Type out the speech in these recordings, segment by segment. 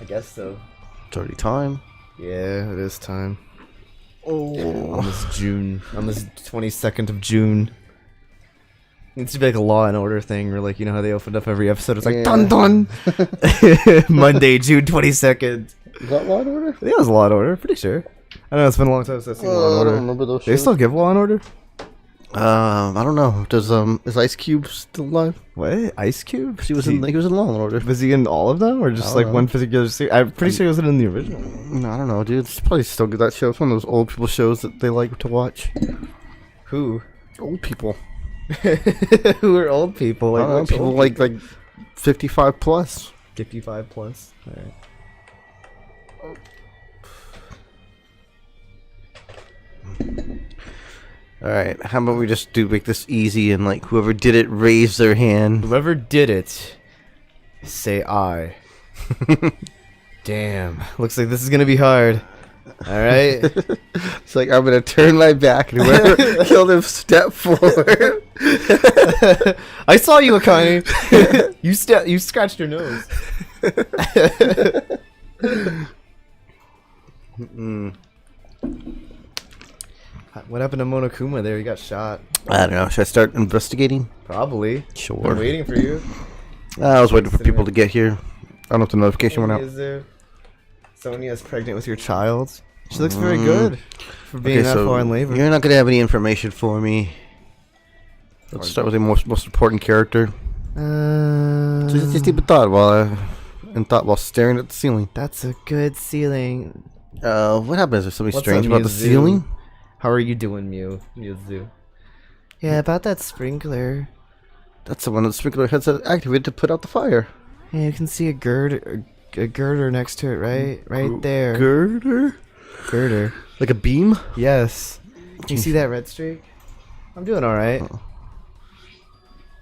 I guess so. It's already time. Yeah, it is time. Oh. On this June. On this 22nd of June. It needs to be like a Law and Order thing, or like, you know how they opened up every episode? It's like, dun dun! Monday, June 22nd. Is that Law and Order? I think it was Law and Order, pretty sure. I know it's been a long time since I've seen Law and I Order. don't remember those They shows. still give Law and Order? I don't know. Is Ice Cube still alive? What? Ice Cube? He was in Law and Order. Was he in all of them, or just like one particular series? I'm pretty sure he wasn't in the original. No, I don't know, dude. It's probably still good. That show. It's one of those old people shows that they like to watch. Who? Old people. Who are old people? Like I don't know, people like 55 plus. 55 plus. All right. All right. How about we just make this easy and like whoever did it raise their hand. Whoever did it, say I. Damn. Looks like this is gonna be hard. All right. It's like I'm gonna turn my back and whoever killed him step forward. I saw you, Akane. You scratched your nose. What happened to Monokuma there? He got shot. I don't know. Should I start investigating? Probably. Sure. Been waiting for you. I was waiting for people to get here. I don't know if the notification went out. Is there? Sonia's pregnant with your child. She looks very good for being that far in labor. You're not gonna have any information for me. Let's start with the most important character. So just deep thought while staring at the ceiling. That's a good ceiling. What happens? Is there something What's strange up, about the Mizu? ceiling? How are you doing, Mizu? Yeah, about that sprinkler. That's the one that the sprinkler has activated to put out the fire. Yeah, you can see a girder next to it, right? Right there. Girder. Like a beam? Yes. Can you see that red streak? I'm doing alright.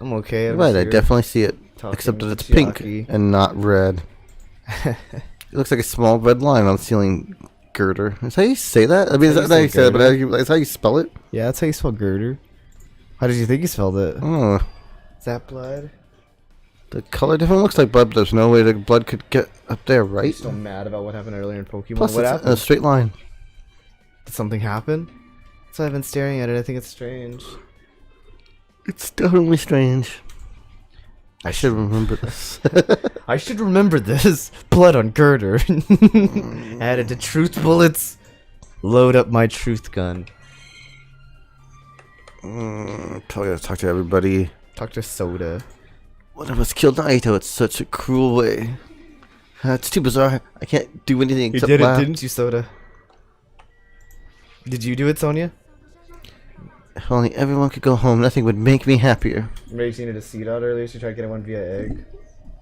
I'm okay. Right, I definitely see it. Except that it's pink Chiaki. and not red. It looks like a small red line on the ceiling. Girder. Is that how you say that? I mean, is that how you say it, but is how you spell it? Yeah, that's how you spell girder. How did you think you spelled it? Oh. Is that blood? The color definitely looks like blood, but there's no way the blood could get up there, right? I'm still mad about what happened earlier in Pokemon. Plus, What it's happened? a straight line. Did something happen? So I've been staring at it. I think it's strange. It's definitely strange. I should remember this. I should remember this. Blood on girder. Added to truth bullets. Load up my truth gun. Talk to everybody. Talk to Soda. One of us killed Naito. It's such a cruel way. It's too bizarre. I can't do anything You except did laugh. it, didn't you, Soda? Did you do it, Sonia? If only everyone could go home, nothing would make me happier. Remember you seen it a seed out earlier? She tried to get one via egg.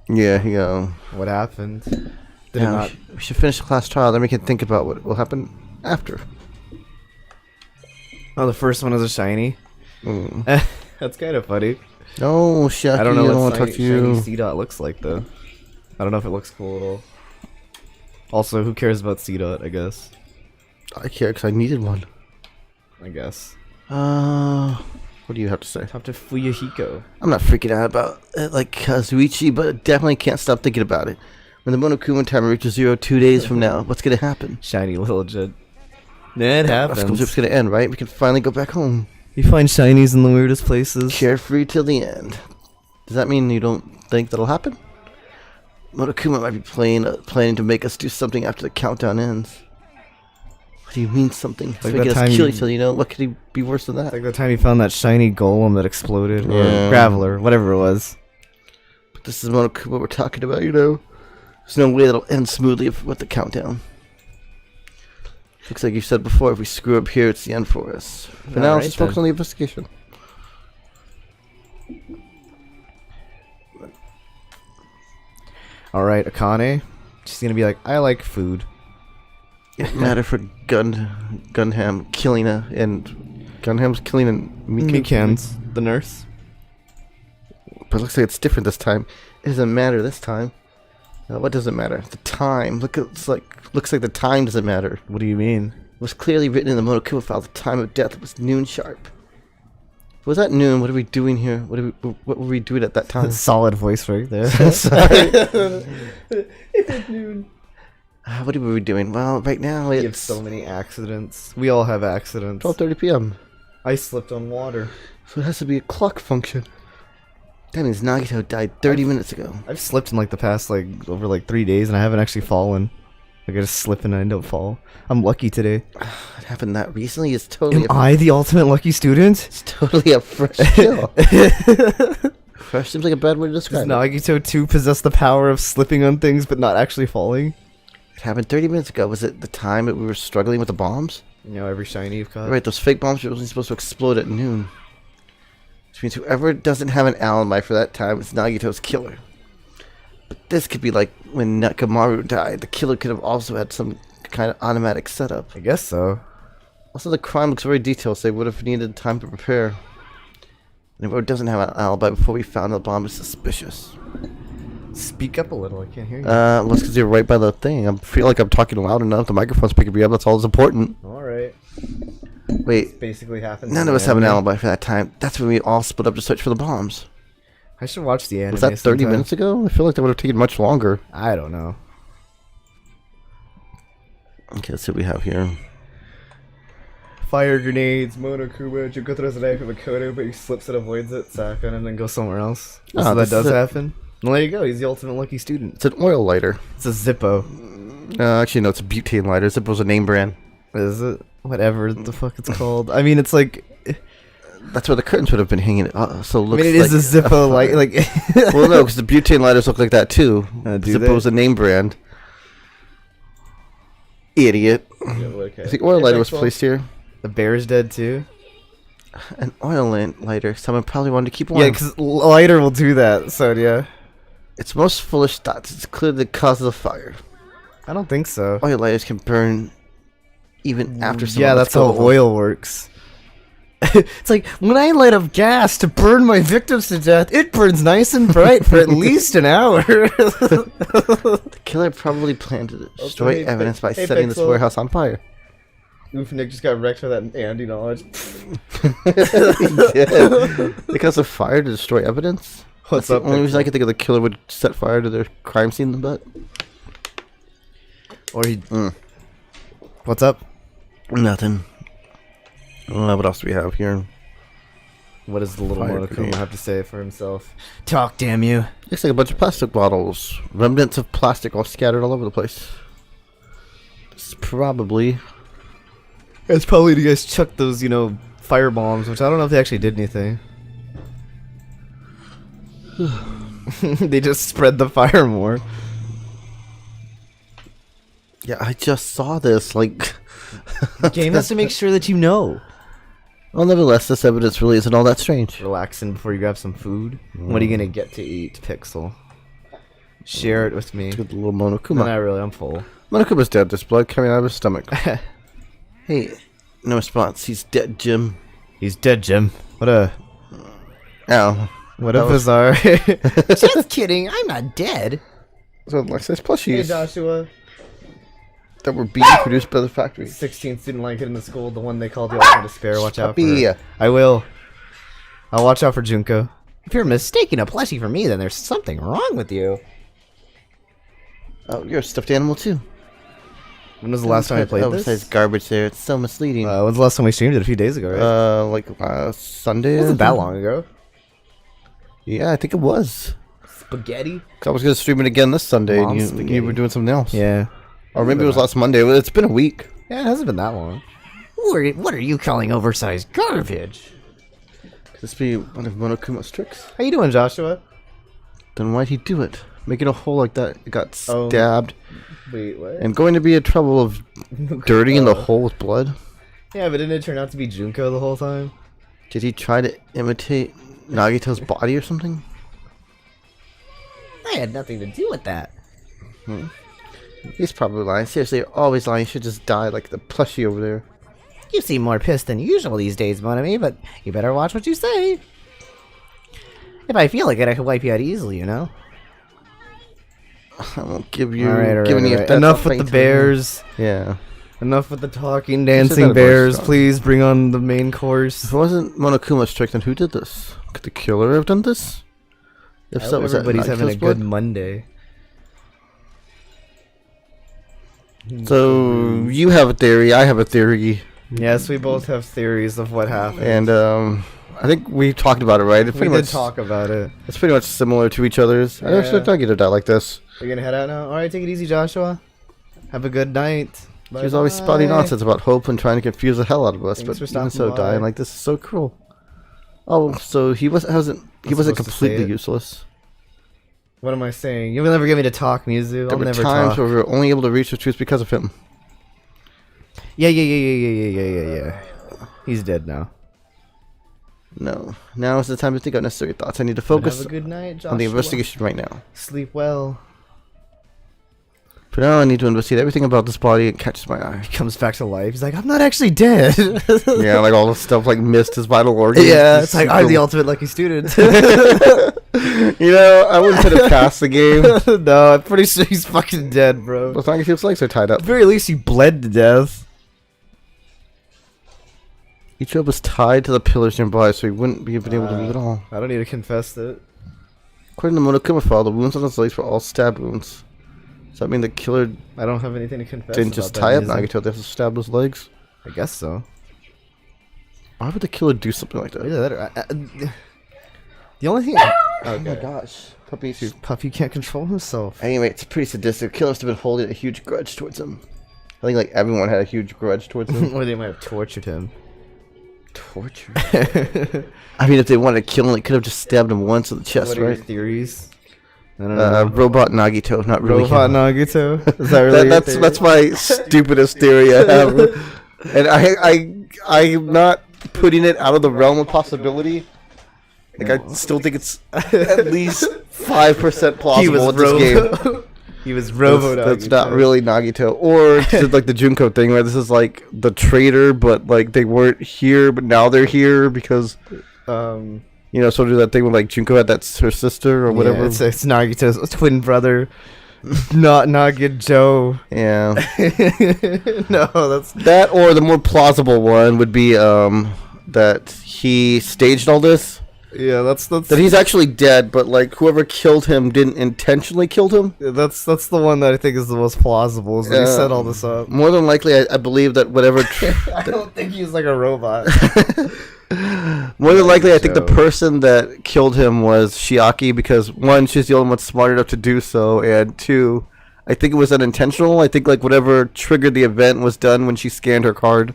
Yeah, yeah. What happened? Did it Yeah, not? we should finish the class trial, then we can think about what will happen after. Oh, the first one was a shiny. Mm. That's kind of funny. No, Shaki, I don't know want what to talk to shiny you. C-Dot looks like, though. I don't know if it looks cool at all. Also, who cares about C-Dot, I guess? I care because I needed one. I guess. What do you have to say? Talk to Fuyahiko. I'm not freaking out about it like Kazuichi, but definitely can't stop thinking about it. When the Monokuma timer reaches 0 2 days from now, what's gonna happen? Shiny little Jed. It Our school happens. trip's gonna end, right? We can finally go back home. You find shinies in the weirdest places. Carefree till the end. Does that mean you don't think that'll happen? Monokuma might be planning to make us do something after the countdown ends. What do you mean something? Like So we that get time us kill you- each other, you know? What could he be worse than that? Like the time you found that shiny golem that exploded, or Yeah. Graveler, whatever it was. But this is Monokuma we're talking about, you know? There's no way that'll end smoothly with the countdown. Looks like you said before, if we screw up here, it's the end for us. For now, let's just focus on the investigation. Alright, Akane. She's gonna be like, I like food. It matter for Gunham killing Gunham's killing a Mikan's the nurse. But it looks like it's different this time. It doesn't matter this time. What doesn't matter? The time. Looks like the time doesn't matter. What do you mean? It was clearly written in the Monokuma file. The time of death was noon sharp. Was that noon? What are we doing here? What were we doing at that time? Solid voice right there. Sorry. It's at noon. What are we doing? Well, right now We have it's so many accidents. We all have accidents. 12:30 p.m. I slipped on water. So it has to be a clock function. That means Nagito died 30 minutes ago. I've slipped in like the past over 3 days and I haven't actually fallen. Like I just slip and I don't fall. I'm lucky today. It happened that recently. It's totally. Am I the ultimate lucky student? It's totally a fresh kill. Fresh seems like a bad way to Does describe it. Nagito 2 possess the power of slipping on things but not actually falling? It happened 30 minutes ago. Was it the time that we were struggling with the bombs? You know, every shiny you've caught. Right, those fake bombs were only supposed to explode at noon. Which means whoever doesn't have an alibi for that time is Nagito's killer. But this could be like when Nakamaru died. The killer could have also had some kind of automatic setup. I guess so. Also, the crime looks very detailed, so they would have needed time to prepare. And whoever doesn't have an alibi before we found the bomb is suspicious. Speak up a little, I can't hear you. Well, it's because you're right by the thing. I feel like I'm talking loud enough. The microphone's picking me up. That's all that's important. Alright. Wait, Basically happened. none of us have an alibi for that time. That's when we all split up to search for the bombs. I should watch the anime. Was that 30 sometime. minutes ago? I feel like that would have taken much longer. I don't know. Okay, let's see what we have here. Fire grenades, Monokuma, Junko throws a knife at Makoto, but he slips and avoids it, Sakon, and then goes somewhere else. Oh, So that this does is it. happen. Well, there you go, he's the ultimate lucky student. It's an oil lighter. It's a Zippo. Actually, no, it's a butane lighter. Zippo's a name brand. Is it? Whatever the fuck it's called. I mean, it's like... That's where the curtains would have been hanging. So it I looks mean, it is like a Zippo, like... Well, no, because the butane lighters look like that too. Do Zippo's they? a name brand. Idiot. Yeah, okay. The oil Hey, lighter was Maxwell. placed here. The bear's dead too? An oil lighter. Someone probably wanted to keep warm. Yeah, because lighter will do that, so yeah. It's most foolish thoughts. It's clear the cause of the fire. I don't think so. Oil lighters can burn even after someone Yeah, lets that's go how of them. oil works. It's like, when I light up gas to burn my victims to death, it burns nice and bright for at least an hour. The killer probably planned to destroy hey, evidence by hey, setting this Pixel. warehouse on fire. Oof, Nick just got wrecked by that Andy knowledge. Yeah. Because of fire to destroy evidence? What's That's the up, only reason I Pixel? can think of the killer would set fire to their crime scene in the butt. Or he... What's up? Nothing. What else do we have here? What does the little Fire Monokuma grenade. have to say for himself? Talk, damn you. Looks like a bunch of plastic bottles. Remnants of plastic all scattered all over the place. This is probably... It's probably you guys chucked those, fire bombs, which I don't know if they actually did anything. They just spread the fire more. Yeah, I just saw this, like... The game has to make sure that you know. Well, nevertheless, this evidence really isn't all that strange. Relaxing before you grab some food. What are you gonna get to eat, Pixel? Share it with me. Look at the little Not Monokuma. really, I'm full. Monokuma's dead. There's blood coming out of his stomach. Hey, no response. He's dead, Jim. He's dead, Jim. What a Ow. what That a was- bizarre. Just kidding. I'm not dead. So, like, there's Hey, plushies Joshua. that were being produced by the factory. 16th student like it in the school. The one they called the ultimate despair. Watch out for Puppy. her. I will. I'll watch out for Junko. If you're mistaking a plushie for me, then there's something wrong with you. Oh, you're a stuffed animal, too. When was the last time I played Oversized this? garbage there. It's so misleading. When's the last time we streamed it? A few days ago, right? Like Sunday? It wasn't that long ago. Yeah, I think it was. Spaghetti? 'Cause I was going to stream it again this Sunday, and Mom's you spaghetti. were doing something else. Yeah. Or maybe it was last Monday. Well, it's been a week. Yeah, it hasn't been that long. What are you calling oversized garbage? Could this be one of Monokuma's tricks? How you doing, Joshua? Then why'd he do it? Making a hole like that, it got Oh. stabbed, Wait, what? and going to be a trouble of dirtying the hole with blood. Yeah, but didn't it turn out to be Junko the whole time? Did he try to imitate Nagito's body or something? I had nothing to do with that. He's probably lying. Seriously, you're always lying. You should just die like the plushie over there. You seem more pissed than usual these days, Monami, but you better watch what you say. If I feel like it, I can wipe you out easily, you know? I won't give you. Alright. giving you Enough with the bears. Yeah. Enough with the talking, done a dancing voice bears. job. Please bring on the main course. If it wasn't Monokuma's trick, then who did this? Could the killer have done this? If so, was that Everybody's having a Nagito's good blood? Monday. So you have a theory, I have a theory, Yes, we both have theories of what happened. and I think we talked about it, right? we did talk about it. It's pretty much similar to each other's. I never Yeah. expect Nagi to die like this. We're gonna head out now. All right, take it easy, Joshua. Have a good night. He was always spouting nonsense about hope and trying to confuse the hell out of us, Thanks for but even stopping so, by. dying like this is so cruel. Oh, so he wasn't supposed to completely say it. useless. What am I saying? You will never get me to talk, Mizu. There I'll were never times talk. where we were only able to reach the truth because of him. Yeah. He's dead now. No, now is the time to think of necessary thoughts. I need to But focus have a good night, Joshua. on the investigation right now. Sleep well. For now, I need to investigate everything about this body and catches my eye. He comes back to life. He's like, I'm not actually dead. Yeah, like all the stuff like missed his vital organs. Yeah, it's like I'm the ultimate lucky student. You know, I wouldn't put it past the game. No, I'm pretty sure he's fucking dead, bro. As long as his legs are tied up. At the very least, he bled to death. Each rope was tied to the pillars nearby, so he wouldn't be able to move at all. I don't need to confess it. According to Monokuma file, the wounds on his legs were all stab wounds. Does that mean the killer I don't have anything to confess. didn't just about tie up that music. Nagito? They just stabbed his legs? I guess so. Why would the killer do something like that? Either that or, the only thing. Oh my gosh. Puppy. Puppy can't control himself. Anyway, it's pretty sadistic. The killer must have been holding a huge grudge towards him. I think like everyone had a huge grudge towards him. Or they might have tortured him. Torture? I mean, if they wanted to kill him, they could have just stabbed him once in the chest, What are your right? theories? I don't know. Robot Nagito, not really Robot him. Nagito? Is that really your theory? That's my stupidest theory I have, and I'm not putting it out of the realm of possibility. Like I still think it's at least 5% plausible with this game. He was Robo That's Nagito. not really Nagito, or just like the Junko thing, where this is like the traitor, but like they weren't here, but now they're here because you know, sort of that thing with like Junko had that's her sister or whatever. Yeah, it's Nagito's twin brother. Not Nagito. Yeah. No, that's That or the more plausible one would be that he staged all this. that's That he's actually dead, but like whoever killed him didn't intentionally kill him. that's the one that I think is the most plausible. Is that he set all this up. More than likely, I believe that whatever. I don't think he's like a robot. More than likely, I think the Joe. person that killed him was Shiaki because one, she's the only one smart enough to do so, and two, I think it was unintentional. I think like whatever triggered the event was done when she scanned her card.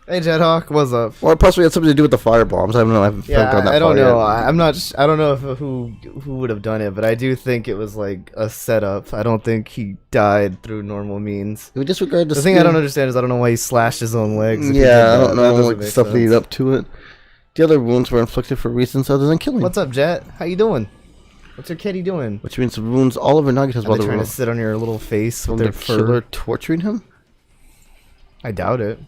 Hey, Jedhawk, what's up? Or it possibly had something to do with the fire bombs. I don't know. I haven't Yeah, gone that I don't far know. yet. I'm not. I don't know if who would have done it, but I do think it was like a setup. I don't think he died through normal means. We disregard the The thing I skin. don't understand is I don't know why he slashed his own legs. if he did Yeah, I that. don't That know doesn't like make stuff sense. leading up to it. The other wounds were inflicted for reasons other than killing. What's up, Jet? How you doing? What's your kitty doing? Which means the wounds all over Nagito's Are body they were trying to sit on your little face from with their the fur? killer torturing him. I doubt it.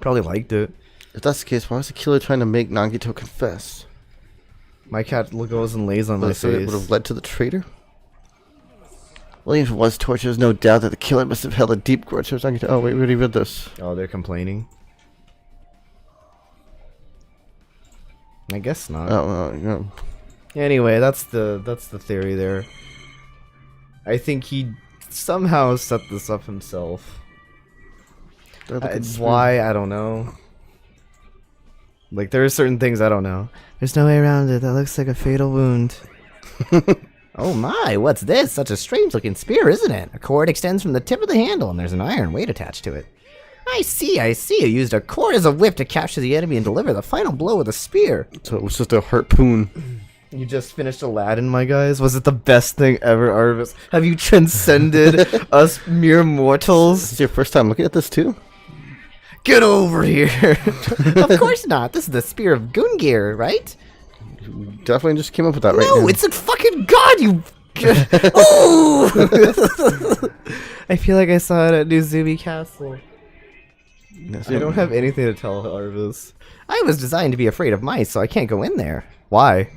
Probably liked it. If that's the case, why was the killer trying to make Nagito confess? My cat goes and lays on my So it face. would have led to the traitor. Well, even if it was torture, there's no doubt that the killer must have held a deep grudge towards Nagito. Oh wait, we already read this. Oh, they're complaining. I guess not. Oh, yeah. Anyway, that's the theory there. I think he somehow set this up himself. Why? I don't know. Like, there are certain things I don't know. There's no way around it. That looks like a fatal wound. Oh my, what's this? Such a strange looking spear, isn't it? A cord extends from the tip of the handle and there's an iron weight attached to it. I see. You used a cord as a whip to capture the enemy and deliver the final blow with a spear. So it was just a harpoon. You just finished Aladdin, my guys. Was it the best thing ever, Arvis? Have you transcended us mere mortals? This is your first time looking at this too? Get over here! Of course not. This is the spear of Gungnir, right? Definitely just came up with that right No, now. it's a fucking god, you... Oh! I feel like I saw it at New Zubi Castle. I don't have anything to tell Arvis. I was designed to be afraid of mice, so I can't go in there. Why?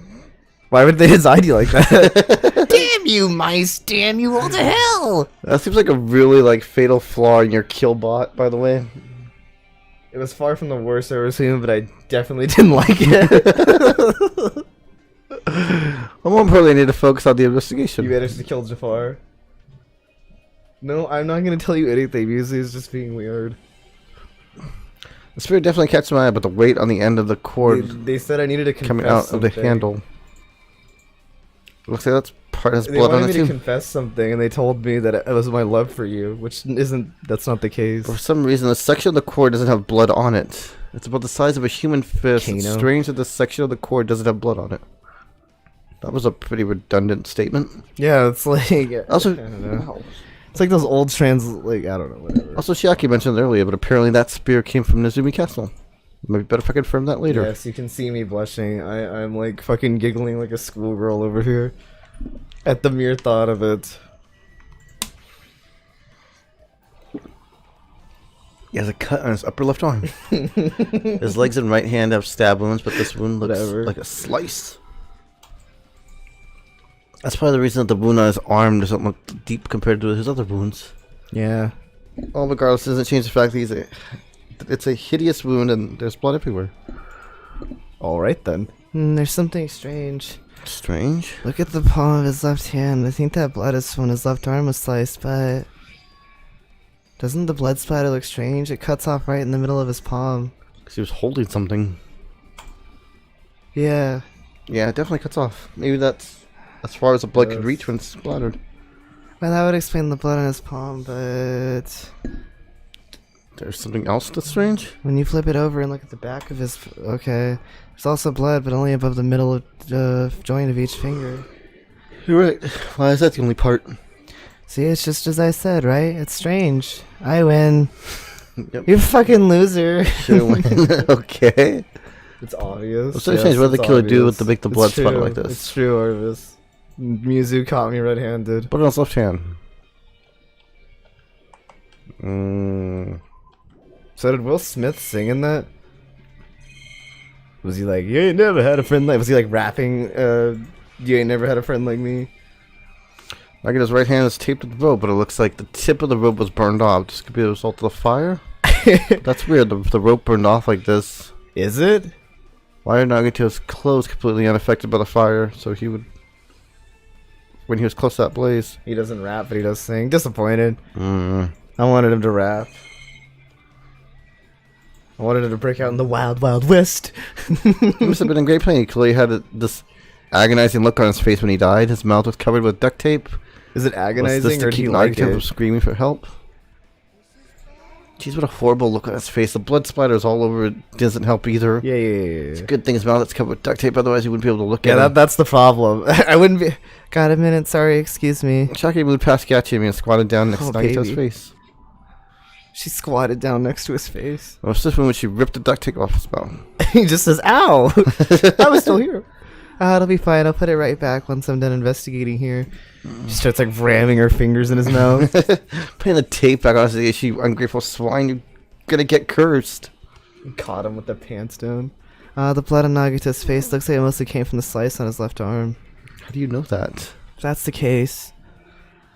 Why would they design you like that? Damn you, mice! Damn you all to hell! That seems like a really like fatal flaw in your kill bot, by the way. It was far from the worst I've ever seen, but I definitely didn't like it. Well, more importantly, I need to focus on the investigation. You managed to kill Jafar. No, I'm not gonna tell you anything. Usually it's just being weird. The spirit definitely catches my eye, but the weight on the end of the cord They said I needed to confess coming out something. of the handle. Looks like that's part has They blood on wanted it me to too. confess something, and they told me that it was my love for you, which isn't. That's not the case. For some reason, the section of the cord doesn't have blood on it. It's about the size of a human fist. It's Kano. strange that this section of the cord doesn't have blood on it. That was a pretty redundant statement. Yeah, it's like Also, I don't know. It's like those old I don't know, whatever. Also, Shiaki mentioned earlier, but apparently that spear came from Nezumi Castle. Maybe better if I confirm that later. Yes, you can see me blushing. I'm like fucking giggling like a schoolgirl over here at the mere thought of it. He has a cut on his upper left arm. His legs and right hand have stab wounds, but this wound looks Whatever. like a slice. That's probably the reason that the wound on his arm doesn't look deep compared to his other wounds. Yeah. Well, regardless, it doesn't change the fact that it's a hideous wound and there's blood everywhere. All right then. There's something strange. Strange. Look at the palm of his left hand. I think that blood is when his left arm was sliced, but doesn't the blood splatter look strange? It cuts off right in the middle of his palm. Because he was holding something. Yeah. Yeah, it definitely cuts off. Maybe that's as far as the blood could reach when it's splattered. Well, that would explain the blood on his palm, but There's something else that's strange? when you flip it over and look at the back of his... Okay. There's also blood, but only above the middle of joint of each finger. You're right. Why is that the only part? See, it's just as I said, right? It's strange. I win. Yep. You fucking loser. Okay. It's obvious. What's so strange? What did the killer do to make the blood It's splatter true. like this? It's true, Orvis. Mizu caught me red-handed. Put it on his left hand. Mm. So did Will Smith sing in that? Was he like, you ain't never had a friend like... Was he like rapping, you ain't never had a friend like me? Like his right hand is taped to the rope, but it looks like the tip of the rope was burned off. This could be the result of the fire? That's weird. The rope burned off like this. Is it? Why are Nagato's clothes completely unaffected by the fire? So he would... When he was close to that blaze. He doesn't rap, but he does sing. Disappointed. Mm. I wanted him to rap. I wanted him to break out in the wild, wild west. He must have been in great pain. He clearly had this agonizing look on his face when he died. His mouth was covered with duct tape. Is it Was agonizing this or to did he keep like Nagato from it? screaming for help? Jeez, what a horrible look on his face. The blood splatters all over it doesn't help either. Yeah. It's a good thing his mouth is covered with duct tape, otherwise he wouldn't be able to look at Yeah, him. that's the problem. I wouldn't be... God, a minute, sorry, excuse me. Shaki moved past Gachimi and squatted down next Oh, to Nagato's baby. face. She squatted down next to his face. It was just when she ripped the duct tape off his mouth. He just says, ow! I was still here. It'll be fine. I'll put it right back once I'm done investigating here. She starts like ramming her fingers in his mouth. Putting the tape back on his face, you ungrateful swine, you're gonna get cursed. Caught him with the pants down. The blood on Nagato's face looks like it mostly came from the slice on his left arm. How do you know that? If that's the case.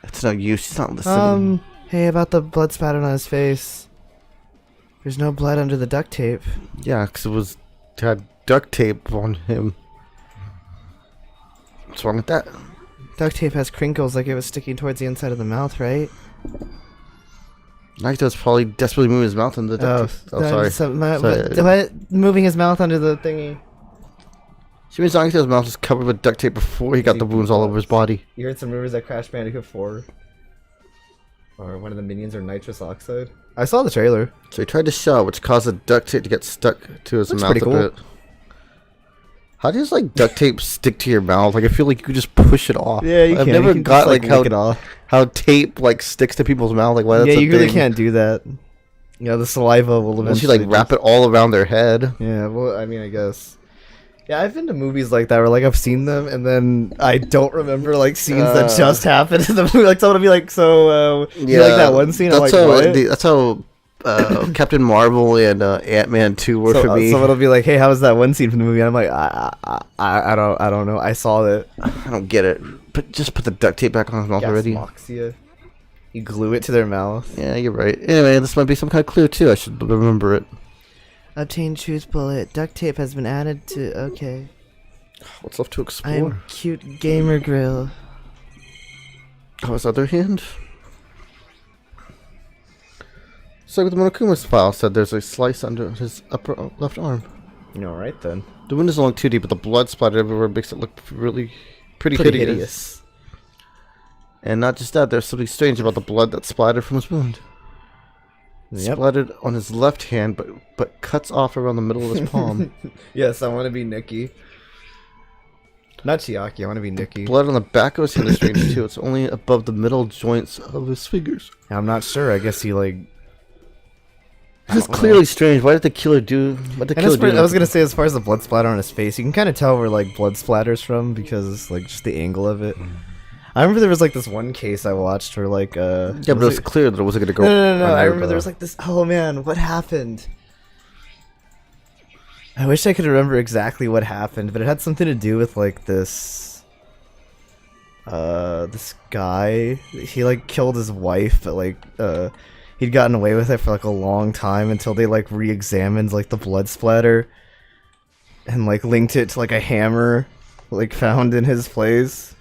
It's no use, she's not listening. Hey, about the blood spattered on his face. There's no blood under the duct tape. Yeah, because it had duct tape on him. What's wrong with that? Duct tape has crinkles like it was sticking towards the inside of the mouth, right? Nagato's probably desperately moving his mouth into the duct tape. Oh, sorry. What? Moving his mouth under the thingy. She means Nagato's mouth was covered with duct tape before he got the wounds all over his body. You heard some rumors that Crash Bandicoot 4 or one of the minions are nitrous oxide. I saw the trailer. So he tried to shove, which caused the duct tape to get stuck to his Looks mouth pretty a cool. bit. How does like duct tape stick to your mouth? Like I feel like you could just push it off. Yeah, you I've can. never You can got just, like lick it off. how tape like sticks to people's mouth. Like why that's Yeah, a you really thing. can't do that. Yeah, the saliva will Unless you eventually like wrap it all around their head. Yeah, well, I mean, I guess. Yeah, I've been to movies like that where like I've seen them and then I don't remember like scenes that just happened in the movie. Like someone will be like, "So, you like that one scene?" I'm like, "What?" That's how Captain Marvel and Ant-Man 2 were for me. Someone will be like, "Hey, how was that one scene from the movie?" And I'm like, I don't know. I saw it. I don't get it. But just put the duct tape back on his mouth already. Gasmoxia. You glue it to their mouth. Yeah, you're right. Anyway, this might be some kind of clue too. I should remember it. Obtain truth bullet. Duct tape has been added to. Okay. What's left to explore? I'm cute gamer grill. Oh, his other hand? It's like with Monokuma's file said there's a slice under his upper left arm. Alright then. The wound isn't long too deep, but the blood splattered everywhere makes it look pretty hideous. And not just that, there's something strange about the blood that splattered from his wound. Yep. Splattered on his left hand, but cuts off around the middle of his palm. Yes, I want to be Nikki. Not Chiaki, I want to be Nikki. Blood on the back of his hand is strange too. It's only above the middle joints of his fingers. I'm not sure. I guess he like. This is clearly strange. Why did the killer do? What did the killer do? I was gonna say, as far as the blood splatter on his face, you can kind of tell where like blood splatters from because like just the angle of it. I remember there was like this one case I watched where like yeah, but it was clear that it wasn't gonna go. No. I remember there was like this. Oh man, what happened? I wish I could remember exactly what happened, but it had something to do with like this. This guy, he like killed his wife, but like he'd gotten away with it for like a long time until they like re-examined like the blood splatter and like linked it to like a hammer like found in his place.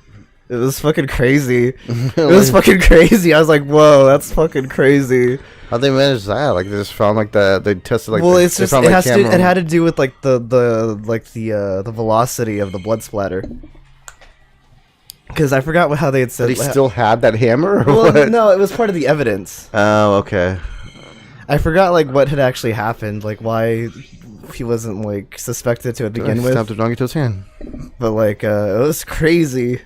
It was fucking crazy. It was fucking crazy. I was like, whoa, that's fucking crazy. How'd they manage that? Like they just found like they tested like. Well, it's just it had to do with like the velocity of the blood splatter. Because I forgot how they had said. But he still had that hammer. Or well, what? no, it was part of the evidence. Oh, okay. I forgot like what had actually happened, like why he wasn't like suspected to begin with. Stabbed Nagito's hand. But like, it was crazy.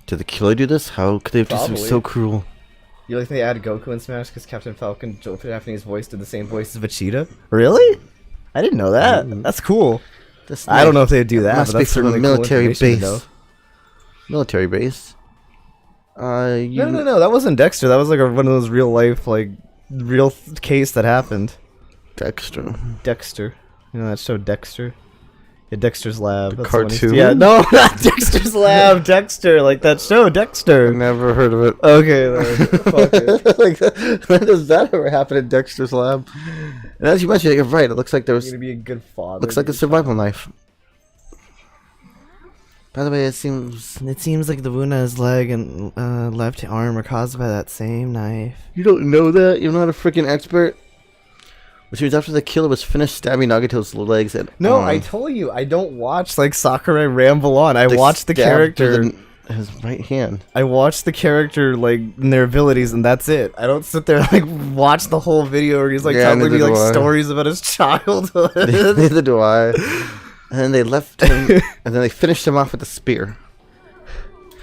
Did the killer do this? How could they have just been so cruel? You like they added Goku in Smash because Captain Falcon, Japanese voice, did the same voice as Vegeta? Really? I didn't know that. That's cool. I don't know if they'd do that, but that's from really a military cool base. Military base. No. That wasn't Dexter. That was like one of those real life, like real case that happened. Dexter. You know that show Dexter? Yeah, Dexter's Lab. The cartoon? Yeah, no, not Dexter's Lab. Dexter, like that show, Dexter. I've never heard of it. Okay, then. Fuck it. Like, when does that ever happen in Dexter's Lab? And as you mentioned, you're right. It looks like there was. You're gonna be a good father. Looks like a survival knife. By the way, it seems like the wound on his leg and left arm are caused by that same knife. You don't know that? You're not a freaking expert? Which means after the killer was finished stabbing Nagito's legs and No, I told you, I don't watch like Sakurai ramble on. I watch the character. His right hand. I watch the character like and their abilities, and that's it. I don't sit there and, like watch the whole video where he's like telling me like stories about his childhood. Neither do I. And then they left him, and then they finished him off with a spear.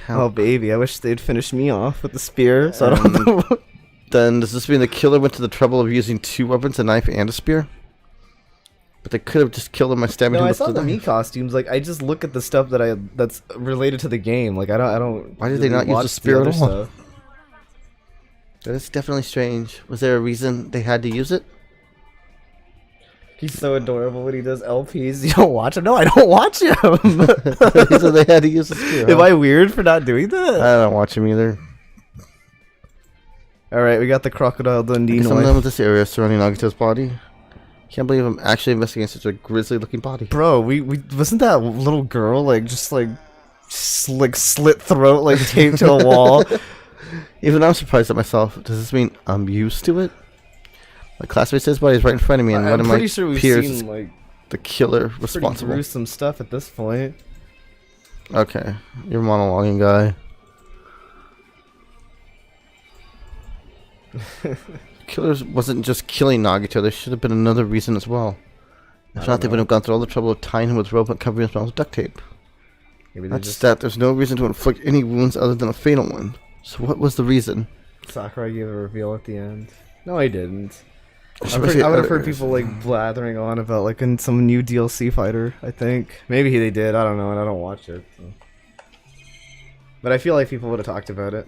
Oh baby, I wish they'd finish me off with the spear, so I don't have to. Then does this mean the killer went to the trouble of using two weapons, a knife and a spear? But they could have just killed him by stabbing him with the knife. No, I saw the Mii costumes. Like I just look at the stuff that's related to the game. Like I don't. Why did they not use the spear at all? That is definitely strange. Was there a reason they had to use it? He's so adorable when he does LPs. You don't watch him? No, I don't watch him. So they had to use the spear. Am I weird for not doing that? I don't watch him either. Alright, we got the Crocodile Dundee I'm done with this area surrounding Nagito's body. Can't believe I'm actually investigating such a grisly-looking body. Bro, we wasn't that little girl like just like slit throat like taped to a wall? Even I'm surprised at myself. Does this mean I'm used to it? My classmate says body's right in front of me, and one of my peers is like the killer responsible. Pretty gruesome stuff at this point. Okay, you're monologuing, guy. Killers wasn't just killing Nagito. There should have been another reason as well. If not, they would have gone through all the trouble of tying him with rope and covering his mouth with duct tape. Not just that, there's no reason to inflict any wounds other than a fatal one. So what was the reason? Sakurai gave a reveal at the end. No, I didn't. I would have heard people like blathering on about like in some new DLC fighter. I think maybe they did. I don't know, and I don't watch it. So. But I feel like people would have talked about it.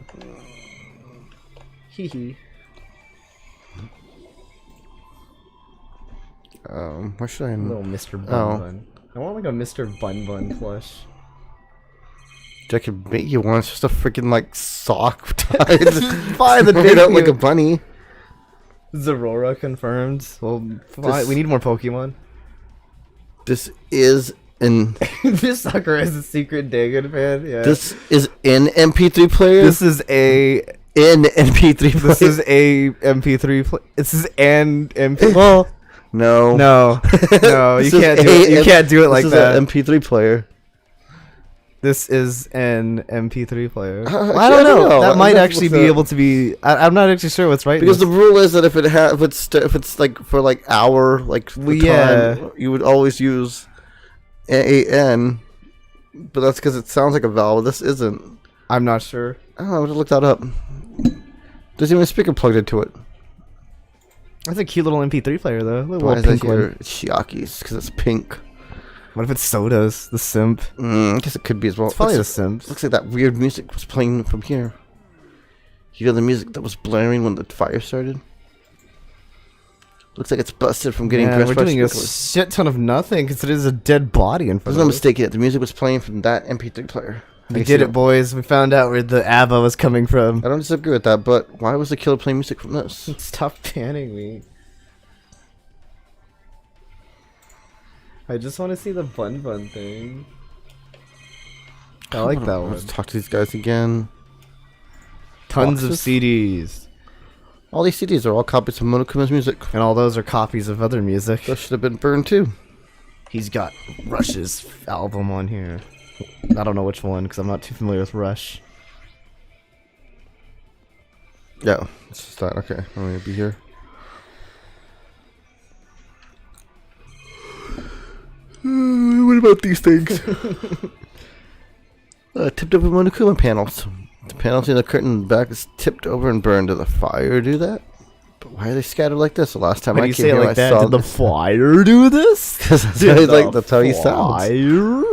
Hee hee. Where should I? Little Mr. Bun Bun. I want like a Mr. Bun Bun plush. I could make you one. It's just a freaking like sock tied. Fine, then made out like a bunny. Zerora confirmed. Well, fine. We need more Pokemon. This is an. This sucker is a secret Dangan fan. Yeah. This is an MP3 player. This is a in MP3 player. This is a MP3. This is an MP. Well, no. no. This You is can't do it. You can't do it like this that. is an MP3 player. This is an MP3 player. Actually, I don't know. That I'm might gonna actually look be that- able to be. I'm not actually sure what's right. Because the rule is that if it's like for like hour for Yeah. time, you would always use AN. But that's because it sounds like a vowel. This isn't. I'm not sure. I don't know. I'm gonna look that up. There's even a speaker plugged into it. That's a cute little MP3 player though. Little Why is that pink here? one. It's Shiaki's because it's pink. What if it's Soda's? The simp. I guess it could be as well. It's probably the looks, simp. looks like that weird music was playing from here. You know the music that was blaring when the fire started? Looks like it's busted from getting Yeah, dressed we're by doing a sprinklers. shit ton of nothing because there's a dead body in front There's of no us. mistake yet. The music was playing from that MP3 player. We did it, boys. We found out where the ABBA was coming from. I don't disagree with that, but why was the killer playing music from this? Stop panning me. I just want to see the bun thing. I like that one. Let's talk to these guys again. Tons of Boxes? CDs. All these CDs are all copies of Monokuma's music. And all those are copies of other music. Those should have been burned too. He's got Rush's album on here. I don't know which one because I'm not too familiar with Rush. Yeah, it's just that. Okay, I'm gonna be here. What about these things? Tipped over Monokuma panels. The panels in the curtain in the back is tipped over and burned. Did the fire do that? But why are they scattered like this? The last time Why I do you came say it here, like I that? saw Did the fire do this? Because that's, Did that's how he sounds. fire?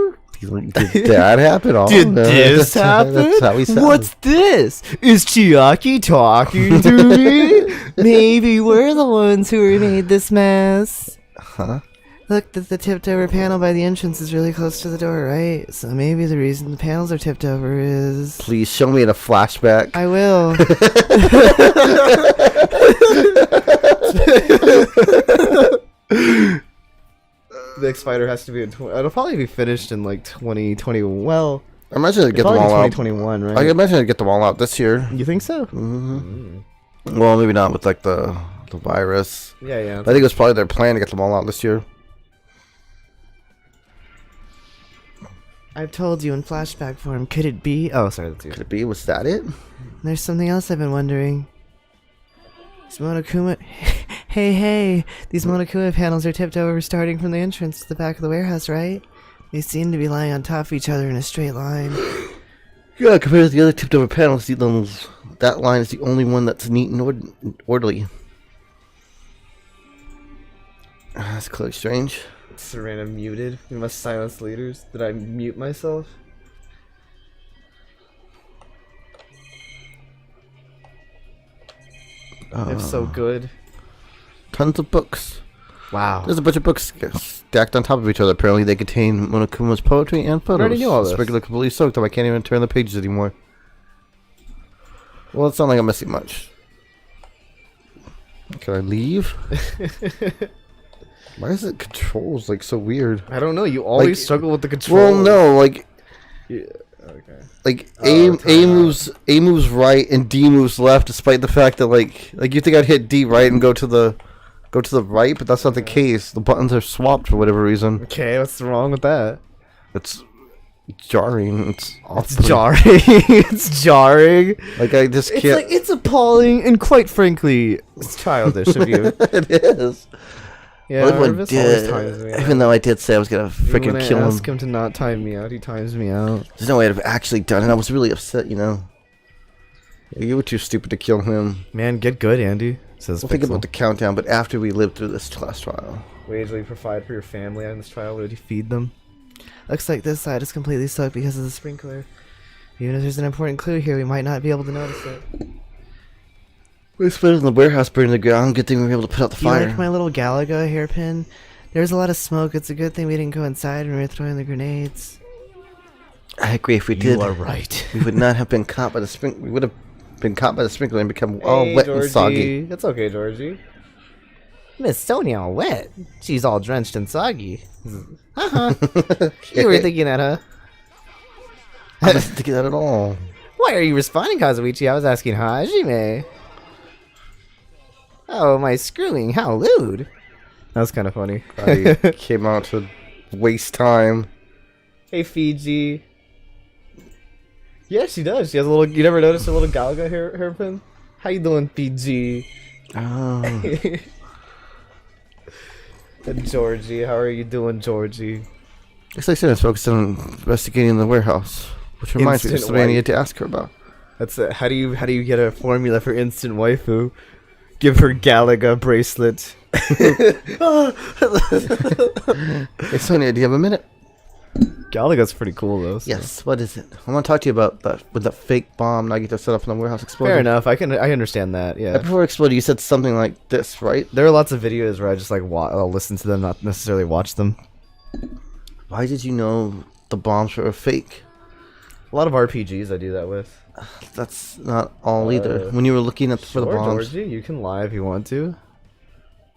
Did that happen? Oh, Did no. this happen? That's how he sounds. What's this? Is Chiaki talking to me? Maybe we're the ones who made this mess. Huh? Look, the tipped over panel by the entrance is really close to the door, right? So maybe the reason the panels are tipped over is... Please show me in a flashback. I will. The next fighter has to be in... It'll probably be finished in like 2020. Well, I imagine I'd get them probably all out. 2021, right? I imagine I'd get them all out this year. You think so? Well, maybe not with like the virus. Yeah. I think it was probably their plan to get them all out this year. I've told you in flashback form. Could it be? Oh, sorry, that's you. Could it be? Was that it? There's something else I've been wondering. These Monokuma... hey, these Monokuma panels are tipped over starting from the entrance to the back of the warehouse, right? They seem to be lying on top of each other in a straight line. Yeah, compared to the other tipped over panels, that line is the only one that's neat and orderly. That's clearly strange. Serena muted. We must silence leaders. Did I mute myself? If so, good. Tons of books. Wow. There's a bunch of books stacked on top of each other. Apparently, they contain Monokuma's poetry and photos. already knew all It's this. regularly completely soaked up. I can't even turn the pages anymore. Well, it's not like I'm missing much. Can I leave? Why is it controls like so weird? I don't know. You always Like, struggle with the controls. Well, no, like Yeah, okay. like Oh, A moves right and D moves left, despite the fact that like you think I'd hit D right and go to the right, but that's not the case. The buttons are swapped for whatever reason. Okay, what's wrong with that? It's jarring. It's It's jarring. It's jarring. Like I just It's can't. like it's appalling and quite frankly, it's childish of you. It is. Yeah, Well, everyone Irvis always did. times me out. Even though I did say I was gonna freaking When I kill ask him. him to not time me out, he times me out. There's no way I'd have actually done it. I was really upset, you know. You were too stupid to kill him. Man, get good, Andy. Says We'll think Pixel. about the countdown, but after we lived through this last trial. Wage will you provide for your family on this trial? Would you feed them? Looks like this side is completely soaked because of the sprinkler. Even if there's an important clue here, we might not be able to notice it. It's better than the warehouse burning the ground. Good thing we were able to put out the Do you fire. like my little Galaga hairpin? There's a lot of smoke. It's a good thing we didn't go inside when we were throwing the grenades. I agree. If we did, right. we would not have been caught by the sprinkler. We would have been caught by the sprinkler and become all wet and soggy. That's okay, Georgie. Miss Sonia all wet. She's all drenched and soggy. Uh-huh. You were thinking that, huh? I wasn't thinking that at all. Why are you responding, Kazuichi? I was asking Hajime. Oh, am I screwing? How lewd. That was kind of funny. I came out to waste time. Hey, Fiji. Yeah, she does. She has a little... You never noticed a little Galaga hairpin? How you doing, Fiji? Oh. And Georgie. How are you doing, Georgie? It's like I was focused on investigating the warehouse. Which reminds me of something I needed to ask her about. That's it. How do you get a formula for instant waifu? Give her Galaga bracelet. Hey, Sonia, do you have a minute? Galaga's pretty cool though. So. Yes. What is it? I want to talk to you about that with the fake bomb Nagito set up in the warehouse exploding. Fair enough. I understand that. Yeah. Before it exploded, you said something like this, right? There are lots of videos where I just like I'll listen to them, not necessarily watch them. Why did you know the bombs were fake? A lot of RPGs I do that with. That's not all either. When you were looking at for the bombs, Georgie, you can lie if you want to.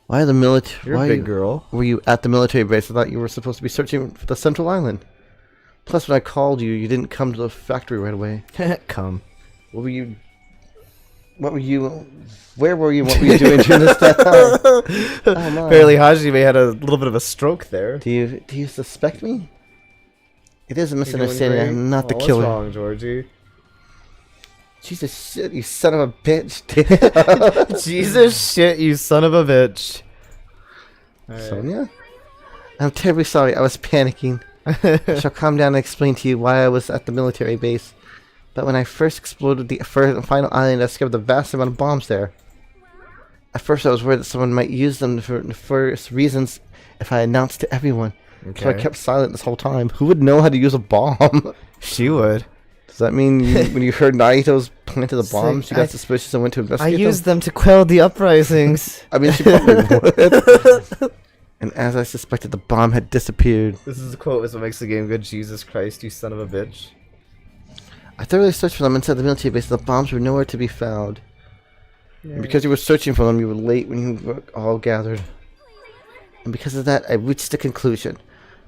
Why the military? You're a big girl. Were you at the military base? I thought you were supposed to be searching for the central island. Plus, when I called you, you didn't come to the factory right away. Come. What were you? What were you? Where were you? What were you doing during this time? Oh, my. Apparently, Hajime had a little bit of a stroke there. Do you suspect me? It is a misunderstanding. I'm not the killer. What's wrong, Georgie? Jesus shit, you son of a bitch. Jesus shit, you son of a bitch. Right. Sonia? I'm terribly sorry. I was panicking. I shall calm down and explain to you why I was at the military base. But when I first exploded the final island, I discovered the vast amount of bombs there. At first, I was worried that someone might use them for nefarious reasons if I announced to everyone. Okay. So I kept silent this whole time. Who would know how to use a bomb? She would. Does that mean when you heard Naito's planted the bombs, you got suspicious and went to investigate them? I used them to quell the uprisings. I mean, she probably would. And as I suspected, the bomb had disappeared. This is a quote, is what makes the game good. Jesus Christ, you son of a bitch. I thoroughly searched for them inside the military base. The bombs were nowhere to be found. Yeah. And because you were searching for them, you were late when you were all gathered. And because of that, I reached a conclusion.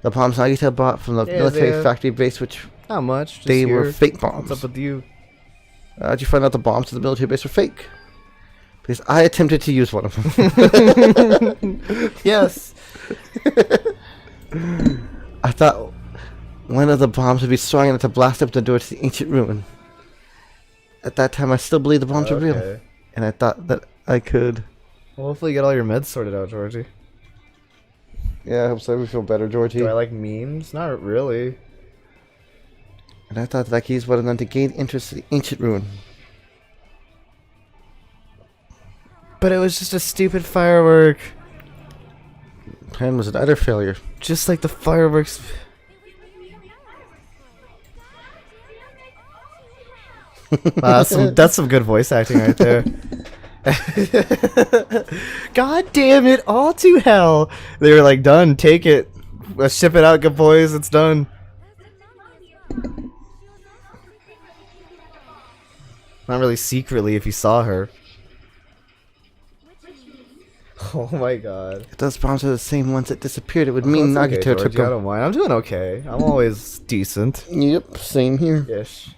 The bombs Nagito bought from the military factory base, which... Not much. Just they were fake bombs. What's up with you? How'd you find out the bombs to the military base were fake? Because I attempted to use one of them. Yes. I thought one of the bombs would be strong enough to blast up the door to the ancient ruin. At that time, I still believed the bombs were real. And I thought that I could. Well, hopefully you get all your meds sorted out, Georgie. Yeah, I hope so. We feel better, Georgie. Do I like memes? Not really. And I thought that I could use one of them to gain interest in the ancient ruin. But it was just a stupid firework. Plan was an utter failure. Just like the fireworks. Wow, that's some good voice acting right there. God damn it, all to hell. They were like, done, take it. Let's ship it out, good boys, it's done. Not really secretly if you saw her. Oh my god. If those bombs are the same ones that disappeared, it would mean Nagito took them. I don't mind. I'm doing okay. I'm always decent. Yep, same here. Ish.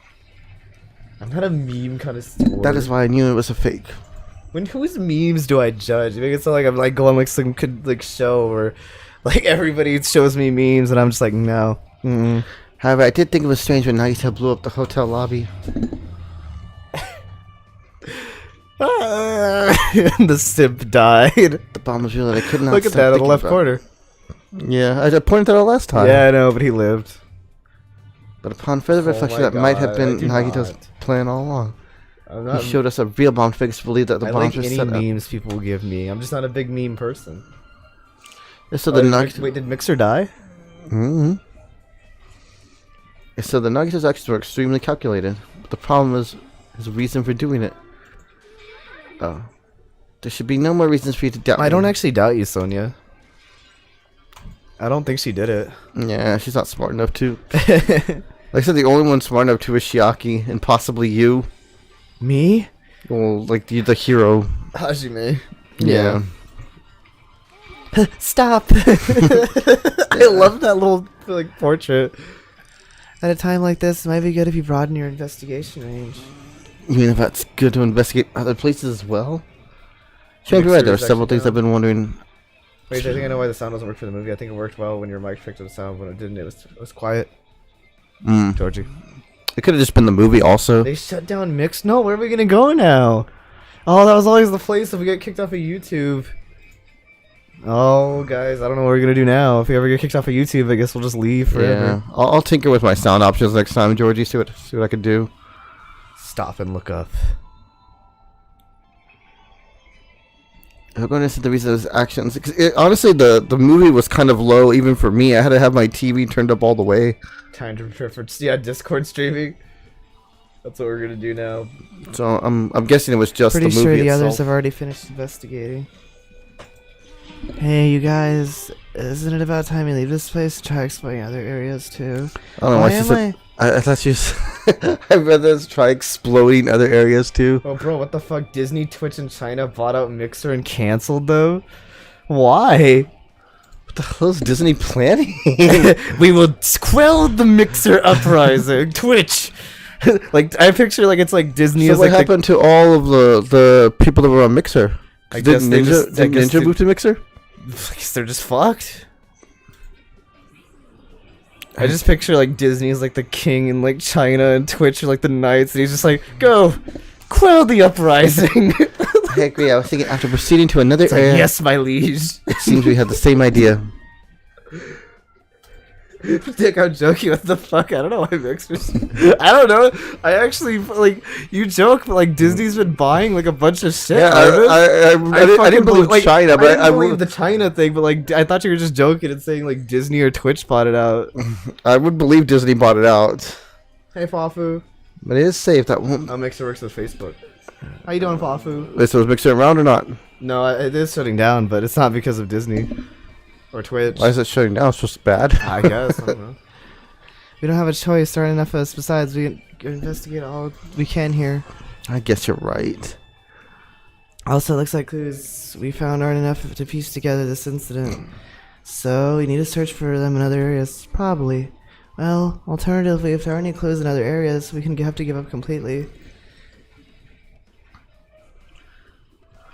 I'm not a meme kind of store. That is why I knew it was a fake. Whose memes do I judge? You make it sound like I'm like going like some show where like everybody shows me memes and I'm just like, no. However, I did think it was strange when Nagito blew up the hotel lobby. The simp died. The bomb was real and I could not look at that in the left corner. Yeah, I pointed that out last time. Yeah, I know, but he lived. But upon further reflection, that might have been Nagito's plan all along. He showed us a real bomb to make us believe that the bombs were set up. I like any memes people will give me. I'm just not a big meme person. So wait, did Mixer die? So the Nagito's actions were extremely calculated. But the problem is his reason for doing it. Oh. There should be no more reasons for you to doubt me. I don't actually doubt you, Sonia. I don't think she did it. Yeah, she's not smart enough to. Like I said, the only one smart enough to is Shiaki, and possibly you. Me? Well, like the hero. Hajime. Yeah. Stop. I love that little like portrait. At a time like this, it might be good if you broaden your investigation range. You mean if it's good to investigate other places as well? Sure, you're right. There are several things I've been wondering. Wait, I think I know why the sound doesn't work for the movie. I think it worked well when your mic picked up the sound. When it didn't, it was quiet. Georgie. It could have just been the movie also. They shut down Mix. No, where are we gonna go now? Oh, that was always the place if we get kicked off of YouTube. Oh, guys, I don't know what we're gonna do now. If we ever get kicked off of YouTube, I guess we'll just leave forever. Yeah, I'll tinker with my sound options next time, Georgie. See what I can do. Stop and look up. I'm going to see the reason of his actions. Honestly, the movie was kind of low even for me. I had to have my TV turned up all the way. Time to prepare for Discord streaming. That's what we're gonna do now. So I'm guessing it was just Pretty the movie sure the itself. others have already finished investigating. Hey, you guys, isn't it about time you leave this place? Try exploring other areas too. I don't know why she said. I thought she was. I'd rather try exploding other areas too. Oh, bro, what the fuck? Disney, Twitch, and China bought out Mixer and canceled though. Why? What the hell is Disney planning? We will quell the Mixer uprising. Twitch. Like I picture like it's like Disney. So is what like happened to all of the people that were on Mixer? I Did guess they Ninja, just- I did guess Ninja they- move to Mixer? I guess they're just fucked. I just picture like Disney is like the king in like China and Twitch are like the knights, and he's just like, go, quell the uprising. I agree. I was thinking after proceeding to another It's like, area. yes, my liege. It seems we had the same idea. Dick, I'm joking. What the fuck? I don't know why Mixers. I don't know. I actually like you joke, but like Disney's been buying like a bunch of shit. Yeah, I didn't believe like, China, but I didn't believe the China thing. But like, I thought you were just joking and saying like Disney or Twitch bought it out. I would believe Disney bought it out. Hey, Fafu. But it is safe. That won't. Mixer works with Facebook. How you doing, Fafu? Wait, so is Mixer around or not? No, it is shutting down, but it's not because of Disney or Twitch. Why is it shutting down? It's just bad. I guess. I don't know. We don't have a choice. There aren't enough of us. Besides, we can investigate all we can here. I guess you're right. Also, it looks like clues we found aren't enough to piece together this incident. So, we need to search for them in other areas. Probably. Well, alternatively, if there are any clues in other areas, we can have to give up completely.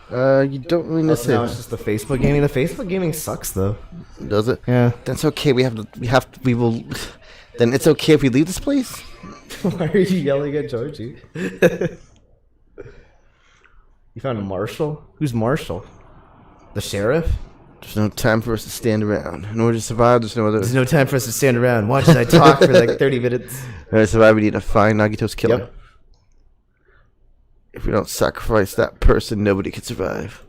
You don't really Now necessarily. it's just the Facebook gaming. The Facebook gaming sucks, though. Does it? Yeah. That's okay. We will. Then it's okay if we leave this place? Why are you yelling at Georgie? You found a marshal? Who's Marshall? The sheriff? There's no time for us to stand around. In order to survive, there's no other. There's no time for us to stand around. Watch as I talk for like 30 minutes. In order to survive, we need to find Nagito's killer. Yep. If we don't sacrifice that person, nobody can survive.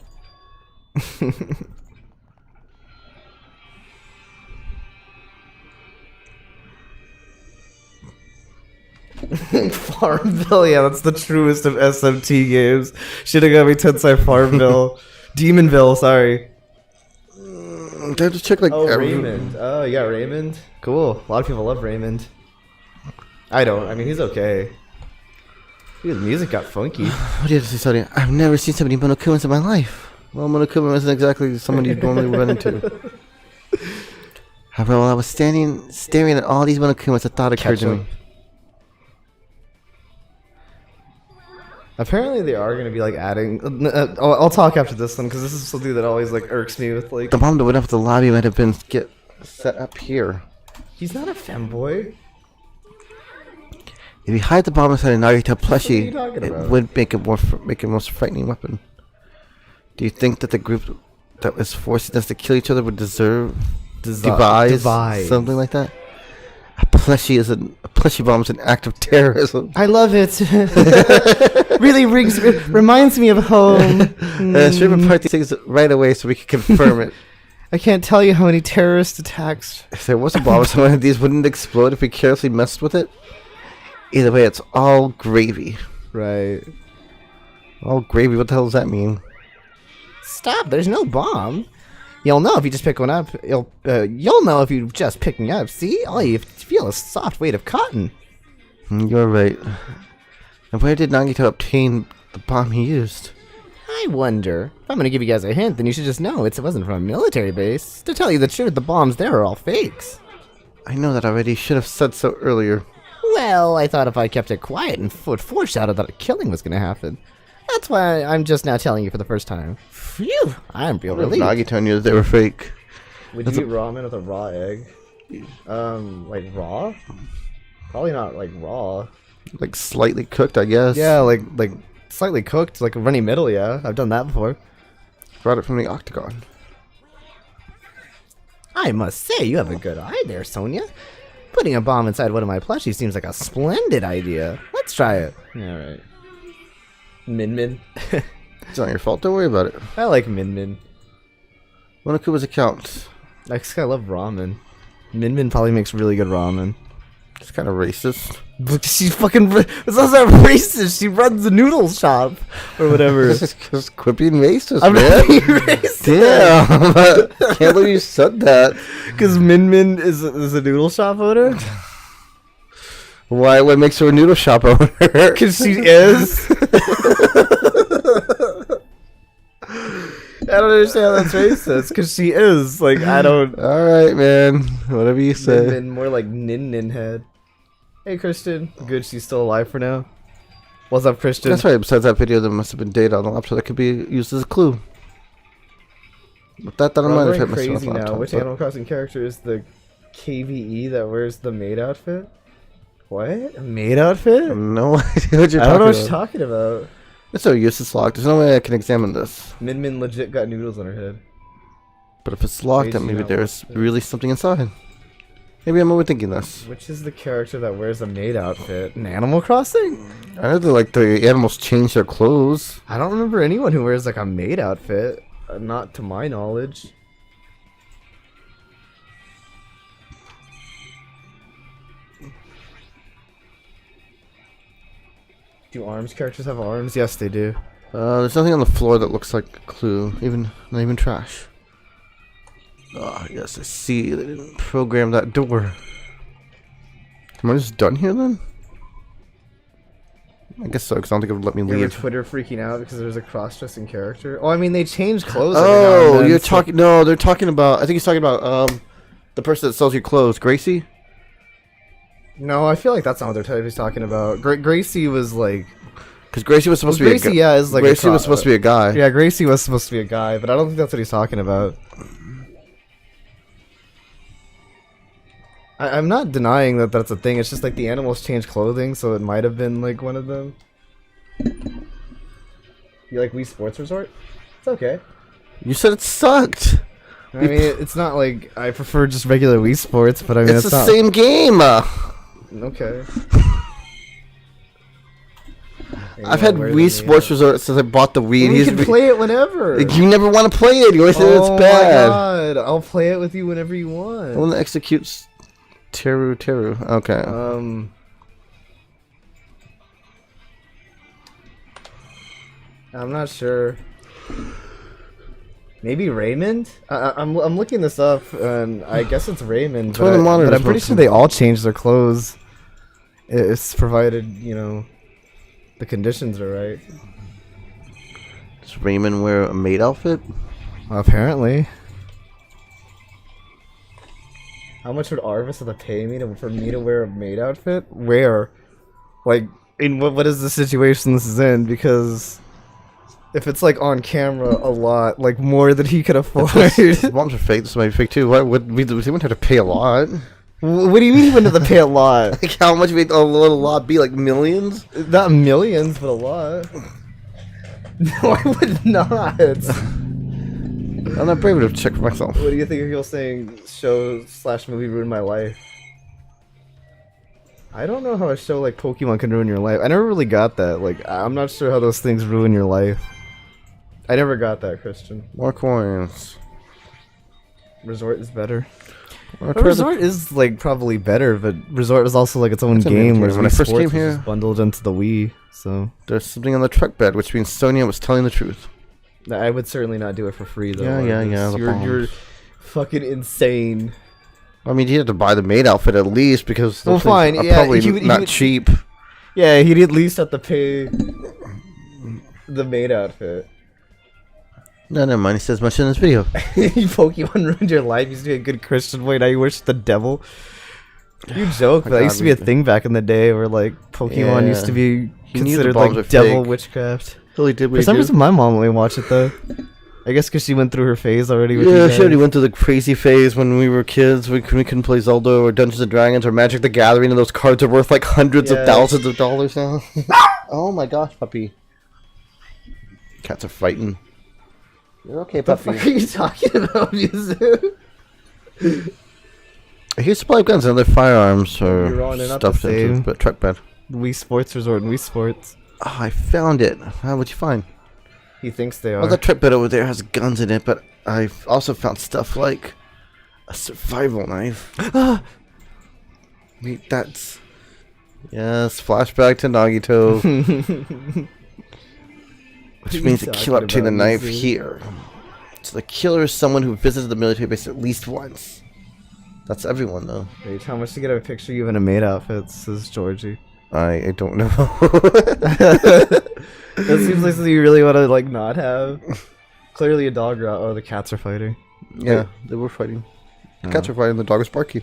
Farmville, yeah, that's the truest of SMT games. Shinigami Tensei Farmville. Demonville, sorry. Do I have to check like Raymond. Oh, yeah, Raymond. Cool. A lot of people love Raymond. I don't. I mean, he's okay. Dude, the music got funky. What do you have to say, Sonny? I've never seen so many Monokumans in my life. Well, Monokuma isn't exactly someone you normally run into. However, while I was staring at all these Monokumas, a thought occurred to me. Apparently they are going to be like adding I'll talk after this one because this is something that always like irks me with like The bomb that went up the lobby might have been set up here. he's not a femboy. If you hide the bomb inside a Nagito What are plushie, you talking it about? would make it a most frightening weapon. Do you think that the group that was forcing us to kill each other would devise something like that? A plushie bomb is an act of terrorism. I love it. Really reminds me of home. Should report these things right away so we can confirm it. I can't tell you how many terrorist attacks. If there was a bomb, some of these wouldn't explode if we carelessly messed with it. Either way, it's all gravy. Right. All gravy, what the hell does that mean? Stop! There's no bomb. You'll know if you just pick one up. You'll know if you just picking up. See, all you feel is soft weight of cotton. You're right. And where did Nagito obtain the bomb he used? I wonder. If I'm gonna give you guys a hint, then you should just know it wasn't from a military base. To tell you the truth, the bombs there are all fakes. I know that already. Should have said so earlier. Well, I thought if I kept it quiet and foreshadowed that a killing was going to happen. That's why I'm just now telling you for the first time. Phew, I'm real relieved. Nagito knew they were fake. Would you eat ramen with a raw egg? Like raw? Probably not like raw. Like slightly cooked, I guess. Yeah, like slightly cooked, like a runny middle, yeah. I've done that before. Brought it from the octagon. I must say, you have a good eye there, Sonia. Putting a bomb inside one of my plushies seems like a splendid idea. Let's try it. Alright. Min Min. It's not your fault, don't worry about it. I like Min Min. Monokuma's account. I love ramen. Min Min probably makes really good ramen. It's kind of racist. But she's fucking. It's also racist. She runs the noodle shop or whatever. Just quit being racist, I'm man. not being racist. Damn. Can't believe you said that. Because Min Min is a noodle shop owner. Why? What makes her a noodle shop owner? Because she is. I don't understand how that's racist. Because she is. Like, I don't. All right, man. Whatever you say. Min Min, more like Nin Nin head. Hey, Christian. Good, she's still alive for now. What's up, Christian? That's right. Besides that video, there must have been data on the laptop that could be used as a clue. But that doesn't matter if it missed crazy off now. laptop, Which but- Animal Crossing character is the KVE that wears the maid outfit? What? A maid outfit? No idea what you're I don't know what talking you're about. talking about. It's no use. It's locked. There's no way I can examine this. Min Min legit got noodles on her head. But if it's locked, then Crazy maybe not there's worth it. really something inside. Maybe I'm overthinking this. Which is the character that wears a maid outfit? In Animal Crossing? I know that like the animals change their clothes. I don't remember anyone who wears like a maid outfit. Not to my knowledge. Do arms characters have arms? Yes, they do. There's nothing on the floor that looks like a clue. Not even trash. Ah, yes, I see. They didn't program that door. Am I just done here then? I guess so, because I don't think it would let me You remember leave. Twitter freaking out because there's a cross-dressing character? Oh, I mean, they change clothes. every now Oh, and then, you're so- talking. No, they're talking about. I think he's talking about the person that sells you clothes, Gracie. No, I feel like that's not what he's talking about. Gracie was like... Because Gracie was supposed to Gracie, be. yeah, is like Gracie was supposed to be a guy. Yeah, Gracie was supposed to be a guy, but I don't think that's what he's talking about. I'm not denying that that's a thing. It's just like the animals change clothing, so it might have been like one of them. You like Wii Sports Resort? It's okay. You said it sucked. I mean, it's not like I prefer just regular Wii Sports, but I mean, It's the not... same game. Okay. I've had Wii Sports Resort since I bought the Wii. You can play it whenever. You never want to play it. You always say Oh it's bad. my god! I'll play it with you whenever you want. The one that executes Teru. Okay. I'm not sure. Maybe Raymond? I'm looking this up, and I guess it's Raymond. one of the monitors But I'm pretty must sure be. they all change their clothes. It's provided, you know, the conditions are right. Does Raymond wear a maid outfit? Apparently. How much would Arvis have to pay me for me to wear a maid outfit? Where? Like, in what is the situation this is in? Because if it's like on camera a lot, like more than he could afford. His moms are fake. This might be fake too. Why would we wouldn't have to pay a lot? What do you mean he wouldn't have to pay a lot? Like how much would a little lot be? Like millions? Not millions, but a lot. No, I would not. I'm not brave enough to check for myself. What do you think of people saying show/movie ruined my life? I don't know how a show like Pokemon can ruin your life. I never really got that. Like, I'm not sure how those things ruin your life. I never got that, Christian. More coins. Resort is better. More But Resort is like probably better, but Resort was also like its own It's a game. mini Whereas game. When I Wii first Sports came was here- just bundled into the Wii. So There's something on the truck bed, which means Sonia was telling the truth. I would certainly not do it for free though. Yeah, Arvis. the You're bombs. fucking insane. I mean, you had to buy the maid outfit at least because Well, those things fine, are yeah, probably he would- not cheap. Yeah, he'd at least have to pay the maid outfit. No, never mind. He says much in this video. Pokemon ruined your life. You used to be a good Christian boy. Now you worship the devil. You joke, but that used to be a thing back in the day where like Pokemon used to be He knew the considered bombs like were devil fake. witchcraft. Totally did what For he some did. reason, my mom only watched it though. I guess because she went through her phase already. With Yeah, you she already guys. went through the crazy phase when we were kids. We couldn't play Zelda or Dungeons and Dragons or Magic the Gathering, and those cards are worth like hundreds of Yeah. thousands of dollars now. Oh my gosh, puppy! Cats are fighting. You're okay, What the fuck puppy. are you talking about, Yuzu? Here's supply of guns and other firearms or You're wrong, they're not the stuff into same. but truck bed. Wii Sports Resort and Wii Sports. Oh, I found it. How would you find? He thinks they are. Well, the truck bed over there has guns in it, but I've also found stuff like a survival knife. Wait, that's... Yes, flashback to Nagito. Which means the killer obtained the knife here. So the killer is someone who visited the military base at least once. That's everyone, though. Wait, how much to get a picture you in a maid outfit, says Georgie. I don't know. That seems like something you really want to like not have. Clearly a dog route. Oh, the cats are fighting. Yeah, they were fighting. The cats were fighting, the dog was barking.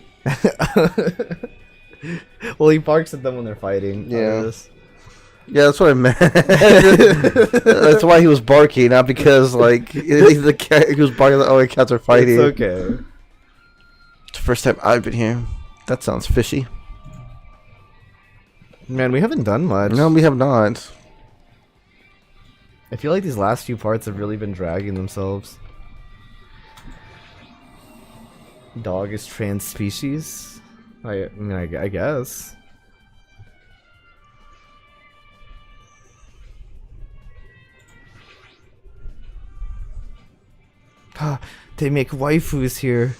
Well, he barks at them when they're fighting. Yeah. Yeah, that's what I meant. That's why he was barking, not because like the cat. He was barking like, "Oh, the cats are fighting." It's okay. It's the first time I've been here. That sounds fishy. Man, we haven't done much. No, we have not. I feel like these last few parts have really been dragging themselves. Dog is trans species? I mean, I guess. They make waifus here.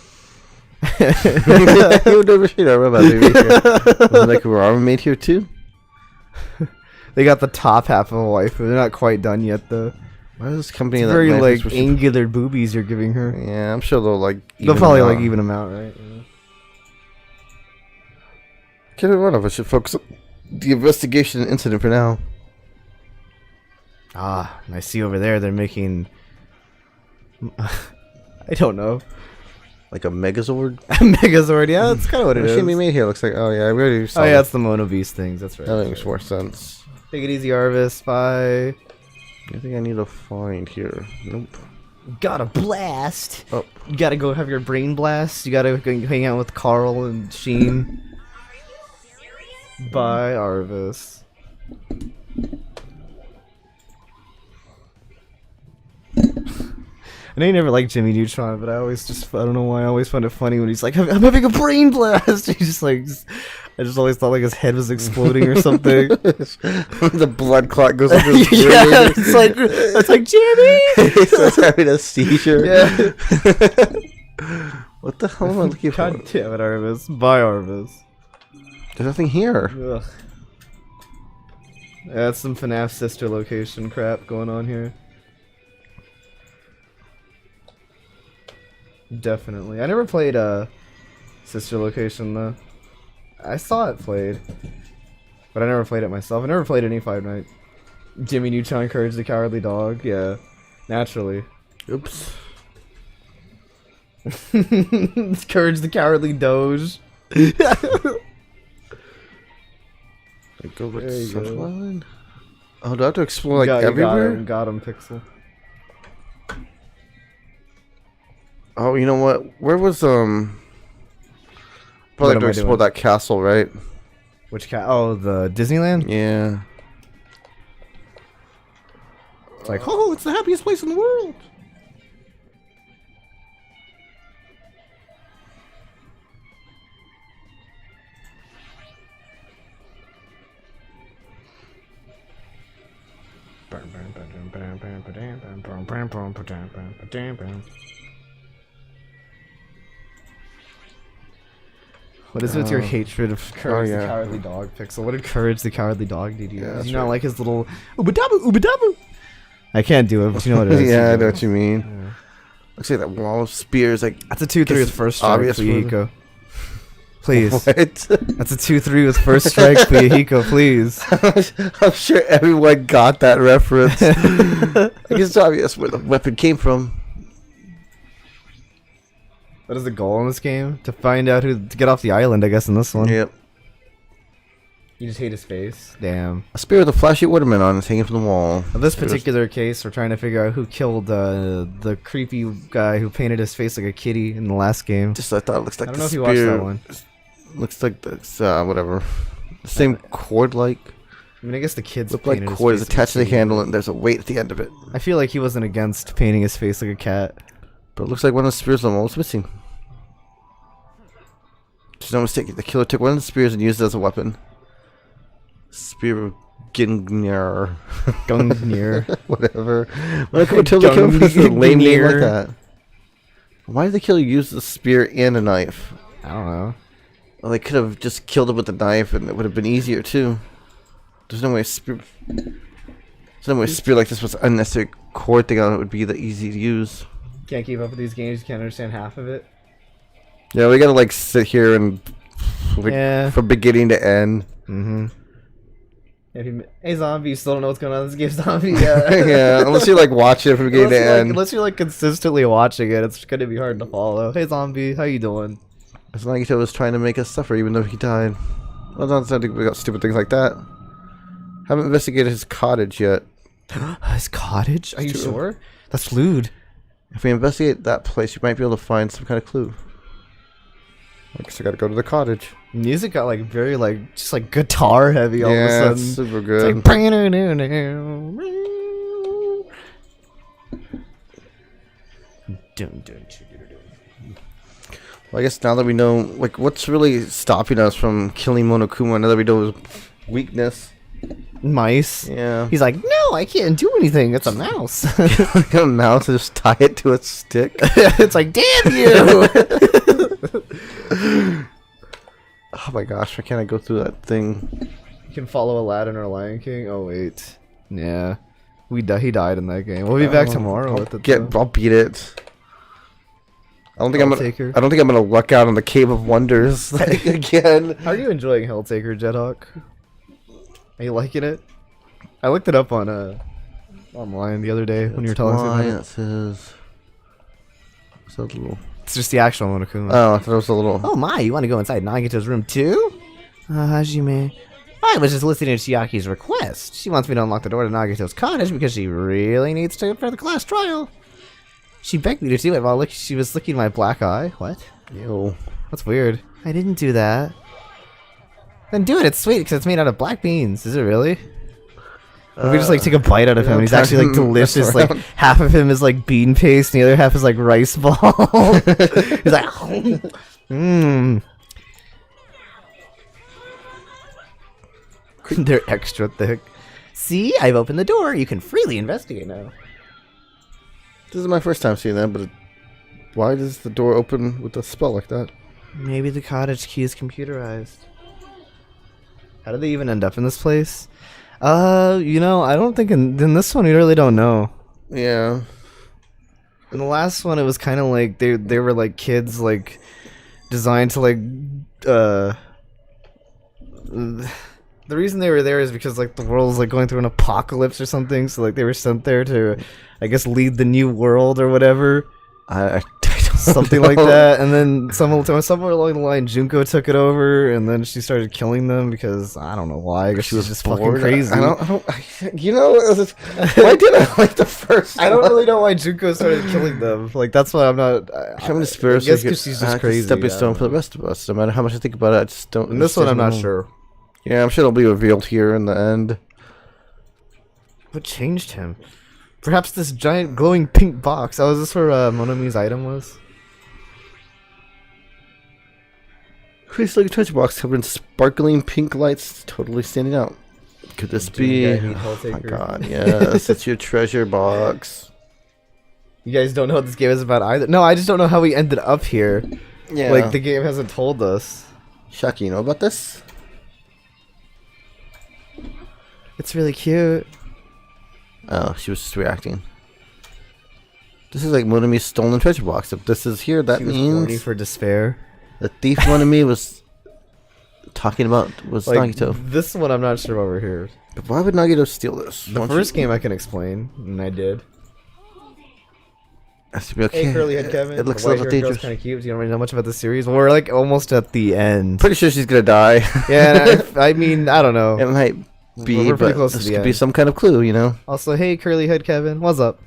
You would never see that robot baby here. Like ramen made here too. They got the top half of a waifu. They're not quite done yet, though. Why is this company It's that very like manufactures- angular boobies you're giving her. Yeah, I'm sure they'll like. They'll even probably them like out. even them out, right? Yeah. Get one of us should focus on the investigation and incident for now. Ah, I see over there they're making. I don't know. Like a Megazord. Megazord, yeah, that's kind of what it It is. shouldn't be made here. Looks like. Oh yeah, we already saw. Oh yeah, that. it's the Mono Beast things. That's right. That that's makes right. more sense. Take it easy, Arvis. Bye. I think I need to find here. Nope. Got a blast. Oh. You gotta go have your brain blast. You gotta go hang out with Carl and Sheen. Bye, Arvis. I know you never liked Jimmy Neutron, but I don't know why, I always find it funny when he's like, I'm having a brain blast! He's just like, I just always thought like his head was exploding or something. The blood clot goes into his brain. Yeah, it's like Jimmy! He starts having a seizure. Yeah. What the hell am I looking for? God damn it, Arvis. Bye, Arvis. There's nothing here. Ugh. Yeah, that's some FNAF sister location crap going on here. Definitely. I never played sister location though. I saw it played, but I never played it myself. I never played any Five Nights. Jimmy Neutron, Courage the Cowardly Dog. Yeah, naturally. Oops. Courage the Cowardly Doge. I go back There to you Central go. Island. Oh, do I have to explore like You everywhere? got him, Pixel. Oh, you know what? Where was What Probably am to I explore doing? that castle, right? Which cat? Oh, the Disneyland. Yeah. It's like, oh, it's the happiest place in the world. What is it with your hatred of Courage yeah. the Cowardly Dog, Pixel? What did Courage the Cowardly Dog do to you? Yeah, Did that's you not right. like his little ubadabu ubadabu? I can't do it, but you know what it is. Yeah, I You know know. what you mean. Yeah. Looks like that wall of spears. Like That's a 2-3 with first strike, obvious for the- Fuyahiko. Please. what? That's a 2-3 with first strike, Fuyahiko, please. I'm sure everyone got that reference. I guess it's obvious where the weapon came from. What is the goal in this game? To find out who to get off the island, I guess, in this one. Yep. You just hate his face. Damn. A spear with a flashy ornament on is hanging from the wall. In this particular case, we're trying to figure out who killed the creepy guy who painted his face like a kitty in the last game. Just I thought it looks like I don't the know if you spear watched that one. looks like this whatever. The same cord like. I mean, I guess the kids Look like painted his cord is face attached to the like a kitty. handle and there's a weight at the end of it. I feel like he wasn't against painting his face like a cat. But it looks like one of the spears on the wall is missing. There's no mistake. The killer took one of the spears and used it as a weapon. Spear of Gingnir. Gungnir. Whatever. When I come until the killer puts a lame name like Gungnir. that. Why did the killer use the spear and a knife? I don't know. Well, they could have just killed him with the knife and it would have been easier too. There's no way a spear like this was unnecessary cord thing on it would be that easy to use. Can't keep up with these games. You can't understand half of it. Yeah, we gotta like sit here and like, Yeah. from beginning to end. Mm-hmm. Hey zombie, you still don't know what's going on in this game, zombie. Yeah. Yeah, unless you like watch it from beginning to end. Unless you're like consistently watching it, it's gonna be hard to follow. Hey zombie, how you doing? It's like he was trying to make us suffer even though he died. Well, not something we got stupid things like that. Haven't investigated his cottage yet. His cottage? Are you True. sure? That's lewd. If we investigate that place, we might be able to find some kind of clue. I guess I gotta go to the cottage. Music got like very like just like guitar heavy all of a Yeah, sudden. it's super It's good. like dun, dun, dun, dun. Well, I guess now that we know, like, what's really stopping us from killing Monokuma, now that we know his weakness. Mice. Yeah. He's like, no, I can't do anything. It's a mouse. Like a mouse and just tie it to a stick. It's like, damn you. Oh my gosh, why can't I go through that thing? You can follow Aladdin or Lion King. Oh wait, yeah, he died in that game. We'll be back tomorrow with it. I'll beat it. I don't think Helltaker. I don't think I'm gonna luck out on the Cave of Wonders like, again. How are you enjoying Helltaker, Jedhawk? Are you liking it? I looked it up on online the other day when you were telling us about it. That says. What's that little? It's just the actual Monokuma. Oh, I thought it was a little. Oh my, you want to go inside Nagito's room too? Hajime. I was just listening to Chiaki's request. She wants me to unlock the door to Nagito's cottage because she really needs to for the class trial. She begged me to do it while she was licking my black eye. What? Ew. That's weird. I didn't do that. Then do it. It's sweet because it's made out of black beans. Is it really? Or we just like take a bite out of him and he's actually like delicious. Like half of him is like bean paste and the other half is like rice ball. He's like, mmm. They're extra thick. See, I've opened the door. You can freely investigate now. This is my first time seeing that, but why does the door open with a spell like that? Maybe the cottage key is computerized. How did they even end up in this place? You know, I don't think in this one we really don't know. Yeah. In the last one, it was kind of like they were like kids, like designed to like. The reason they were there is because like the world's like going through an apocalypse or something. So like they were sent there to, I guess, lead the new world or whatever. I don't Something know. like that, and then somewhere along the line, Junko took it over, and then she started killing them because I don't know why. I guess she was just fucking bored. crazy. You know, why did I like the first? I don't really know why Junko started killing them. Like that's why I'm not. How many spirits? I guess because she's just crazy. Stepping I stone don't for the know. rest of us. No matter how much I think about it, I just don't. In this one, I'm not know. sure. Yeah, I'm sure it'll be revealed here in the end. What changed him? Perhaps this giant glowing pink box. Oh, is this where Monomi's item was? Chris like a treasure box covered in sparkling pink lights, totally standing out. Could this be? I need Oh my Helltaker. god! Yes, it's your treasure box. You guys don't know what this game is about either. No, I just don't know how we ended up here. Yeah. Like the game hasn't told us. Shaki, you know about this? It's really cute. Oh, she was just reacting. This is like Monami's stolen treasure box. If this is here, that She was horny means for despair. the thief Monami was talking about was Like Nagito. this one, I'm not sure why we're here. But why would Nagito steal this? The first game I can explain, and I did. Has to be okay. Hey, curly head Kevin. It looks a the little white-haired girl's dangerous. kind of cute. You don't really know much about the series. Well, we're like almost at the end. Pretty sure she's gonna die. Yeah, I mean, I don't know. It might be, We're pretty but close to this the could be end. some kind of clue, you know? Also, hey, curly head Kevin, what's up?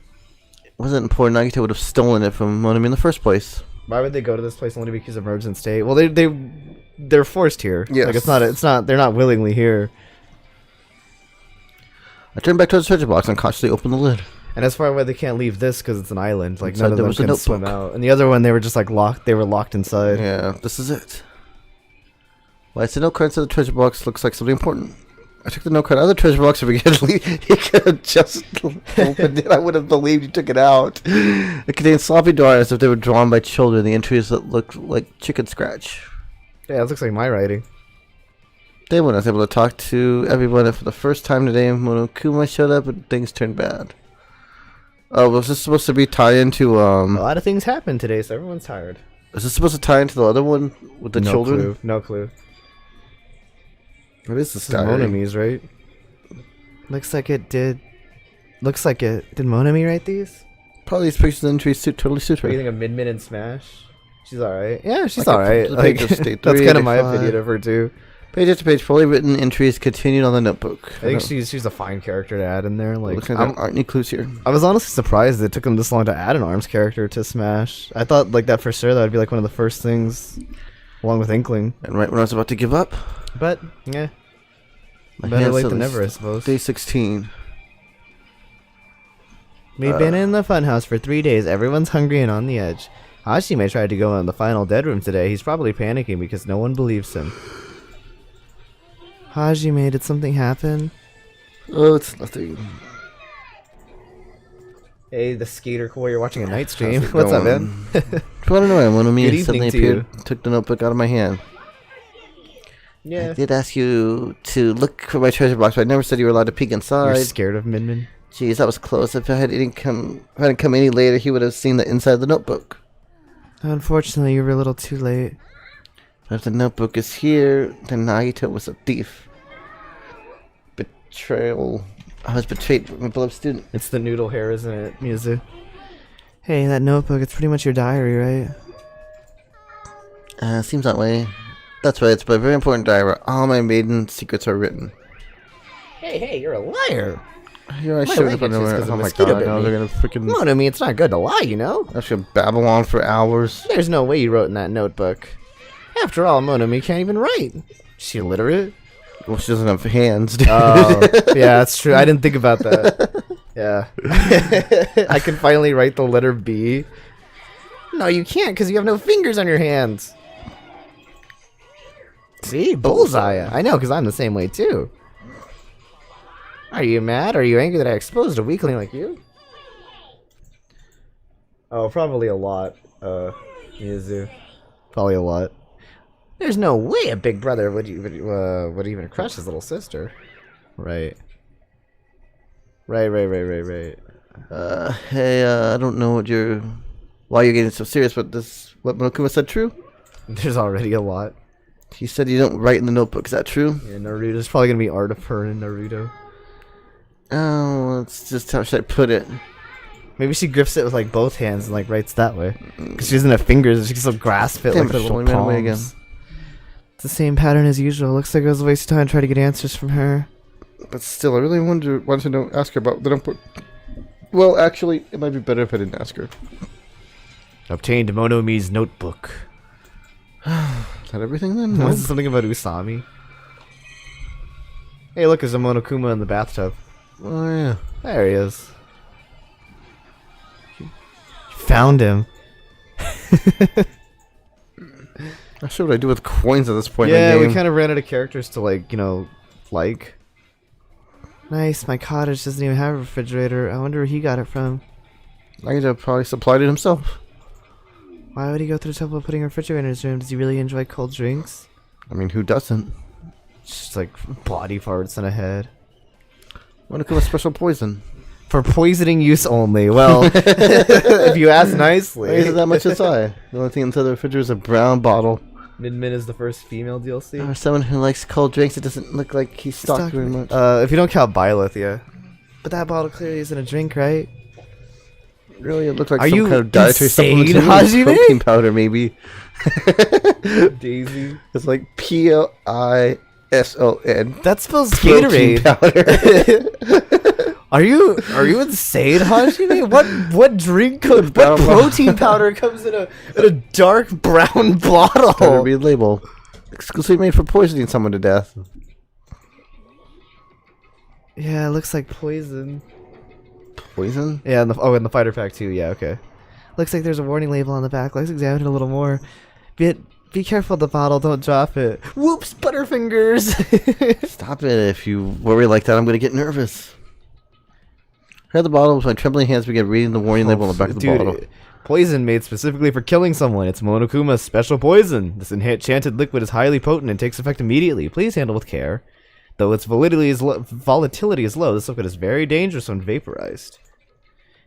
It wasn't important. Nagito would have stolen it from Monami in the first place. Why would they go to this place only because of emergent state? Well, they're forced here. Yes. Like it's not. They're not willingly here. I turned back towards the treasure box and cautiously opened the lid. And that's probably why they can't leave this because it's an island. Like Inside none of there them was a can swim notebook. out. And the other one, they were just like locked. They were locked inside. Yeah, this is it. Why it's a note card inside the treasure box looks like something important. I took the note card out of the treasure box and began to leave. He could have just opened it. I would have believed you took it out. It contained sloppy drawings as if they were drawn by children. The entries that looked like chicken scratch. Yeah, it looks like my writing. Day one, I was able to talk to everyone, and for the first time today, Monokuma showed up and things turned bad. Oh, was this supposed to be tie into A lot of things happened today, so everyone's tired. is this supposed to tie into the other one with the no children? Clue. No clue. What is this This is diary? Monami's, right? Looks like it did. Looks like it. Did Monami write these? Probably these pictures and entries totally suit her. What do you think of Min and Smash? She's alright. Yeah, she's Like alright. the Like, page of state that's 3, kind of my 85. opinion of her too. Page after page, fully written entries continued on the notebook. I think she's a fine character to add in there. Like, Looks like there aren't any clues here. I was honestly surprised it took them this long to add an ARMS character to Smash. I thought like that for sure that would be like one of the first things, along with Inkling. And right when I was about to give up, But yeah, my better hand late said than it's never, I suppose. Day 16. We've been in the funhouse for 3 days. Everyone's hungry and on the edge. Hashime tried to go in the final dead room today. He's probably panicking because no one believes him. Hajime, did something happen? Oh, it's nothing. Hey, the skater cool, you're watching a night stream. How's it What's up, going? man? If you want to know, one of me Good suddenly evening to appeared, took the notebook out of my hand. Yeah. I did ask you to look for my treasure box, but I never said you were allowed to peek You're inside. scared of Minmin? Jeez, that was close. If I hadn't come any later, he would have seen the inside of the notebook. Unfortunately, you were a little too late. But if the notebook is here, then Nagito was a thief. Betrayal. I was betrayed by my beloved student. It's the noodle hair, isn't it, Mizu? Hey, that notebook, it's pretty much your diary, right? Seems that way. That's right, it's a very important diary where all my maiden secrets are written. Hey, you're a liar. Here I My showed up language is underwear. 'cause a Oh my mosquito god, bit now me. they're gonna freaking. Come on, I mean, it's not good to lie, you know? I should babble on for hours. There's no way you wrote in that notebook. After all, Monami can't even write. Is she illiterate? Well, she doesn't have hands, dude. Oh, yeah, that's true. I didn't think about that. Yeah. I can finally write the letter B. No, you can't because you have no fingers on your hands. See? Bullseye. I know because I'm the same way too. Are you mad? Are you angry that I exposed a weakling like you? Oh, probably a lot, Mizu. Probably a lot. There's no way a big brother would even crush his little sister. Right. Right. Hey, I don't know why you're getting so serious, but what Monokuma said true? There's already a lot. He said you don't write in the notebook, is that true? Yeah, Naruto. There's probably gonna be art of her in Naruto. Oh, it's just how should I put it? Maybe she grips it with like both hands and like writes that way. Because she doesn't have fingers, she can still grasp it Damn, like the she little only ran away palms. It's the same pattern as usual. Looks like it was a waste of time to try to get answers from her. But still, I really wanted to know, ask her about the notebook. Well, actually, it might be better if I didn't ask her. Obtained Monomi's notebook. Is that everything then? No. Was it something about Usami? Hey, look, there's a Monokuma in the bathtub. Oh, yeah. There he is. Found him. Not sure what I do with coins at this point Yeah, in the game. we kind of ran out of characters to like. Nice, my cottage doesn't even have a refrigerator. I wonder where he got it from. Nagito probably supplied it himself. Why would he go through the trouble of putting a refrigerator in his room? Does he really enjoy cold drinks? I mean, who doesn't? Just like body parts in a head. Monokuma's special poison. For poisoning use only. Well, if you ask nicely. Why is it that much inside? The only thing inside the refrigerator is a brown bottle. Min is the first female DLC. Or someone who likes cold drinks, it doesn't look like he's stalked very much. If you don't count Byleth, yeah. But that bottle clearly isn't a drink, right? Really, it looked like Are some you kind of dietary insane, supplement. Hajime? Protein powder, maybe. Daisy. It's like Pison. That spells Protein Gatorade. powder. Are you insane, Hajime? What drink code? What protein powder comes in a dark brown bottle? Better read label. Exclusively made for poisoning someone to death. Yeah, it looks like poison. Poison? Yeah, and the fighter pack too. Yeah, okay. Looks like there's a warning label on the back. Let's examine it a little more. Be careful of the bottle. Don't drop it. Whoops, Butterfingers. Stop it. If you worry like that, I'm going to get nervous. I had the bottle with my trembling hands began reading the warning label on the back of the bottle. Poison made specifically for killing someone. It's Monokuma's special poison. This enchanted liquid is highly potent and takes effect immediately. Please handle with care. Though its volatility is low, this liquid is very dangerous when vaporized.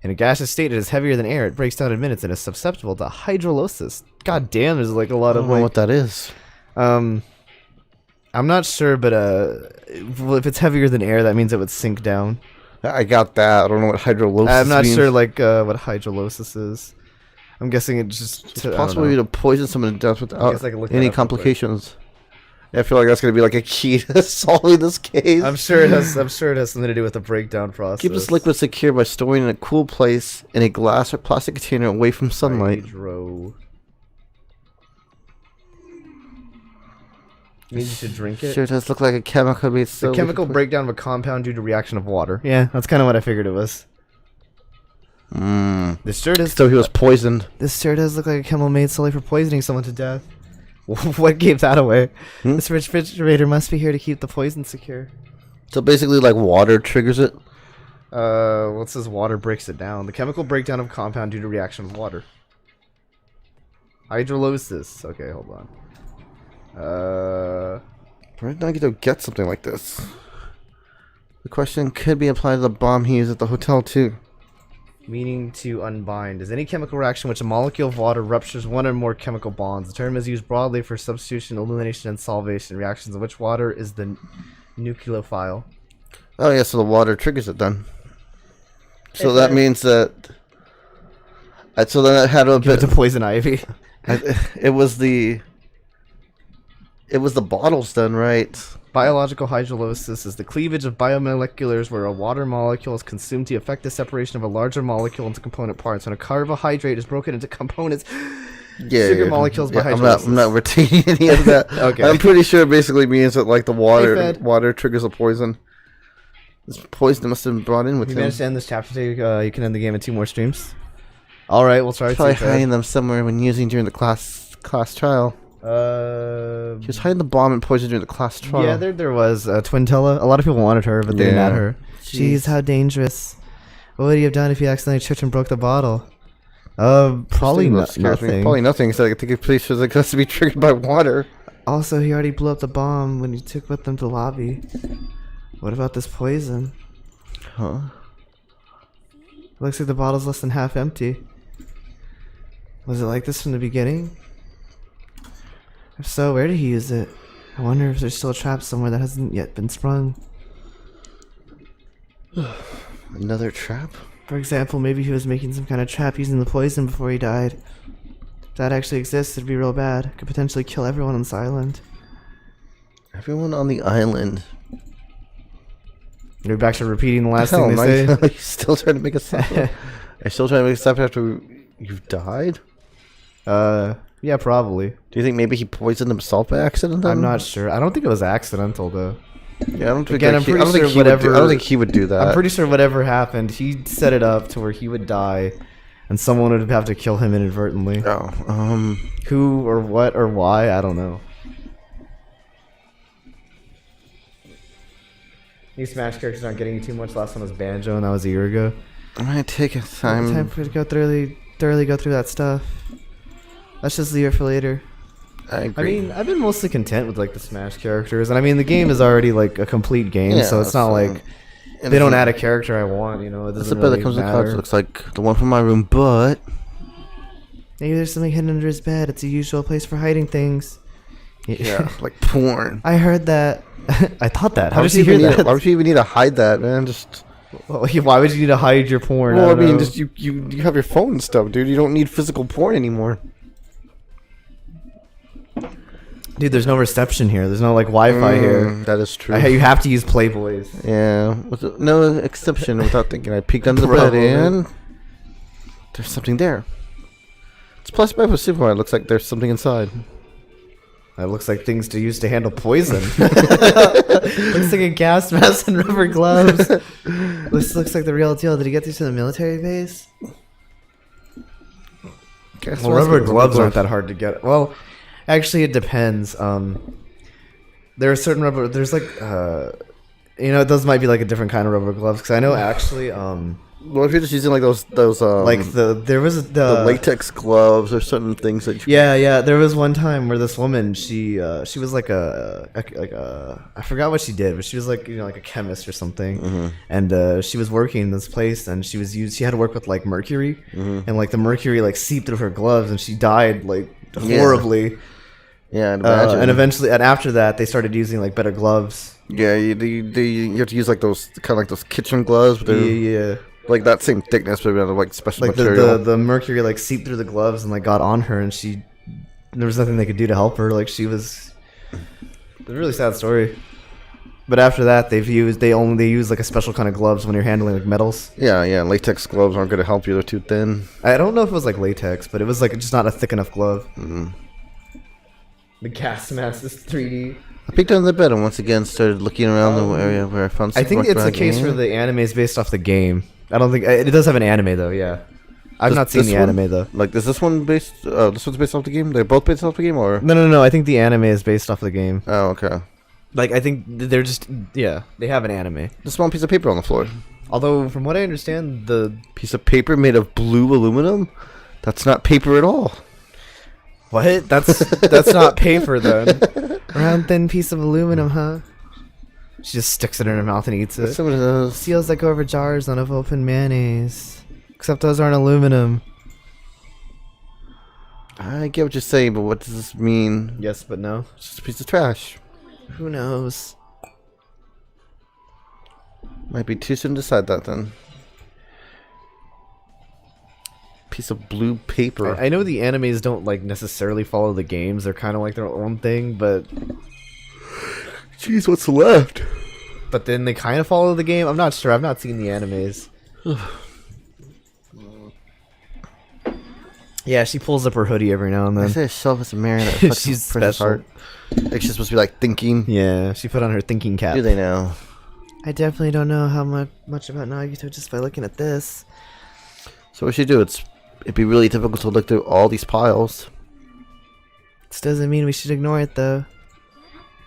In a gaseous state, it is heavier than air. It breaks down in minutes and is susceptible to hydrolysis. God damn, there's like a lot of I don't know what that is. I'm not sure, but well, if it's heavier than air, that means it would sink down. I got that. I don't know what hydrolysis I'm not means. sure, like, what hydrolysis is. I'm guessing it just... It's possible to poison someone to death without any complications. Yeah, I feel like that's going to be like a key to solving this case. I'm sure it has something to do with the breakdown process. Keep this liquid secure by storing in a cool place in a glass or plastic container away from sunlight. Hydro. Means you should drink it. Sure does look like a chemical made The chemical breakdown of a compound due to reaction of water. Yeah, that's kind of what I figured it was. This sure does. So he was poisoned. This sure does look like a chemical made solely for poisoning someone to death. What gave that away? This refrigerator must be here to keep the poison secure. So basically, like water triggers it. What says water breaks it down? The chemical breakdown of a compound due to reaction of water. Hydrolysis. Okay, hold on. Where did Nagito get something like this? The question could be applied to the bomb he used at the hotel too. Meaning to unbind is any chemical reaction in which a molecule of water ruptures one or more chemical bonds. The term is used broadly for substitution, elimination, and solvation reactions in which water is the nucleophile. Oh yeah, so the water triggers it then. So that means that. So then it had a bit to poison ivy. It was the bottles then, right? Biological hydrolysis is the cleavage of biomoleculars where a water molecule is consumed to effect the separation of a larger molecule into component parts. When a carbohydrate is broken into components, sugar molecules by hydrolysis. I'm not retaining any of that. Okay. I'm pretty sure it basically means that like the water triggers a poison. This poison must have been brought in with him. You managed to end this chapter today. You can end the game in 2 more streams. All right, we'll try. Probably hiding them somewhere when using during the class trial. He was hiding the bomb and poison during the class trial. Yeah, there was Twintella. A lot of people wanted her, but they didn't add her. Jeez, how dangerous! What would he have done if he accidentally tripped and broke the bottle? Probably nothing. Probably nothing. So I think it's pretty sure it has to be triggered by water. Also, he already blew up the bomb when he took with them to lobby. What about this poison? Huh? Looks like the bottle's less than half empty. Was it like this from the beginning? If so, where did he use it? I wonder if there's still a trap somewhere that hasn't yet been sprung. Another trap? For example, maybe he was making some kind of trap using the poison before he died. If that actually exists, it'd be real bad. It could potentially kill everyone on this island. Everyone on the island? You're back to repeating the last thing they say. You're still trying to make a stop? Are you still trying to make a stop after you've died? Yeah, probably. Do you think maybe he poisoned himself by accident then? I'm not sure. I don't think it was accidental, though. Yeah, I don't think. Again, I'm pretty sure whatever. I don't think he would do that. I'm pretty sure whatever happened, he set it up to where he would die, and someone would have to kill him inadvertently. Oh, who or what or why? I don't know. These Smash characters aren't getting you too much. Last one was Banjo, and that was a year ago. I'm gonna take a time. Time for you to go thoroughly go through that stuff. Let's just leave it for later. I agree. I mean, I've been mostly content with like the Smash characters, and I mean the game is already like a complete game, so it's not like they don't add a character I want. You know, it doesn't really matter. The cards looks like the one from my room, but maybe there's something hidden under his bed. It's a usual place for hiding things. Yeah, like porn. I heard that. I thought that. How did you hear that? Why would you even need to hide that, man? Just Well, why would you need to hide your porn? Well, I don't mean, know. just you have your phone and stuff, dude. You don't need physical porn anymore. Dude, there's no reception here. There's no like Wi-Fi here. That is true. You have to use Playboys. Yeah, with no exception. Without thinking, I peeked under the bed Probably. and there's something there. It's plastic bag with supermarket. It looks like there's something inside. That looks like things to use to handle poison. Looks like a gas mask and rubber gloves. This looks like the real deal. Did he get these from the military base? Well, rubber gloves aren't that hard to get. Well, actually, it depends. There are certain rubber. There's like, those might be like a different kind of rubber gloves. Because I know actually, Well, if you're just using like those like there was the latex gloves or certain things that you yeah. There was one time where this woman, she was like I forgot what she did, but she was like like a chemist or something, and she was working in this place, and she had to work with like mercury, and like the mercury like seeped through her gloves, and she died like horribly. Yeah, I'd imagine. And eventually, and after that, they started using like better gloves. Yeah, you have to use like those kind of like those kitchen gloves. But Yeah. like that same thickness, but like special Like material. the mercury like seeped through the gloves and like got on her, and there was nothing they could do to help her. Like it was a really sad story. But after that, they use like a special kind of gloves when you're handling like metals. Yeah, latex gloves aren't going to help you; they're too thin. I don't know if it was like latex, but it was like just not a thick enough glove. The gas mask is 3D. I peeked under the bed and once again started looking around the area where I found. I think it's the case where the anime is based off the game. I don't think it does have an anime though. Yeah, I've not seen the anime though. Like, is this one based? This one's based off the game. They're both based off the game, or No. I think the anime is based off the game. oh, okay. Like I think they're just they have an anime. The small piece of paper on the floor. Although from what I understand, the Piece of paper made of blue aluminum. That's not paper at all. what? That's not paper then. Round thin piece of aluminum, huh? She just sticks it in her mouth and eats it. Some of those. Seals that go over jars on of open mayonnaise. Except those aren't aluminum. I get what you're saying, but what does this mean? Yes, but no. It's just a piece of trash. Who knows? Might be too soon to decide that then. Piece of blue paper. I know the animes don't like necessarily follow the games. They're kind of like their own thing, but Jeez, what's left? then they kind of follow the game. I'm not sure. I've not seen the animes. Yeah, she pulls up her hoodie every now and I then. say a shelf is a mirror that reflects She's a person's special. heart. Like she's supposed to be like thinking. Yeah, she put on her thinking cap. Do they know? I definitely don't know how much about Nagito just by looking at this. So what should you do? It'd be really difficult to look through all these piles. This doesn't mean we should ignore it, though.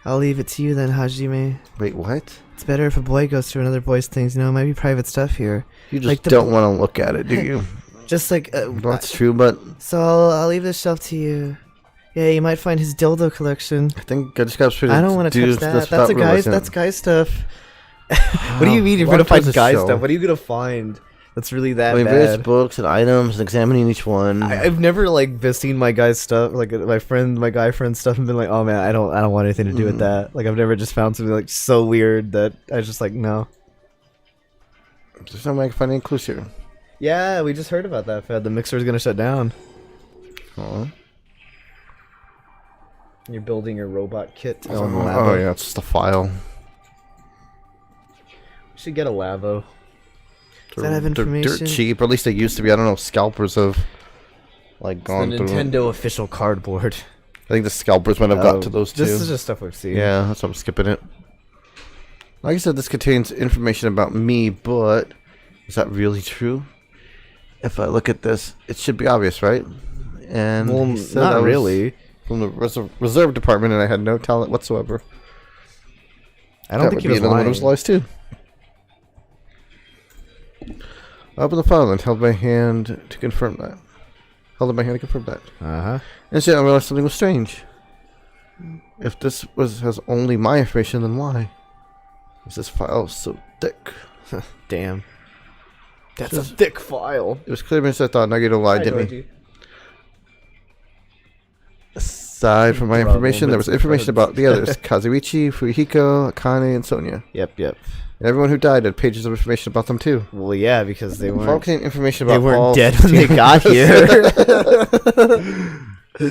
I'll leave it to you then, Hajime. Wait, what? It's better if a boy goes through another boy's things, it might be private stuff here. You just Like the don't want to look at it, do you? Just like... That's true, but So I'll leave this shelf to you. Yeah, you might find his dildo collection. I think I just got to I don't want to touch that. That's guy stuff. What do you mean you're Why gonna find does it guy show? stuff? What are you gonna find that's really that I mean, various bad? books and items, and examining each one. I've never like seen my guy's stuff, like my guy friend's stuff, and been like, oh man, I don't want anything to do with that. Like I've never just found something like so weird that I was just like, no. There's no way I can find any clues here. Yeah, we just heard about that, Fed. The mixer's gonna shut down. You're building your robot kit on the labo. Oh yeah, it's just a file. We should get a labo. Does that have They're information? dirt cheap, or at least they used to be. I don't know if scalpers have like The gone through. Nintendo official cardboard. I think the scalpers might have got to those too. This is just stuff we've seen. Yeah, that's why I'm skipping it. Like I said, this contains information about me, but is that really true? If I look at this, it should be obvious, right? And Well, he said not I was really. from the reserve department, and I had no talent whatsoever. I don't think he was another one of lying. those lies too. I opened the file and held my hand to confirm that. Held up my hand to confirm that. Uh-huh. Instead, I realized something was strange. If this has only my information, then why is this file so thick? Damn. That's a thick file. It was clear as I thought Nagito lied, didn't he? Aside from my Bravo, information, there was Mr. information Friends. about the others. Kazuichi, Fujihiko, Akane, and Sonia. Yep. And everyone who died had pages of information about them too. Well, yeah, because they File weren't. contained information They about weren't all dead when they 15 got here.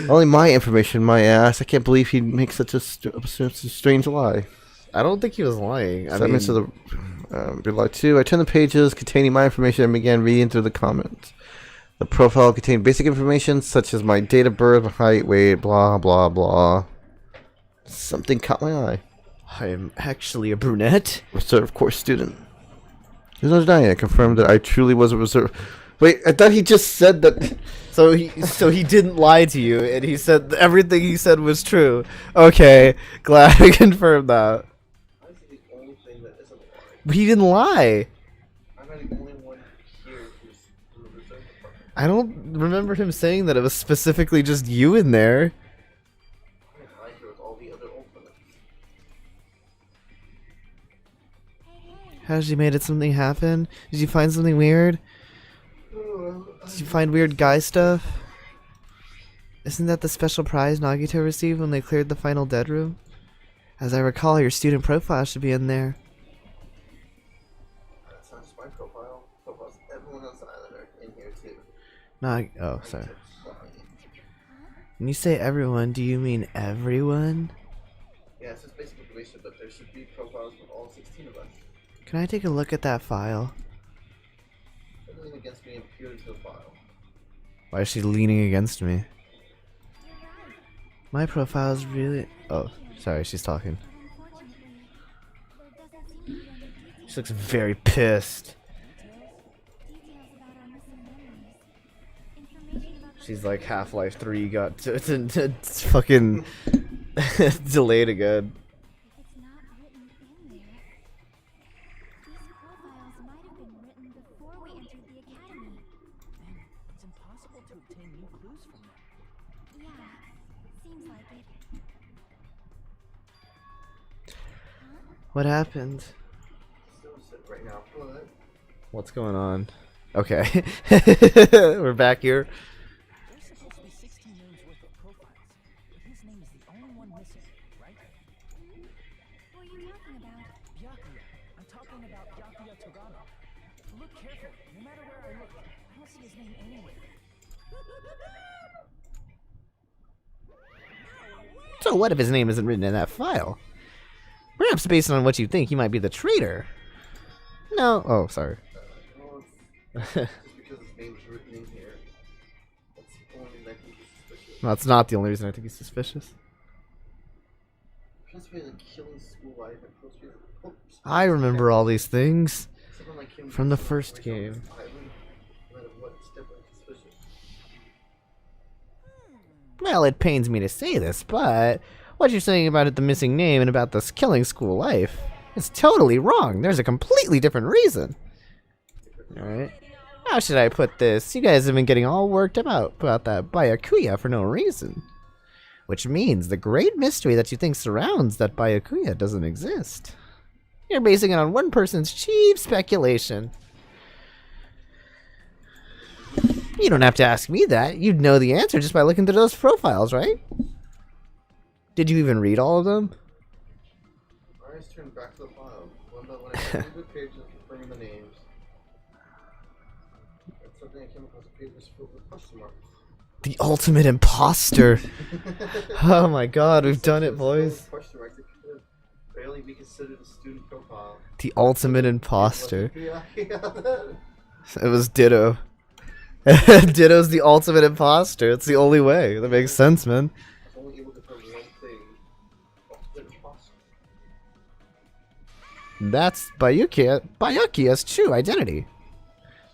Only my information, my ass. I can't believe he'd make such a strange lie. I don't think he was lying. I Segments mean, of the lie too. I turned the pages containing my information and began reading through the comments. The profile contained basic information such as my date of birth, height, weight, blah blah blah. Something caught my eye. I'm actually a brunette. Reserve course student. There's no denying. I confirmed that I truly was a reserve. Wait, I thought he just said that. So he didn't lie to you, and he said everything he said was true. Okay, glad we confirmed that. But he didn't lie. I don't remember him saying that it was specifically just you in there. How did you made it something happen? Did you find something weird? Did you find weird guy stuff? Isn't that the special prize Nagito received when they cleared the final dead room? As I recall, your student profile should be in there. That's not just my profile. Profiles everyone on the island are in here too. Oh, sorry. When you say everyone, do you mean everyone? Yeah, it's just basic information, but there should be profiles for all 16 of us. Can I take a look at that file? Everything against me appeared to the file. Why is she leaning against me? My profile is really... Oh, sorry, she's talking. She looks very pissed. She's like Half-Life 3 got fucking delayed again. What happened? Right now, but What's going on? Okay. We're back here. There's supposed to be 16 names worth of profiles, but his name is the only one missing, right? Who are you talking about? Byakuya. I'm talking about Byakuya Togano. Look carefully. No matter where I look, I don't see his name anywhere. So what if his name isn't written in that file? Perhaps based on what you think, he might be the traitor. No. Oh, sorry. well, it's just because his name's written in here. That's the only reason I think he's suspicious. That's not the only reason I think he's suspicious. Participated in killing school life and postulated hopes. I remember all these things Someone like him from the gets first right game. off the island, no matter what, it's definitely suspicious. Well, it pains me to say this, but what you're saying about the missing name and about this killing school life is totally wrong. There's a completely different reason. Alright. How should I put this? You guys have been getting all worked up about that Byakuya for no reason. Which means the great mystery that you think surrounds that Byakuya doesn't exist. You're basing it on one person's cheap speculation. You don't have to ask me that. You'd know the answer just by looking through those profiles, right? Did you even read all of them? My eyes turned back to the file. One by one, I turned the pages confirming the names. And something I came across a page was filled with question marks. The ultimate imposter. Oh my god, we've done it, boys. Question marks that could barely be considered a student profile. The ultimate imposter. Yeah. It was Ditto. Ditto's the ultimate imposter. It's the only way. That makes sense, man. I was only able to find one thing. Ultimate imposter. That's Byakuya's true identity.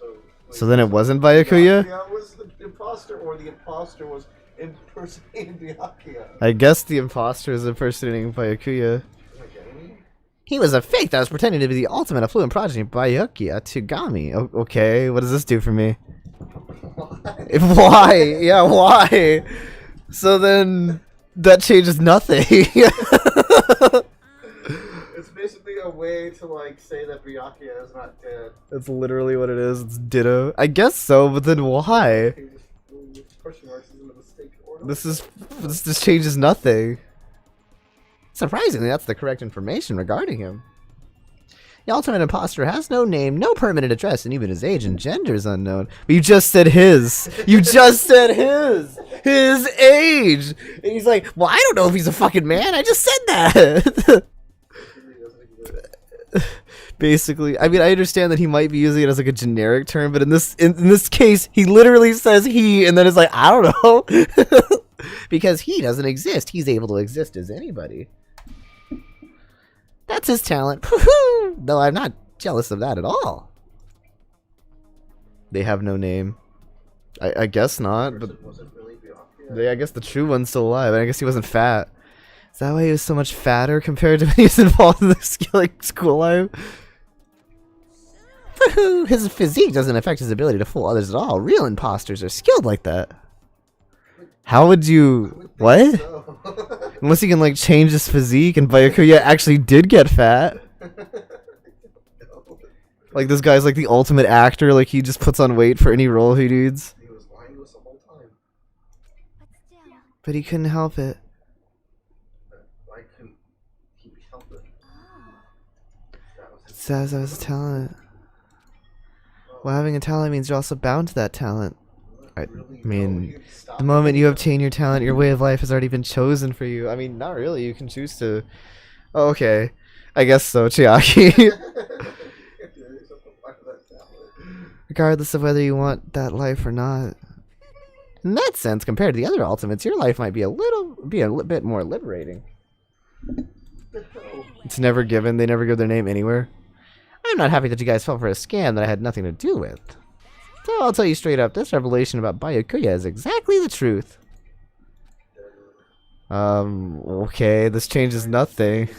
So, So then it wasn't Byakuya? Byakuya was the imposter, or the imposter was impersonating Byakuya. I guess the imposter is impersonating Byakuya. Identity? He was a fake that was pretending to be the ultimate affluent progeny of Byakuya Togami. Okay, what does this do for me? Why? Yeah, why? So then that changes nothing. It's basically a way to like say that Byakuya is not dead. That's literally what it is. It's Ditto. I guess so, but then why? He just question marks is a mistake or This changes nothing. Surprisingly, that's the correct information regarding him. The ultimate imposter has no name, no permanent address, and even his age and gender is unknown. But you just said his. You just said his. His age. And he's like, well, I don't know if he's a fucking man. I just said that. Basically, I mean, I understand that he might be using it as like a generic term, but in this case, he literally says he, and then it's like, I don't know. Because he doesn't exist. He's able to exist as anybody. That's his talent. No, I'm not jealous of that at all. They have no name. I guess not, but I guess the true one's still alive. I guess he wasn't fat. Is that why he was so much fatter compared to when he was involved in the school life? His physique doesn't affect his ability to fool others at all. Real imposters are skilled like that. How would you... What? Unless he can, like, change his physique and Byakuya actually did get fat. Like, this guy's, like, the ultimate actor. Like, he just puts on weight for any role he needs. He was lying to us the whole time. But he couldn't help it. Why couldn't he help it? It says that was a talent. Well, having a talent means you're also bound to that talent. I mean, the moment you obtain your talent, your way of life has already been chosen for you. I mean, not really. You can choose to... Oh, okay. I guess so, Chiaki. Regardless of whether you want that life or not. In that sense, compared to the other ultimates, your life might be a bit more liberating. It's never given. They never give their name anywhere. I'm not happy that you guys fell for a scam that I had nothing to do with. So I'll tell you straight up, this revelation about Byakuya is exactly the truth. Okay, this changes nothing. I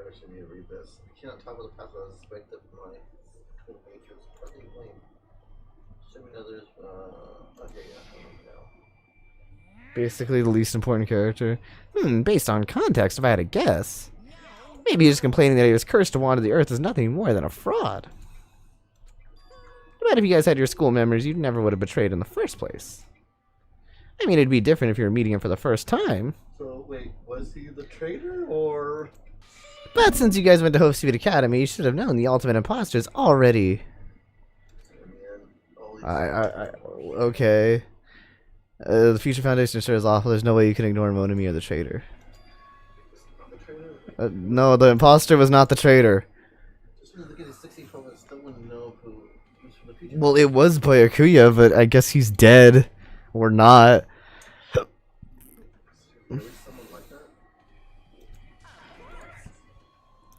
wish I knew to read this. I cannot talk about the past without the perspective of my true nature's present flame. Assuming others, okay, yeah, I don't know. Basically the least important character. Based on context, if I had to guess. Maybe he's just complaining that he was cursed to wander the earth is nothing more than a fraud. But if you guys had your school memories, you never would have betrayed in the first place. I mean, it'd be different if you were meeting him for the first time. So, wait, was he the traitor, or...? But since you guys went to Hope Speed Academy, you should have known the ultimate imposters already. Okay. The Future Foundation sure is awful. There's no way you can ignore Monami or the traitor. No, the imposter was not the traitor. Well, it was Byakuya, but I guess he's dead. Or not.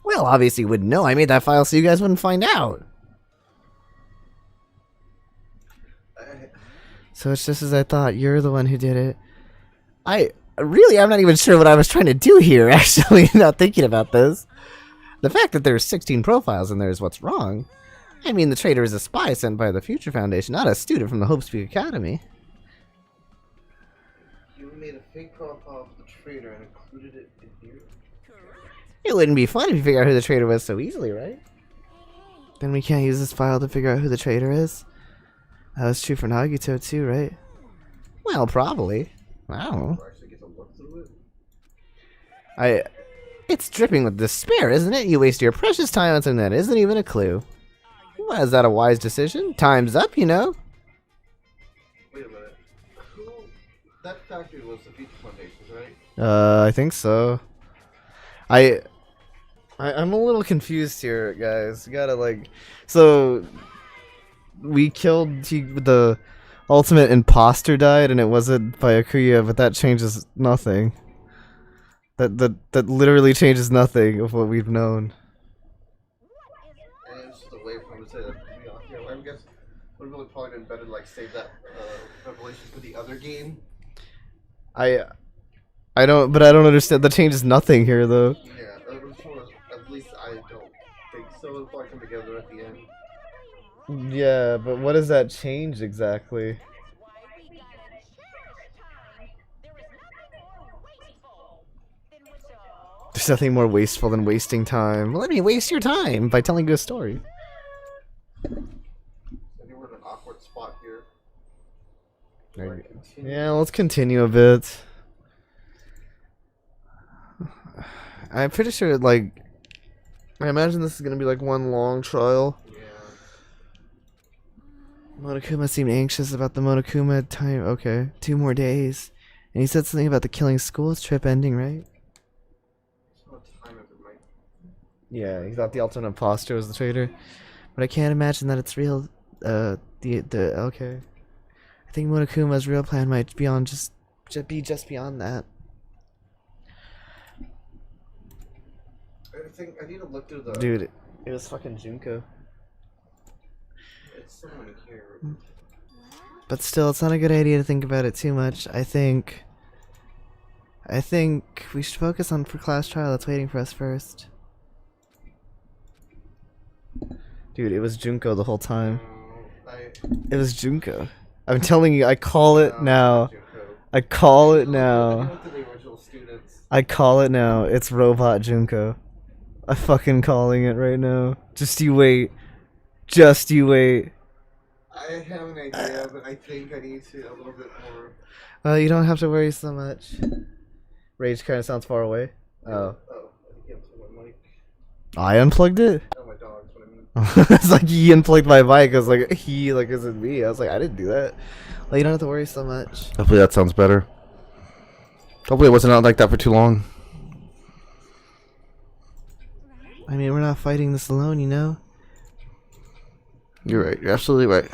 Well, obviously you wouldn't know. I made that file so you guys wouldn't find out. So it's just as I thought. You're the one who did it. I'm not even sure what I was trying to do here, actually, not thinking about this. The fact that there's 16 profiles in there is what's wrong. I mean, the traitor is a spy sent by the Future Foundation, not a student from the Hope Speak Academy. You made a fake profile of the traitor and included it in here? It wouldn't be fun if you figure out who the traitor was so easily, right? Then we can't use this file to figure out who the traitor is? That was true for Nagito too, right? Well, probably. I don't know. It's dripping with despair, isn't it? You waste your precious time on something that isn't even a clue. Well, is that a wise decision? Time's up, you know. Wait a minute. That factory was the Future Foundation's, right? I think so. I'm a little confused here, guys. You gotta, like... So... We killed... The ultimate imposter died, and it wasn't Byakuya, but that changes nothing. That literally changes nothing of what we've known. And it's just a way for him to say that. Yeah, I guess it would really probably been better to like save that revelation for the other game. I don't understand. That changes nothing here, though. Yeah, at least I don't think so. It'll probably come together at the end. Yeah, but what does that change exactly? There's nothing more wasteful than wasting time. Well, let me waste your time by telling you a story. So you were in an awkward spot here. Yeah, let's continue a bit. I'm pretty sure, like, I imagine this is gonna be like one long trial. Monokuma seemed anxious about the Monokuma time. Okay, 2 more days. And he said something about the killing school trip ending, right? Yeah, he thought the ultimate imposter was the traitor. But I can't imagine that it's real. Okay. I think Monokuma's real plan might be on just beyond that. I need to look through the. Dude, it was fucking Junko. It's someone here. But still, it's not a good idea to think about it too much. I think we should focus on the class trial that's waiting for us first. Dude, it was Junko the whole time. It was Junko. I'm telling you, I call it now. I call it now. I call it now. It's Robot Junko. I'm fucking calling it right now. Just you wait. Just you wait. I have an idea, but I think I need to a little bit more. Well, you don't have to worry so much. Rage kind of sounds far away. Oh. Oh, I can't put my mic. I unplugged it? Oh, my dog's what I mean. It's like he unplugged my mic. I was like, he, like, isn't me. I was like, I didn't do that. Well, you don't have to worry so much. Hopefully that sounds better. Hopefully it wasn't out like that for too long. I mean, we're not fighting this alone, you know? You're right. You're absolutely right.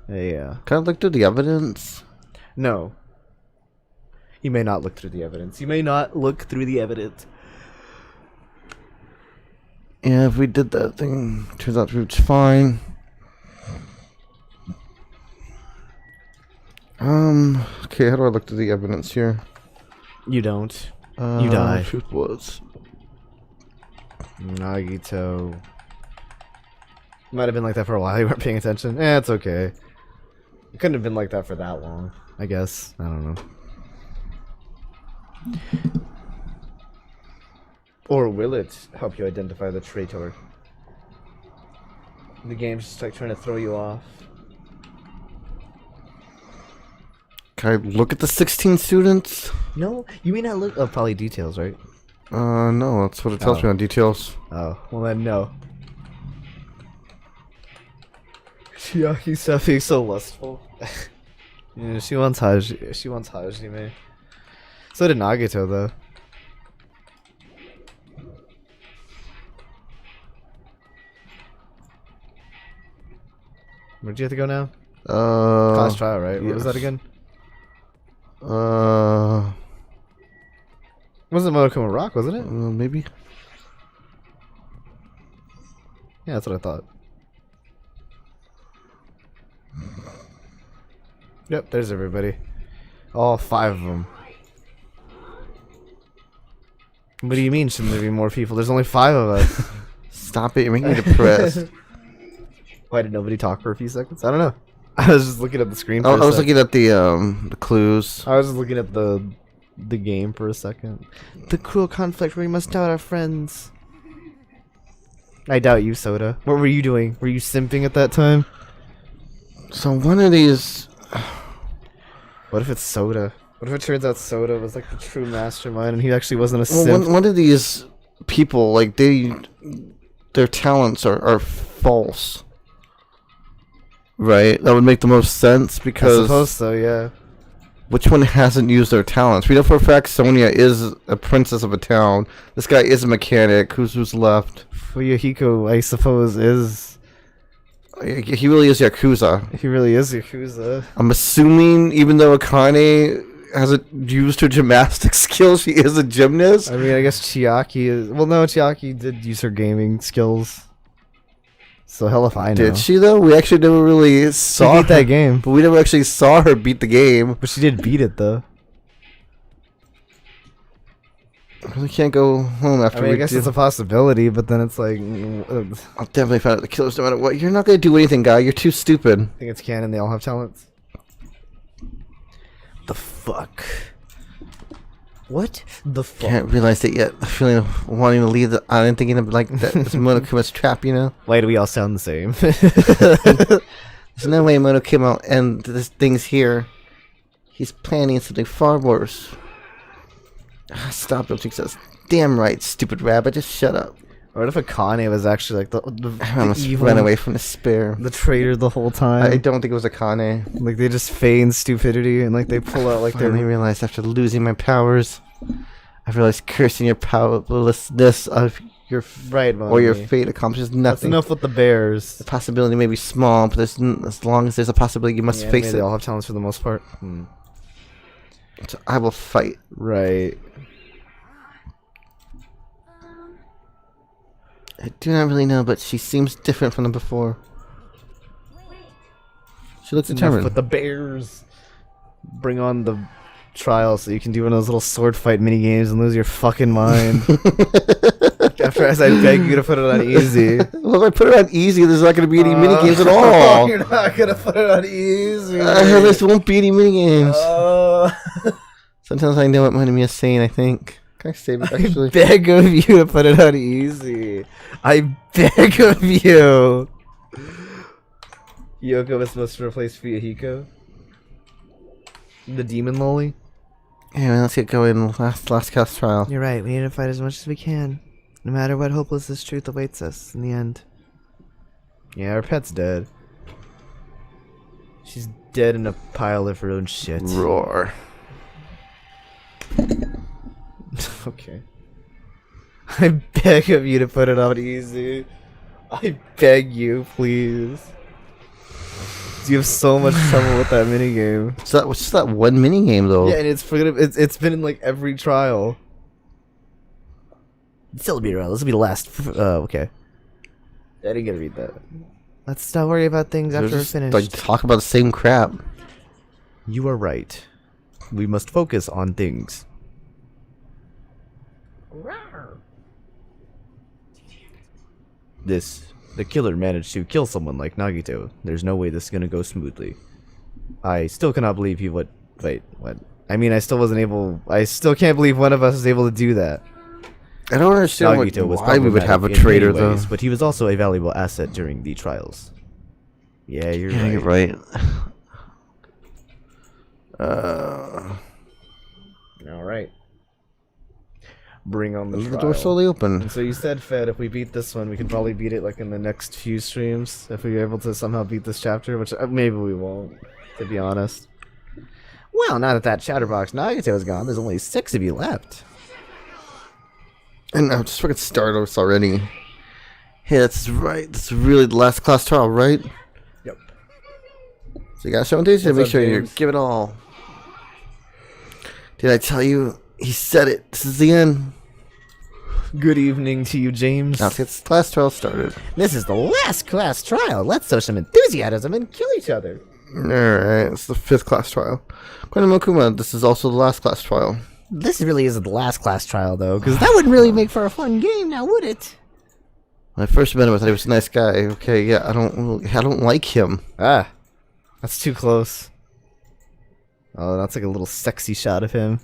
Yeah. Can I look through the evidence? No. You may not look through the evidence. You may not look through the evidence. Yeah, if we did that thing, turns out it's fine. Okay, how do I look through the evidence here? You don't. You die. Truth was. Nagito. Might have been like that for a while. You weren't paying attention. It's okay. It couldn't have been like that for that long, I guess. I don't know. Or will it help you identify the traitor? The game's just like trying to throw you off. Can I look at the 16 students? No, you may not look. Oh, probably details, right? No, that's what it tells me on details. Oh, well then no. Chiaki stuff is so lustful. Yeah, she wants Haji. She wants Hajime. So did Nagito, though. Where'd you have to go now? Class trial, right? What was that yes. again? Uh, Wasn't Monokuma Rock, wasn't it? maybe. Yeah, that's what I thought. Yep, there's everybody. All 5 of them. What do you mean, shouldn't there be more people? There's only 5 of us. Stop it, you're making me depressed. Why did nobody talk for a few seconds? I don't know. I was just looking at the screen. I was looking at the clues. I was just looking at the game for a second. The cruel conflict where we must doubt our friends. I doubt you, Soda. What were you doing? Were you simping at that time? So one of these... What if it's Soda? What if it turns out Soda was like the true mastermind and he actually wasn't a Well, simp? one of these people, like, their talents are false. Right? That would make the most sense I because... suppose so, yeah. Which one hasn't used their talents? We know for a fact Sonia is a princess of a town. This guy is a mechanic. Who's left? Fuyuhiko, I suppose, is... He really is Yakuza. He really is Yakuza. I'm assuming, even though Akane hasn't used her gymnastics skills, she is a gymnast. I mean, I guess Chiaki is... Well, no, Chiaki did use her gaming skills. So hell if I know. Did she, though? We actually never really saw She beat that game. But we never actually saw her beat the game. But she did beat it, though. I really can't go home after I mean, I guess it's a possibility, but then it's like... I'll definitely find out the killers no matter what. You're not going to do anything, guy. You're too stupid. I think it's canon. They all have talents. The fuck? What the fuck? Can't realize it yet. I'm feeling of wanting to leave the island thinking of like that this Monokuma's trap, you know? Why do we all sound the same? There's no way Monokuma will end this thing's here. He's planning something far worse. Stop, don't you says. Damn right, stupid rabbit, just shut up. What if Akane was actually like the I almost evil, ran away from despair. the traitor the whole time? I don't think it was Akane. Like they just feign stupidity and like they pull out like I their realized after losing my powers, I realized cursing your powerlessness of your right or your Mommy. fate accomplishes That's nothing. enough with the bears. The possibility may be small, but as long as there's a possibility, you must Yeah, face they it. all have talents for the most part. So I will fight. Right. I do not really know, but she seems different from the before. She looks Enough determined. with the bears. Bring on the trial so you can do one of those little sword fight mini games and lose your fucking mind. After as I beg you to put it on easy. Well, if I put it on easy, there's not going to be any mini games at all. You're not gonna put it on easy. There won't be any mini games. Uh, Sometimes I know what my enemy is saying. I think. Can I save it? I Actually, beg of you to put it on easy. I beg of you. Yoko was supposed to replace Fuyahiko. The demon loli. yeah, let's get going. Last cast trial. You're right. We need to fight as much as we can, no matter what hopeless truth awaits us in the end. Yeah, our pet's dead. She's dead in a pile of her own shit. Roar. Okay. I beg of you to put it on easy. I beg you, please. You have so much trouble with that minigame. So what's just that one mini game though? Yeah, and it's been in like every trial. Still be around. This will be the last. Okay. I didn't get to read that. Let's not worry about things They're after we're just, finished. like talk about the same crap. You are right. We must focus on things. The killer managed to kill someone like Nagito. There's no way this is gonna go smoothly. I still cannot believe he would. Wait, what? I mean, I still can't believe one of us is able to do that. I don't understand Nagito was why we would have a problematic in many traitor though. ways, but he was also a valuable asset during the trials. Yeah, you're Yeah, right. you're right. All right. Bring on the Leave the trial. door slowly open. And so you said, Fed, if we beat this one, we could probably beat it like in the next few streams. If we were able to somehow beat this chapter, which maybe we won't, to be honest. Well, now that Chatterbox Nagito is gone, there's only 6 of you left. And I'm just fucking started us already. Hey, that's right. That's really the last class trial, right? Yep. So you gotta show these to What's make up, sure you James? give it all. Did I tell you? He said it. This is the end. Good evening to you, James. Now let's get this class trial started. This is the last class trial. Let's show some enthusiasm and kill each other. Alright, it's the 5th class trial. Quentin Mokuma, this is also the last class trial. This really isn't the last class trial, though, because that wouldn't really make for a fun game, now would it? When I first met him, I thought he was a nice guy. Okay, yeah, I don't like him. Ah, that's too close. Oh, that's like a little sexy shot of him.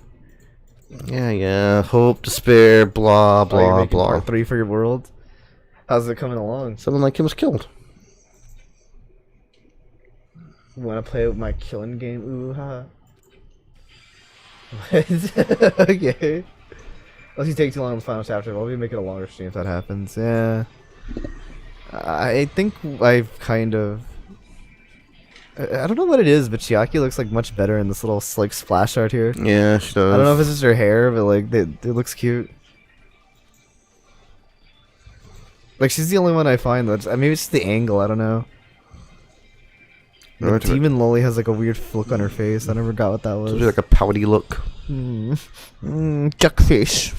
Yeah, hope, despair, blah, Oh, you're blah, making blah. Part 3 for your world? How's it coming along? Someone like him was killed. Want to play with my killing game? Ooh, ha. What? Okay. Unless you take too long in the final chapter, well, we make it a longer stream if that happens. Yeah. I think I've kind of... I don't know what it is, but Chiaki looks like much better in this little like splash art here. Yeah, she does. I don't know if it's just her hair, but like it looks cute. Like she's the only one I find that's maybe it's just the angle. I don't know. The Right, right. demon Loli has like a weird look on her face. I never got what that was. It'll be like a pouty look. Duckfish.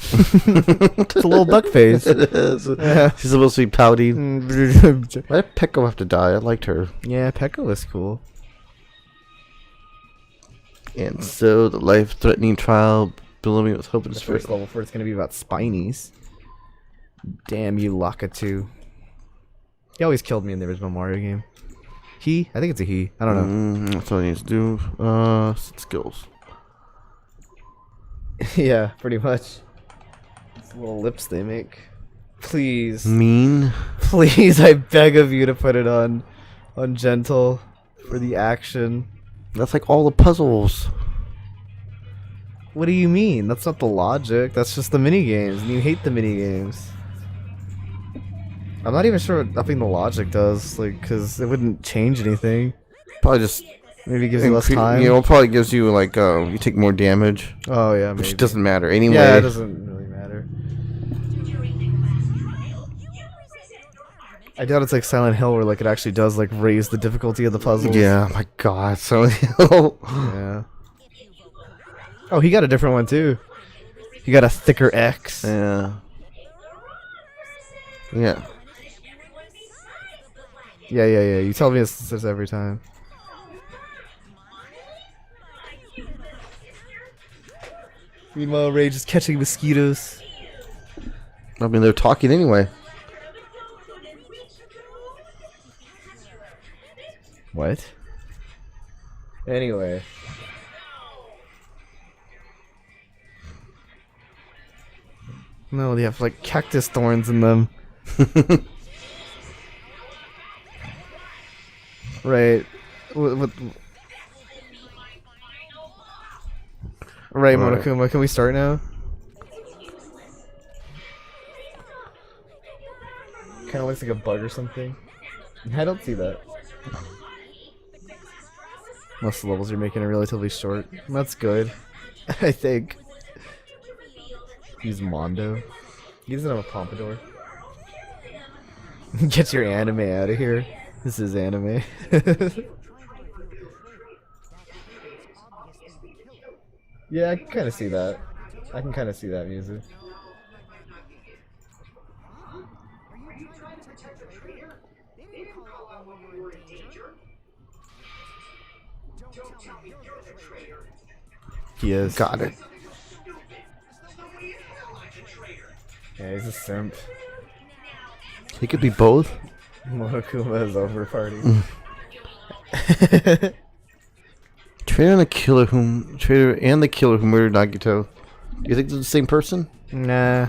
It's a little duck face. It is. Yeah. She's supposed to be pouty. Yeah, Why did Pekko have to die? I liked her. Pekko was cool. And so the life-threatening trial, believing with hope and The despair. first level for it's gonna be about spinies. Damn you, Lakatu. He always killed me in the original Mario game. He? I think it's a he. I don't know. That's all he needs to do. Skills. Yeah, pretty much. These little lips they make. Please. Mean. Please, I beg of you to put it on gentle for the action. That's like all the puzzles. What do you mean? That's not the logic. That's just the mini games, and you hate the mini games. I'm not even sure what upping the logic does, like, because it wouldn't change anything. Probably just Maybe it gives you less time. You know, probably gives you like you take more damage, Oh yeah, maybe. which doesn't matter anyway. Yeah, it doesn't really matter. I doubt it's like Silent Hill where like it actually does like raise the difficulty of the puzzles. Yeah, my God, so Yeah. Oh, he got a different one too. He got a thicker X. yeah. Yeah. Yeah. You tell me this every time. Meanwhile, Rage is catching mosquitoes. I mean, they're talking anyway. What? Anyway. No, they have like cactus thorns in them. Right. Right, Monokuma, can we start now? Kind of looks like a bug or something. I don't see that. Most of the levels you're making are relatively short. That's good. I think. Use Mondo. He doesn't have a pompadour. Get your anime out of here. This is anime. Yeah, I can kind of see that. I can kind of see that music. He is. Got it. Yeah, he's a simp. He could be both. Monokuma is over party. Trader and the killer who murdered Nagito. Do you think they're the same person? Nah.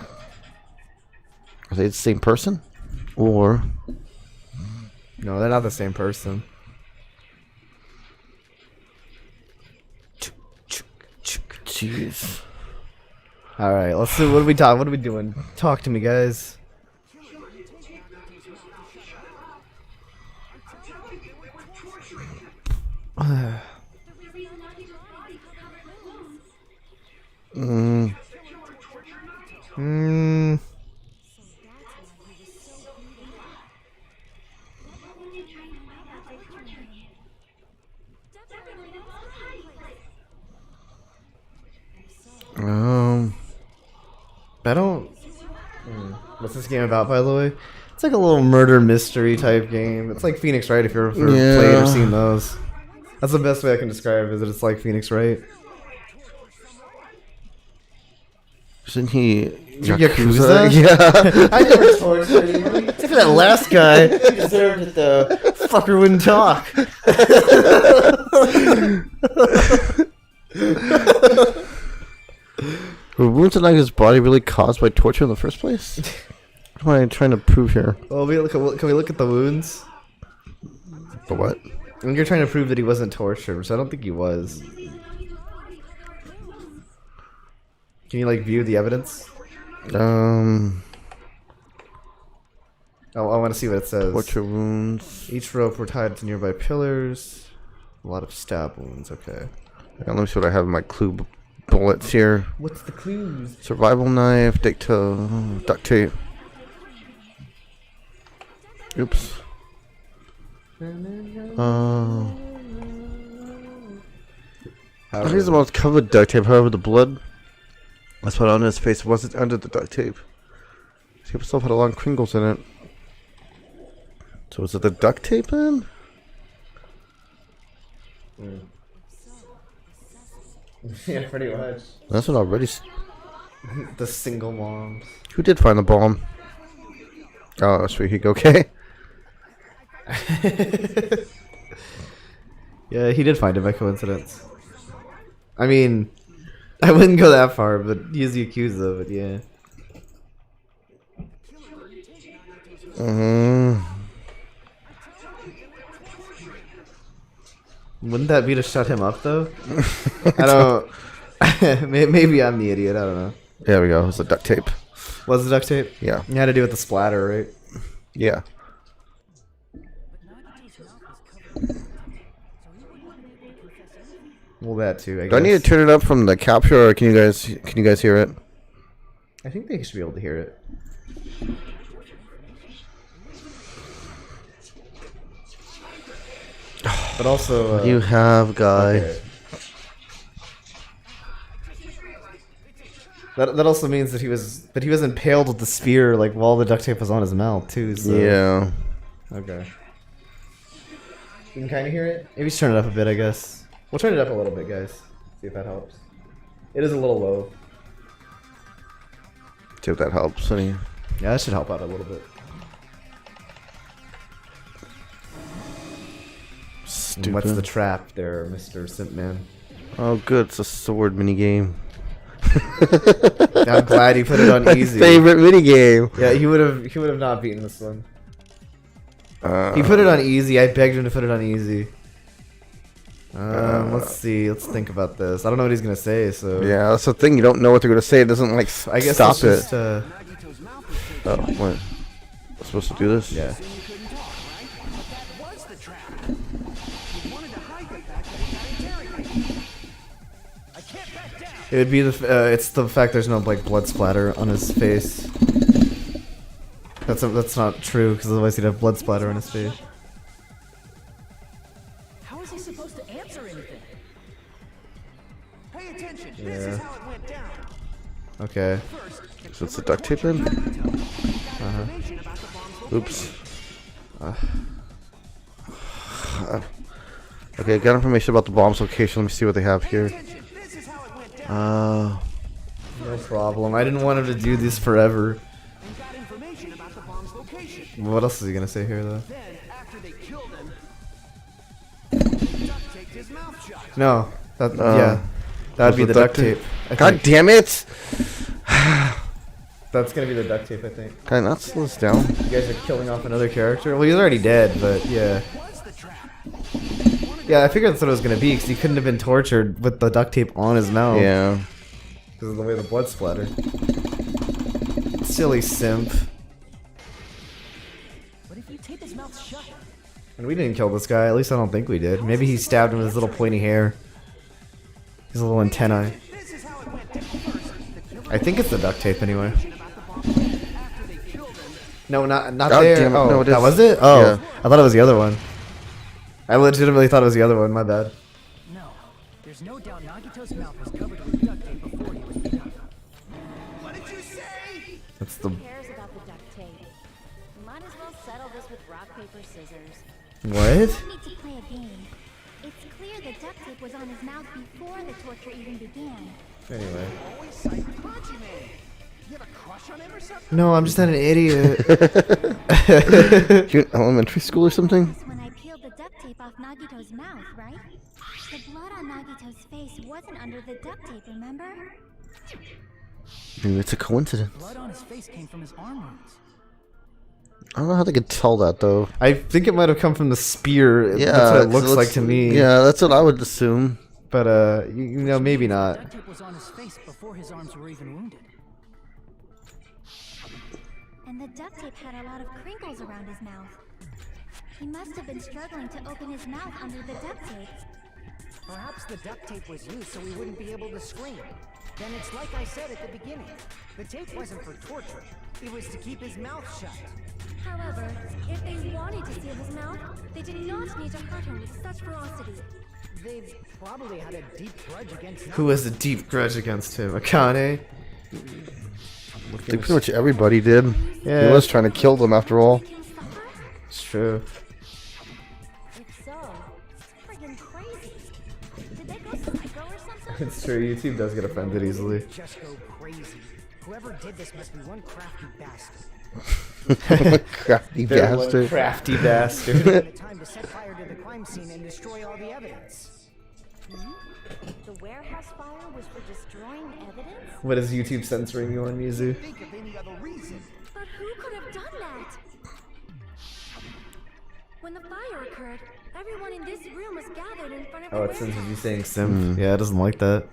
Are they the same person? Or No, they're not the same person. jeez. Alright, let's see. What are we talking? What are we doing? Talk to me, guys. I don't. What's this game about, by the way? It's like a little murder mystery type game. It's like Phoenix Wright if you've ever played or seen those. That's the best way I can describe it, is that it's like Phoenix Wright. Isn't he Yakuza? Yeah. I never tortured him. Except for that last guy. He deserved it though. Fucker wouldn't talk. Were wounds on his body really caused by torture in the first place? What am I trying to prove here? Well, can we look at the wounds? The what? I think you're trying to prove that he wasn't tortured, which I don't think he was. Can you like view the evidence? Oh, I want to see what it says. torture wounds. Each rope were tied to nearby pillars. A lot of stab wounds. Okay. Let me see what I have in my clue bullets here. What's the clues? Survival knife, duct tape. Oops. I think the most covered duct tape, however, the blood that's put on his face wasn't under the duct tape. He himself had a lot of crinkles in it. So was it the duct tape then? Yeah, pretty much. That's what already. The single moms. Who did find the bomb? Oh, sweet. He okay? Yeah, he did find it by coincidence. I mean, I wouldn't go that far, but he's the Yakuza, but yeah. Wouldn't that be to shut him up, though? I don't... Maybe I'm the idiot. I don't know. There we go. It's the duct tape. Was the duct tape? Yeah. It had to do with the splatter, right? Yeah. Well, that too. I guess. Do I need to turn it up from the capture, or can you guys hear it? I think they should be able to hear it. But also, You have guy. okay. That also means that he was impaled with the spear like while the duct tape was on his mouth too. So. Yeah. Okay. You can kind of hear it. Maybe just turn it up a bit, I guess. We'll turn it up a little bit, guys. See if that helps. It is a little low. See if that helps. Any... Yeah, that should help out a little bit. Stupid. What's the trap there, Mr. Simpman? Oh, good. It's a sword mini game. I'm glad you put it on easy. Favorite mini game. Yeah, he would have not beaten this one. He put it on easy. I begged him to put it on easy. Let's see. Let's think about this. I don't know what he's gonna say. So Yeah, that's the thing. You don't know what they're gonna say. It doesn't like I guess stop let's just, it. Oh, what? I'm supposed to do this? Yeah. It would be it's the fact there's no like blood splatter on his face. That's not true because otherwise he'd have blood splatter on his face. How is he supposed to answer anything? Pay attention. Yeah. This is how it went down. Okay. So it's the duct tape then? Information about the bomb's Oops. Okay, I got information about the bomb's location. Let me see what they have here. location. This is how it went down. No problem. I didn't want him to do this forever. And got information about the bomb's location. What else is he gonna say here though? Then, after they killed him, duct taped his mouth shut. No. That yeah. That'd be the duct tape. I God think. damn it! That's gonna be the duct tape, I think. Can I not slow this down? You guys are killing off another character? Well, he's already dead, but yeah. What's the trap? Yeah, I figured that's what it was gonna be, because he couldn't have been tortured with the duct tape on his mouth. Yeah. Because of the way the blood splattered. Silly simp. What if you tape his mouth shut? And we didn't kill this guy, at least I don't think we did. Maybe he stabbed him with his little pointy hair. His little antennae. This is how it went down. First, the killer I think it's the duct tape anyway. about the bomb. After they killed him, No, not God there. damn it, Oh, no, it that is. was it? Oh, Yeah. I thought it was the other one. I legitimately thought it was the other one, my bad. no. There's no doubt Nagito's mouth was covered with duct tape before he was begun. What did you say? That's the... Who cares about the duct tape? We might as well settle this with rock, paper, scissors. What? We need to play a game. It's clear the duct tape was on his mouth before the torture even began. Anyway. Always cite Haji Man. You have a crush on him or something? No, I'm just not an idiot. You in elementary school or something? That's when I peeled the duct tape off Nagito's mouth, right? The blood on Nagito's face wasn't under the duct tape, remember? Maybe it's a coincidence. Blood on his face came from his arm wounds. I don't know how they could tell that though. I think it might have come from the spear. Yeah, That's what it it looks like to me. Yeah, that's what I would assume. But, you know, maybe not. Duct tape was on his face before his arms were even wounded. And the duct tape had a lot of crinkles around his mouth. He must have been struggling to open his mouth under the duct tape. Perhaps the duct tape was used so he wouldn't be able to scream. Then it's like I said at the beginning. The tape wasn't for torture. It was to keep his mouth shut. However, if they wanted to seal his mouth, they did not need to hurt him with such ferocity. They probably had a deep grudge against Who has a deep grudge against him? Akane? I think pretty much everybody did. Yeah. He was trying to kill them after all. Make him suffer? It's true. If so, it's friggin' crazy. Did they go psycho or something? It's true, YouTube does get offended easily. just go crazy. Whoever did this must be one crafty bastard. Crafty They're one bastard. crafty bastard. The time to set fire to the crime scene and destroy all the evidence. The warehouse fire was for destroying evidence? What is YouTube censoring you on, Mizu? Think of any other reason. But who could have done that? When the fire occurred, everyone in this room was gathered in front of Oh, the it censors you warehouse. saying simp. Yeah, it doesn't like that.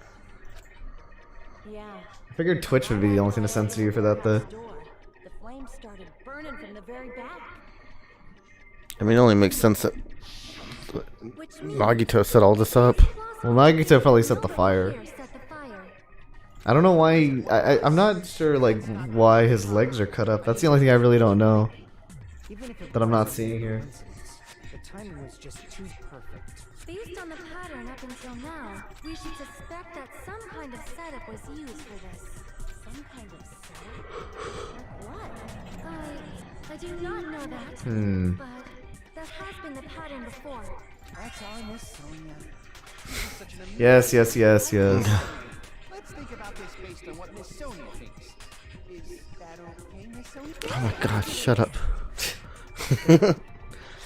Yeah. I figured Twitch would be the only thing to censor you for that, though. The flames started burning from the very back. I mean, it only makes sense that Which means Nagito set all this up. Well, Nagito probably set the fire. Set the fire. I don't know why. I'm not sure, like, why his legs are cut up. That's the only thing I really don't know. Even if it That I'm not wasn't a seeing here. coincidence, the timing was just too perfect. Based on the pattern up until now, we should suspect that some kind of setup was used for this. some kind of setup. What? I do not know that. But that has been the pattern before. That's our Miss Sonia. Yes, yes, yes, yes. Let's think about this based on what Miss Sonia thinks. Is that okay, Miss Sonia? Oh my god, shut up.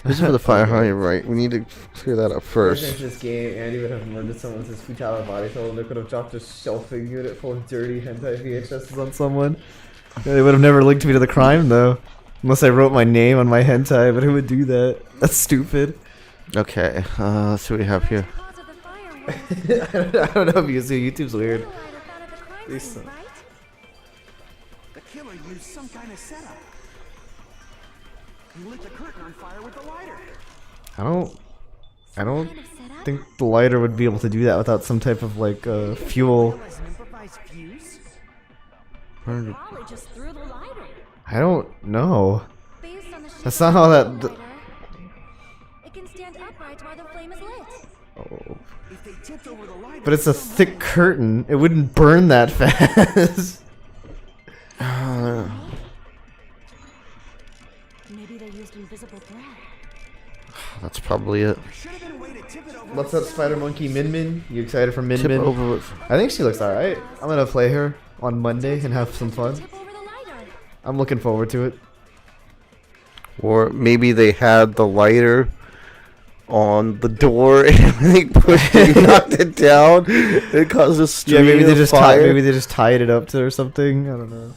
This is for the fire, huh? You're right. We need to clear that up first. This game, Andy would have murdered someone with his futile body so they could have dropped a shelving unit full of dirty hentai VHSs on someone. They would have never linked me to the crime, though. Unless I wrote my name on my hentai, but who would do that? That's stupid. Okay, let's see what we have here. Cause of the fire was I don't know if you see, YouTube's weird. the lighter found at the crime These scene, some- right? The killer used some kind of setup. He lit the curtain on fire with the lighter. I don't Kind of setup? think the lighter would be able to do that without some type of, like, fuel. As an improvised fuse? Probably just threw the lighter. I don't know. Based on the shape That's of not how the that- lighter, it can stand upright while the flame is lit. Oh. If they tipped over the lighter, But it's a thick curtain. It wouldn't burn that fast. Maybe they used invisible thread. That's probably it. should have been a way to tip it over. What's up, Spider Monkey Min Min? You excited for Min Tip Min? over with. I think she looks alright. I'm gonna play her on Monday and have some fun. Tip over the lighter. I'm looking forward to it. Or maybe they had the lighter on the door and when they pushed it, knocked it down. It caused a stream Yeah, maybe they of just fire. maybe they just tied it up to or something. I don't know.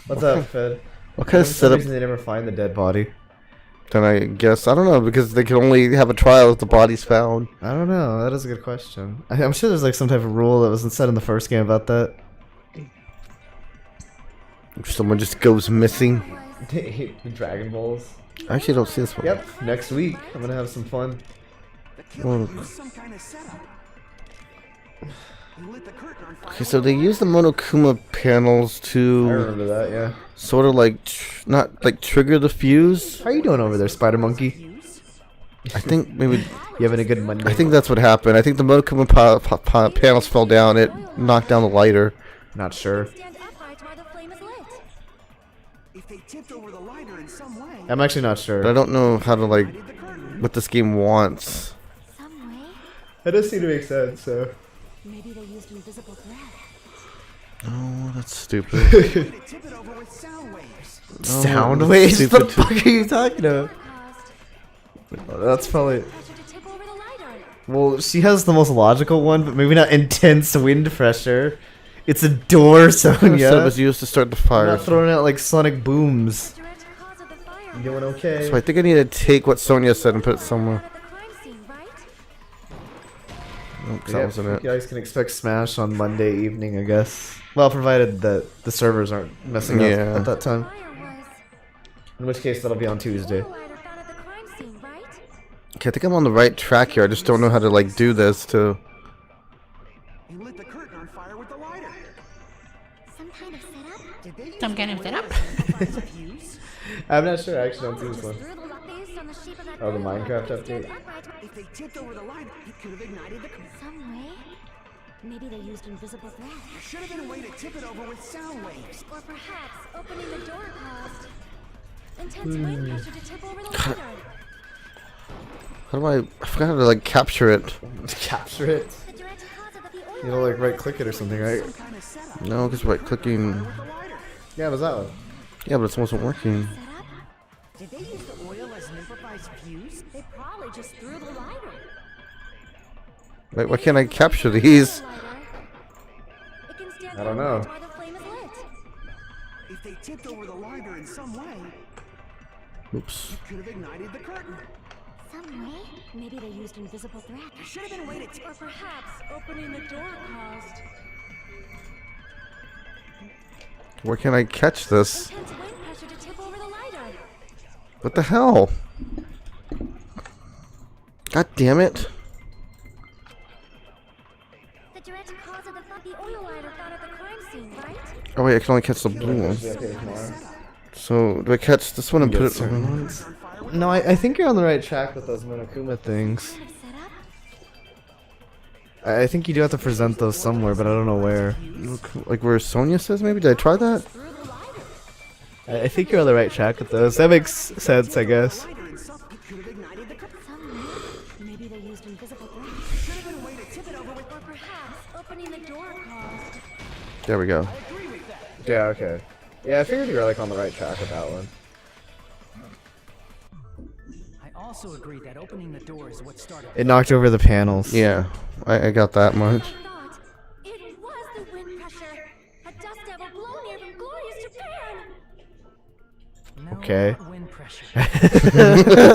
What's up, Fed? What kind of For some setup? reason they never find the dead body. Then I guess I don't know because they can only have a trial if the body's found. I don't know. That is a good question. I'm sure there's like some type of rule that wasn't said in the first game about that. If someone just goes missing. The Dragon Balls. I actually don't see this one. Yep. Next week I'm gonna have some fun. The killer Oh. used some kind of setup. He lit the curtain on fire. Okay, so they use the Monokuma panels I to remember that. Yeah. sort of like not like trigger the fuse. How are you doing over there, Spider Monkey? Fuse? I think maybe. You having a good Monday? I think that's what happened. I think the Monokuma panels fell down. It knocked down the lighter. Not sure. Stand upright while the flame is lit. If they tipped over the lighter in some way, I'm actually not But I sure. don't know how to like did the curtain. what this game wants. Some way. That does seem to make sense. So. Maybe they used invisible thread. Oh, that's stupid. They tip it over with sound waves. Sound that's waves? What the stupid fuck are you talking about? Caused That's probably. pressure to tip over the lighter. Well, she has the most logical one, but maybe not intense wind pressure. It's a door, Setup Sonya. was used to start the I'm fire. not throwing out like sonic booms. Direct cause of the fire. You doing okay? So I think I need to take what Sonia said and put it somewhere. At the crime scene, right? Oh, 'cause that wasn't you it. guys can expect Smash on Monday evening, I guess. Well, provided that the servers aren't messing Yeah. up at that time. Fire was In which case, that'll be on Tuesday. the lighter found at the crime scene, right? Okay, I think I'm on the right track here. I just don't know how to like do this to. He lit the curtain on fire with the lighter. Some kind of setup? Did they use Some kind of setup. improvised fuse? I'm not sure. I actually don't see this one. Through the based on the shape of that Oh, the lighter, Minecraft it can update? stand upright If they tipped over the lighter, it could have ignited the curtain. some way. Maybe they used invisible thread. There should have been a way to tip it over with sound waves. Or perhaps opening the door caused intense wind pressure to tip over the lighter. How do I forgot how to like capture it. Capture it. The direct cause of the oil You know, like right click it or something, right? Some kind of setup No, because right clicking. with the lighter. Yeah, it was that one. Yeah, but it wasn't working. setup. Did they use the oil as an improvised fuse? They probably just threw the lighter. Wait, why can't I capture these? It can stand I don't know. upright while the flame is lit. If they tipped over the lighter in some way, Oops. it could have ignited the curtain. Some way. Maybe they used invisible thread. There should have been a way to tip. Or perhaps opening the door caused Where can I catch this? Intense wind pressure to tip over the lighter. What the hell? God damn it. The direct cause of the oil lighter found at the crime scene, right? Oh wait, I can only catch the blue one. So, do I catch this one and put it certain on? ones. No, I think you're on the right track with those Monokuma things. Kind of setup. I think you do have to present those somewhere, but I don't know where. Like where Sonia says maybe? Did I try that? I think you're on the right track with those. That makes sense, I guess. Maybe they used invisible glass. Should have been a way to tip it over with. Or perhaps opening the door caused. There we go. Yeah, okay. Yeah, I figured you were like on the right track with that one. I also agree that opening the door is what started. It knocked over the panels. Yeah, I got that much. I thought it was the wind pressure. A dust devil blown here from glorious Japan. No, Okay. not wind pressure.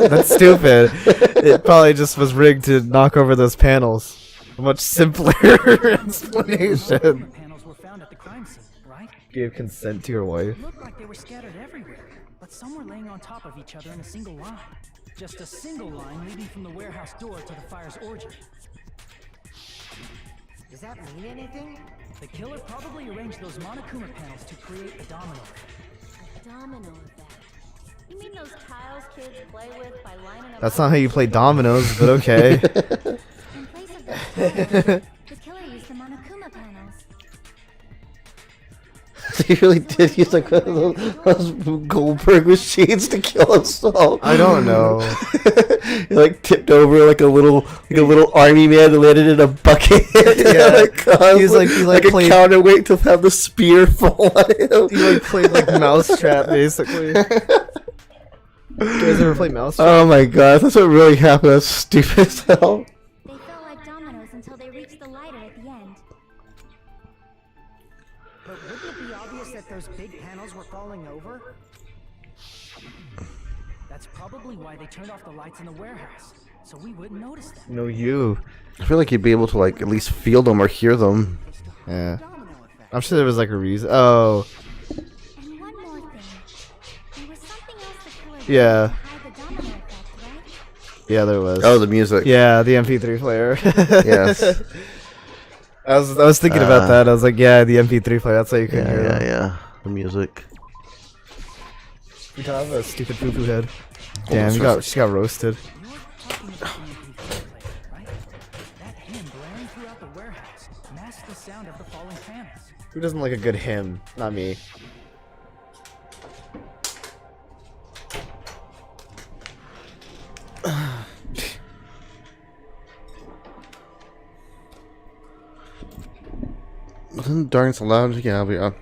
That's stupid. It probably just was rigged to knock over those panels. A much simpler explanation. Panels were found at the crime scene, right? Gave consent to your wife. It looked like they were scattered everywhere, but some were laying on top of each other in a single line. Just a single line leading from the warehouse door to the fire's origin. Does that mean anything? The killer probably arranged those Monokuma panels to create a domino effect. Domino effect. You mean those tiles kids play with by lining up? That's not how you play dominoes, but okay. In place of those panels, the killer used the Monokuma panels. He really did use like one of those Goldberg machines to kill himself. I don't know. He like tipped over like a little army man and landed in a bucket. Yeah. He He's like- he, like, a played- counterweight to have the spear fall on him. You like played like Mousetrap, basically. You guys ever play Mousetrap? Oh my god, that's what really happened. That's stupid as hell. They felt like dominoes until they reached the lighter at the end. But wouldn't it be obvious that those big panels were falling over? That's probably why they turned off the lights in the warehouse, so we wouldn't notice them. No, you. I feel like you'd be able to like at least feel them or hear them. Yeah. Domino effect. I'm sure there was like a reason. Oh, And one more thing. There was something else the killer did Yeah. to hide the domino effect, right? yeah, there was. Oh, the music. Yeah, the MP3 player. Yes. I was thinking about that. I was like, yeah, the MP3 player. That's how you can hear them. Yeah. The music. You have a stupid poo poo head. Damn, she got roasted. You're talking about the MP3 player, right? That hymn blaring throughout the warehouse masked the sound of the falling panels. Who doesn't like a good hymn? Not me. Wasn't darn so loud? Yeah, Do you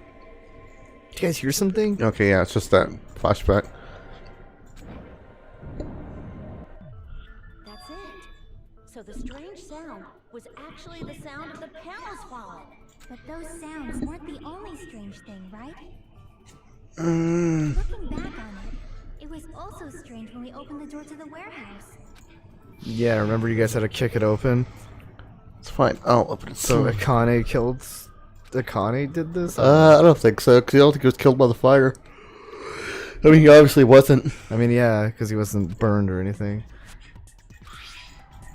guys hear something? okay, yeah, it's just that flashback. That's it. So the strange sound was actually the sound of the panels falling. But those sounds weren't the only strange thing, right? Mm. Looking back on it, it was also strange when we opened the door to the warehouse. Yeah, remember you guys had to kick it open? It's fine. I'll open it. So Akane killed... Akane did this? I don't think so, because I don't think he was killed by the fire. I mean, he obviously wasn't. I mean, yeah, because he wasn't burned or anything.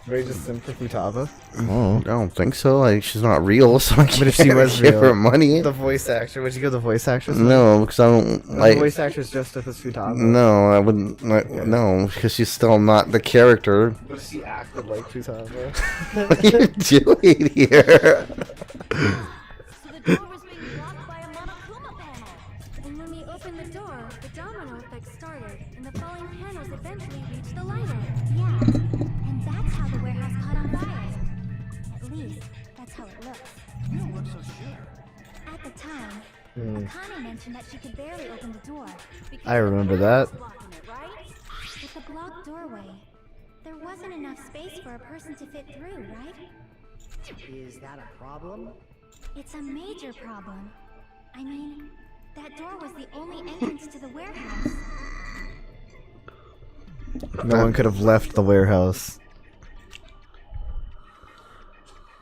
Ray just simp for Futaba? Oh, I don't think so. Like, she's not real, so I can't But if she was give real, her money. The voice actor. Would you go the voice actress? No, because I don't The like. voice actress dressed up as Futaba. No, I wouldn't. Like, no, because she's still not the character. But she acted like Futaba. What are you doing here? So the door was being blocked by a Monokuma panel. And when we opened the door, the domino effect started, and the falling panels eventually reached the lighter. Yeah, and that's how the warehouse caught on fire. At least, that's how it looks. You don't look so sure. At the time, Akane mentioned that she could barely open the door. because I remember that. Blocking it, right? With the blocked doorway, there wasn't enough space for a person to fit through, right? Is that a problem? It's a major problem. I mean, that door was the only entrance to the warehouse. No one could have left the warehouse.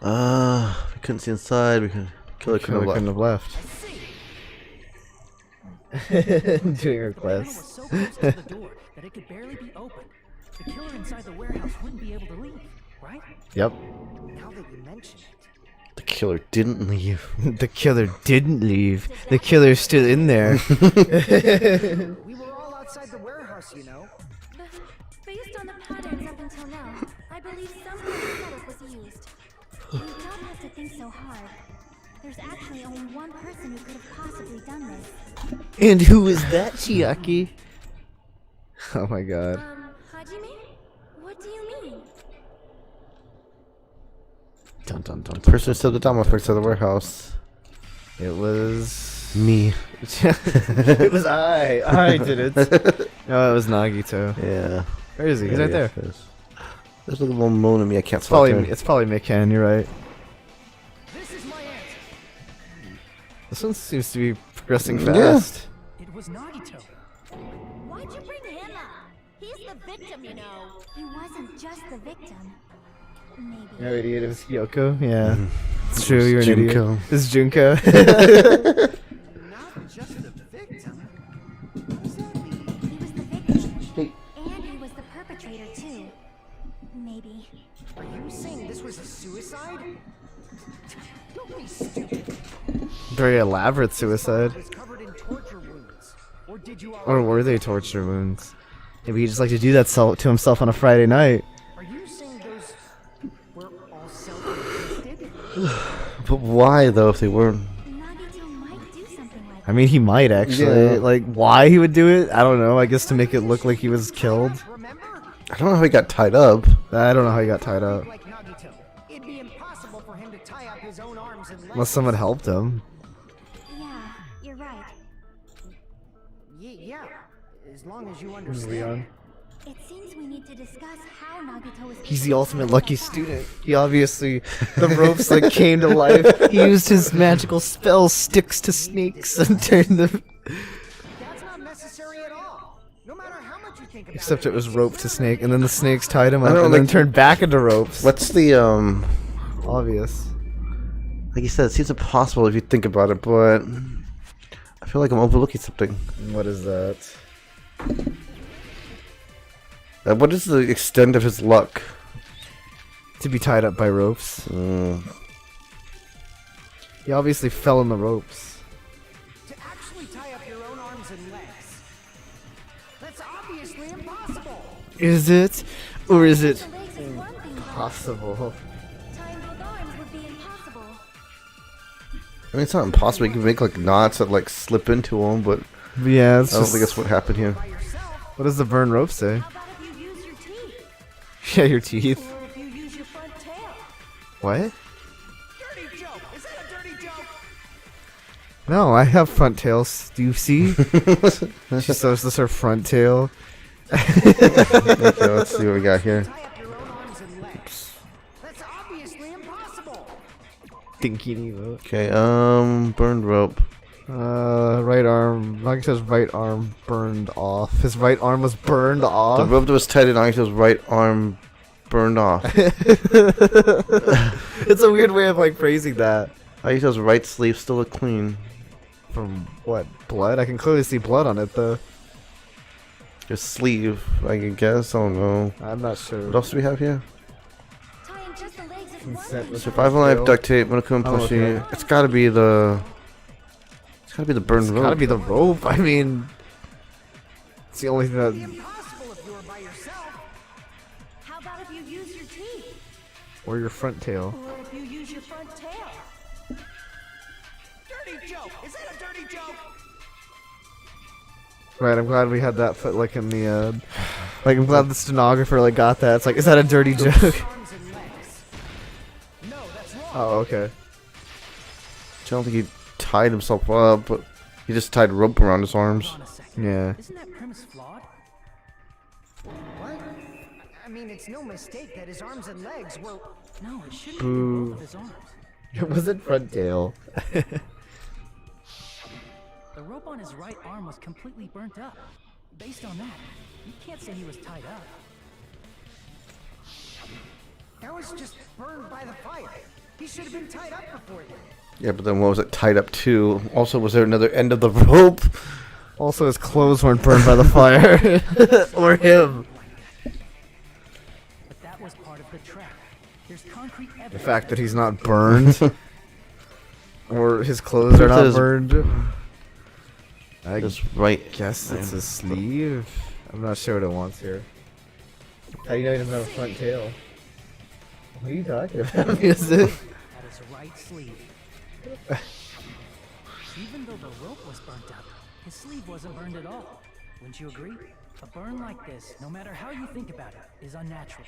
We couldn't see inside. We could. Killer Killer couldn't have left. Doing her The panel was quest. so close to the door that it could barely be opened. The killer inside the warehouse wouldn't be able to leave, right? Yep. Now that you mention it. The killer didn't leave. The killer didn't leave. The killer's still in there. We were all outside the warehouse, you know. Based on the patterns up until now, I believe some kind of setup was used. You don't have to think so hard. There's actually only one person who could have possibly done this. And who is that, Chiaki? Oh my god. Hajime? What do you mean? Dun dun dun. The person who said the domino effects at the warehouse. It was Me. it was I did it. No, it was Nagito. Yeah. Where is he? He's right there. There's a little moan at me. I can't It's spot probably it. it's probably Mikan, you're right. This is my answer. This one seems to be progressing Yeah. fast. It was Nagito. Why'd you bring him up? He's the victim, you know. He wasn't just the victim. Maybe. You're an idiot. It was Yoko. Yeah, it's true. You're an Junko. idiot. It's Junko. Not just the victim. What does that mean? He was the victim. And he was the perpetrator, too. Maybe. Are you saying this was a suicide? Don't be stupid. Very elaborate suicide. It was covered in torture wounds. Or did you Or were they torture wounds? Maybe he just liked to do that to himself on a Friday night. Are you saying those were all self-inflicted? But why, though, if they weren't? Nagito might do something like I mean, he might actually. Yeah. Like, why he would do it? I don't know. I guess to make it look like he was killed. Remember? I don't know how he got tied up. I don't know how he got tied up. Like Nagito. It'd be impossible for him to tie up his own arms and legs. Unless someone helped him. Yeah, you're right. Yeah. As long as you understand. It seems we need to discuss how Nagito was. He's the ultimate lucky student. He obviously, the ropes like came to life. He used his magical spell sticks to snakes and turned them. That's not necessary at all. No matter how much you think about Except it was rope to snake, and then the snakes tied him up, don't and then like- turned back into ropes. What's the, Obvious. like you said, it seems impossible if you think about it, but I feel like I'm overlooking something. What is that? What is the extent of his luck? To be tied up by ropes. He obviously fell in the ropes. to actually tie up your own arms and legs. That's obviously impossible. Is it? Or is it The legs is one thing, but possible? tying both arms would be impossible. I mean, it's not impossible. You can make like knots that like slip into him, but Yeah, it's I don't just, think that's what happened here. By yourself. what does the burn rope say? How about if you use your teeth? Yeah, your teeth. Or if you use your front tail? What? Dirty joke. Is that a dirty joke? No, I have front tails. Do you see? She says this her front tail. Okay, let's see what we got here. Tie up your own arms and legs. That's obviously impossible. Dinky Nevo. Okay, burned rope. Right arm. Nagito's right arm burned off. His right arm was burned The off. rope that was tied in Nagito's right arm burned off. It's a weird way of like phrasing that. Nagito's right sleeve still looked clean. From what? Blood? I can clearly see blood on it though. His sleeve, I guess. I don't know. I'm not sure. What else do we have here? Tying just the legs is one Consent thing. was- Survival knife, duct tape, Monokuma Oh, plushie. okay. It's gotta be the. It's gotta be the burned It's rope. gotta be the rope. I mean, it's the only thing It'd be that. impossible if you were by yourself. How about if you use your teeth? Or your front tail. Or if you use your front tail? Dirty joke. Is that a dirty joke? Right, I'm glad we had that foot like in the. Like, I'm glad the stenographer like got that. It's like, is that a dirty joke? Arms and legs. No, that's wrong. Oh, okay. I don't think he tied himself up, but he just tied rope around his arms. Hold on a second. Yeah. Isn't that premise flawed? What? I mean, it's no mistake that his arms and legs were. No, it shouldn't Boo. be both of his arms. It wasn't front tail. The rope on his right arm was completely burnt up. Based on that, you can't say he was tied up. That was just burned by the fire. He should have been tied up before then. Yeah, but then what was it tied up to? Also, was there another end of the rope? Also, his clothes weren't burned by the fire. Or him. But that was part of the trap. There's concrete evidence. The fact that he's not burned. Or his clothes are not burned. I Just right. guess it's a sleeve. I'm not sure what it wants here. How do you know he doesn't have a front tail? What are you talking about? Is it? At his right sleeve. Even though the rope was burnt up, his sleeve wasn't burned at all. Wouldn't you agree? A burn like this, no matter how you think about it, is unnatural.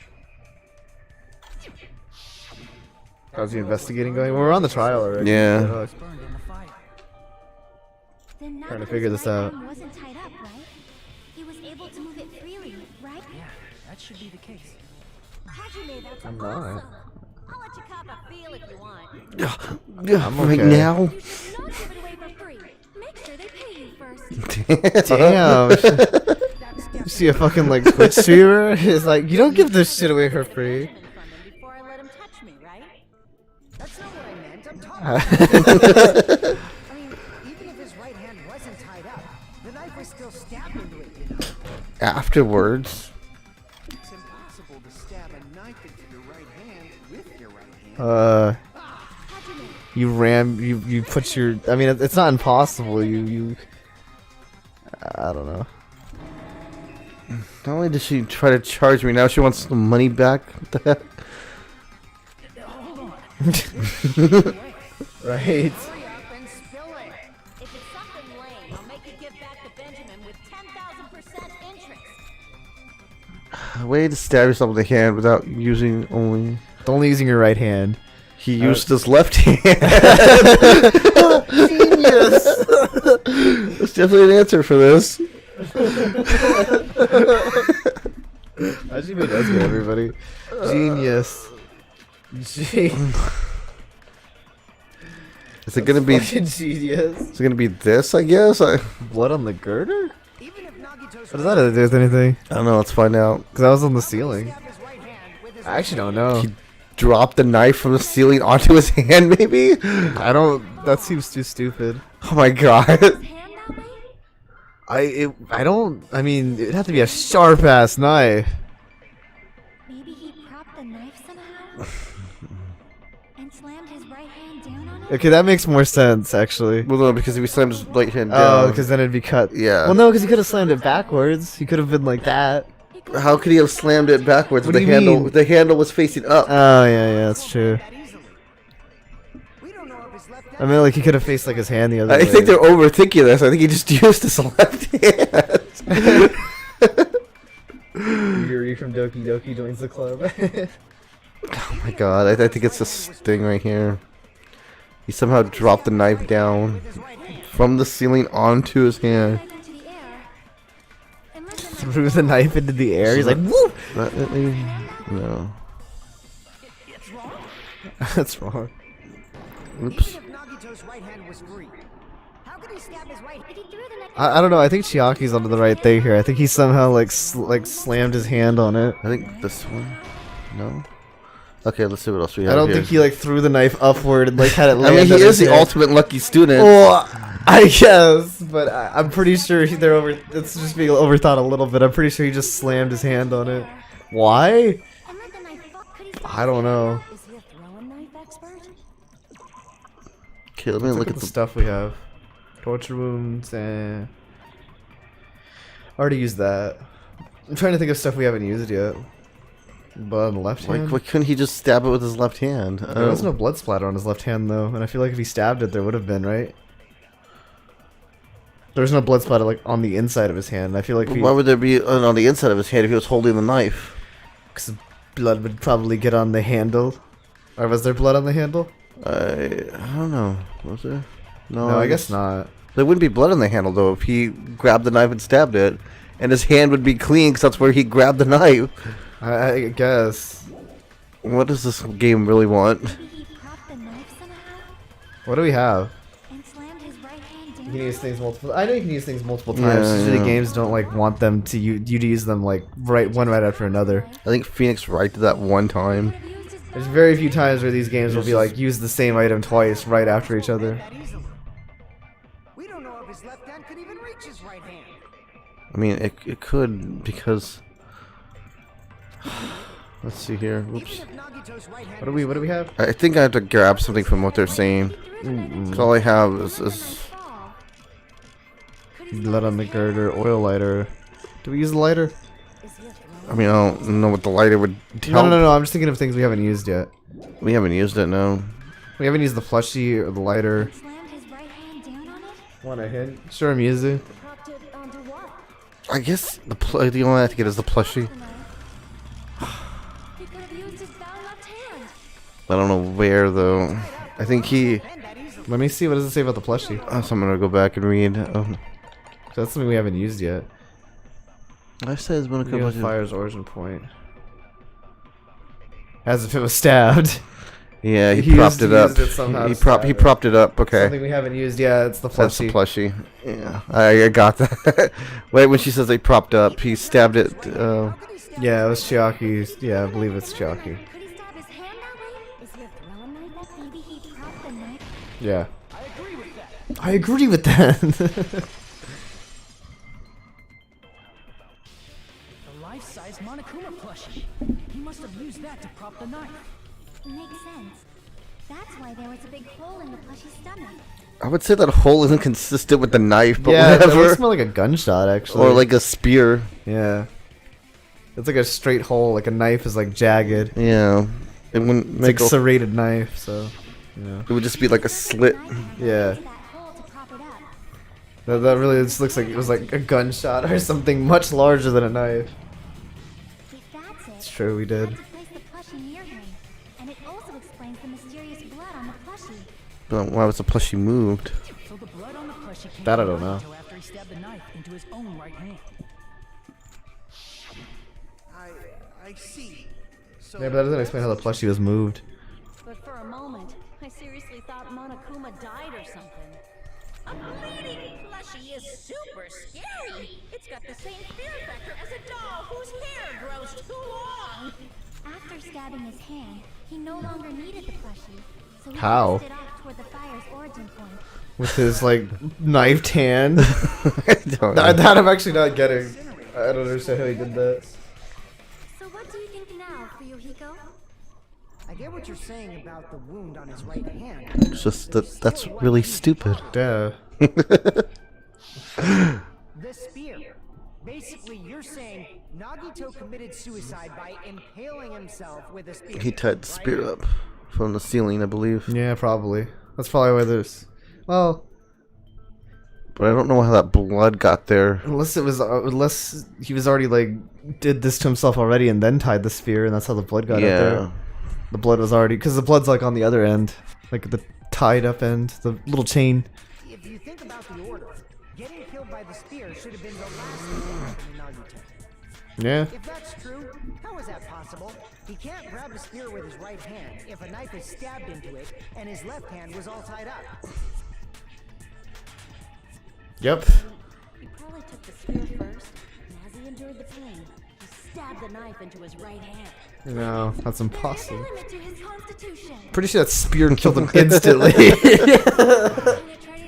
How's the investigating going? Well, we're on the trial already. Yeah. It was burned in the fire. Then Trying to Nagito's figure this right out. arm wasn't tied up, right? He was able to move it freely, right? Yeah, that should be the case. Hajime, that's I'm awesome. not. I'll let you cop a feel if you want. Right okay. now. You should not give it away for free. Make sure they pay you first. Damn. You see a fucking like Twitch streamer? He's like, you don't give this shit away for free. From him before I let him touch me, right? That's not what I meant. I'm talking. I mean, even if his right hand wasn't tied up, the knife was still stabbed into it, you know? Afterwards. It's impossible to stab a knife into your right hand with your right hand. You put your, I mean, it's not impossible, you, I don't know. Not only did she try to charge me, now she wants the money back. What the heck? Right? Hurry up and spill it. If it's something lame, I'll make you give back to Benjamin with 10,000% interest. Way to stab yourself in the hand without using only. Only using your right hand. He used his left hand. Genius! That's definitely an answer for this. Actually, does good, everybody. Genius. Is it gonna be? Fucking genius. Is it gonna be this? I guess. I Blood on the girder? Even if Nagito's What does that have to do with anything? don't know. Let's find out. Because I was on the ceiling. stabbed his right hand with his I actually don't know. He dropped the knife from the ceiling onto his hand, maybe. I don't. That seems too stupid. Oh my god. His hand that way? I don't. I mean, it'd have to be a sharp ass knife. Maybe he propped the knife somehow? And slammed his right hand down on it? Okay, that makes more sense actually. Well, no, because if he slammed his right hand Oh, down. because then it'd be cut. Yeah. Well, no, because he could have slammed it backwards. He could have been like that. How could he have slammed it backwards? What With do the you handle, mean? the handle was facing up. Oh yeah, that's true. that easily. We don't know if his left I hand mean, like he could have faced like his hand the other way. I think they're overthinking this. I think he just used his left hand. Yuri from Doki Doki joins the club. Oh my god, I think it's this thing right here. He somehow dropped the knife down from the ceiling onto his hand. Knife into the air. Unless the knife Threw the knife into the air. He's like, whoop! No. it's wrong. That's wrong. Oops. Even if Nagito's right hand was free, how could he stab his right If hand? he threw the knife I don't know. I think Chiaki's onto the right thing here. I think he somehow like slammed his hand on it. I think this one. No. Okay, let's see what else we have I don't here. think he like threw the knife upward and like had it I land. mean, he on is his the hand. ultimate lucky student. Well, I guess, but I'm pretty sure they're over. It's just being overthought a little bit. I'm pretty sure he just slammed his hand on it. Why? and let the knife fall, could he I don't know. Is he a throwing knife expert? Okay, let me Look look at at the the stuff we have. Torture wounds and already used that. I'm trying to think of stuff we haven't used yet. Blood on the left hand. Why couldn't he just stab it with his left hand? There was no blood splatter on his left hand though, and I feel like if he stabbed it, there would have been, right? There's no blood splatter like on the inside of his hand. I feel like Why would there be on the inside of his hand if he was holding the knife? because blood would probably get on the handle. Or was there blood on the handle? I don't know. Was there? No, I guess not. There wouldn't be blood on the handle though if he grabbed the knife and stabbed it, and his hand would be clean because that's where he grabbed the knife. I guess. What does this game really want? maybe he propped the knife somehow? What do we have? And slammed his right hand down You can on use it? things multiple. I know you can use things multiple Yeah, times. Usually yeah. games don't like want them to you to use them like one right after another. I think Phoenix Wright did that one time. Could have used his There's back. very few times where these games will be like use the same item twice right after each other. That easily. We don't know if his left hand could even reach his right hand. I mean, it could because. Let's see here. Whoops. What do we have? I think I have to grab something from what they're saying. 'Cause all I have is Blood on the girder, oil lighter. Do we use the lighter? I mean, I don't know what the lighter would tell. No. I'm just thinking of things we haven't used yet. We haven't used it, no. We haven't used the plushie or the lighter. Slammed his right hand down on it? Want a hint? Sure, I'm using. Propped it onto what? I guess the only I have to get is the plushie. He could have used his foul left hand. I don't know where though. I think he. Let me see. What does it say about the plushie? So I'm gonna go back and read. That's something we haven't used yet. I says when it Yeah, comes to fire's origin point. As if it was stabbed. yeah, he He propped used it up. it somehow He to stab he it. propped it up. Okay, Something we haven't used yet. It's the that's the plushie. plushie. Yeah, I got that. Wait, when she says they propped up, he stabbed it. Yeah, it was Chiaki's. Yeah, I believe it's Chiaki. Could he stab his hand that way? Is he a throwing knife? Maybe he propped the knife. Yeah. I agree with that. The life-size Monokuma plushie. He must have used that to prop the knife. Makes sense. That's why there was a big hole in the plushie's stomach. I would say that hole isn't consistent with the knife, but Yeah, that whatever. looks more like a gunshot, actually. Or like a spear. Yeah. It's like a straight hole. Like a knife is like jagged. Yeah, it wouldn't It's make. like a serrated knife, so. Yeah. It would just be like a slit. Yeah. That hole to prop it up. That really just looks like it was like a gunshot or something much larger than a knife. If that's it, It's true, we he did. had to place the plushie near him. And it also explains the mysterious blood on the plushie. But why was the plushie moved? So the blood on the plushie came That I from don't know. Nagito after he stabbed the knife into his own right hand. I see. So Yeah, but that doesn't explain how the plushie was moved. But for a moment, I seriously thought Monokuma died or something. A bleeding plushie is super scary. It's got the same fear factor as a doll whose hair grows too long. After stabbing his hand, he no longer needed the plushie. So he How? passed it off toward the fire's origin point. With his like knifed hand. I don't know. that I'm actually not getting. I don't understand how he did that. So what do you think now, Fuyuhiko? I get what you're saying about the wound on his right hand. It's just that's really stupid. Yeah. The spear. Basically, you're saying Nagito committed suicide by impaling himself with a spear. He tied the spear up from the ceiling, I believe. Yeah, probably. That's probably why there's. Well, But I don't know how that blood got there. unless he was already like did this to himself already and then tied the spear, and that's how the blood got up there. Yeah. The blood was already because the blood's like on the other end, like the tied up end, the little chain. If you think about the order, getting killed by the spear should have been the last thing that happened to Nagito. Yeah. If that's true, how is that possible? He can't grab the spear with his right hand if a knife is stabbed into it and his left hand was all tied up. Yep. He probably took the spear first, and as he endured the pain, he stabbed the knife into his right hand. No, that's There's a impossible. limit to his constitution. Pretty sure that spear killed him instantly. Penetrated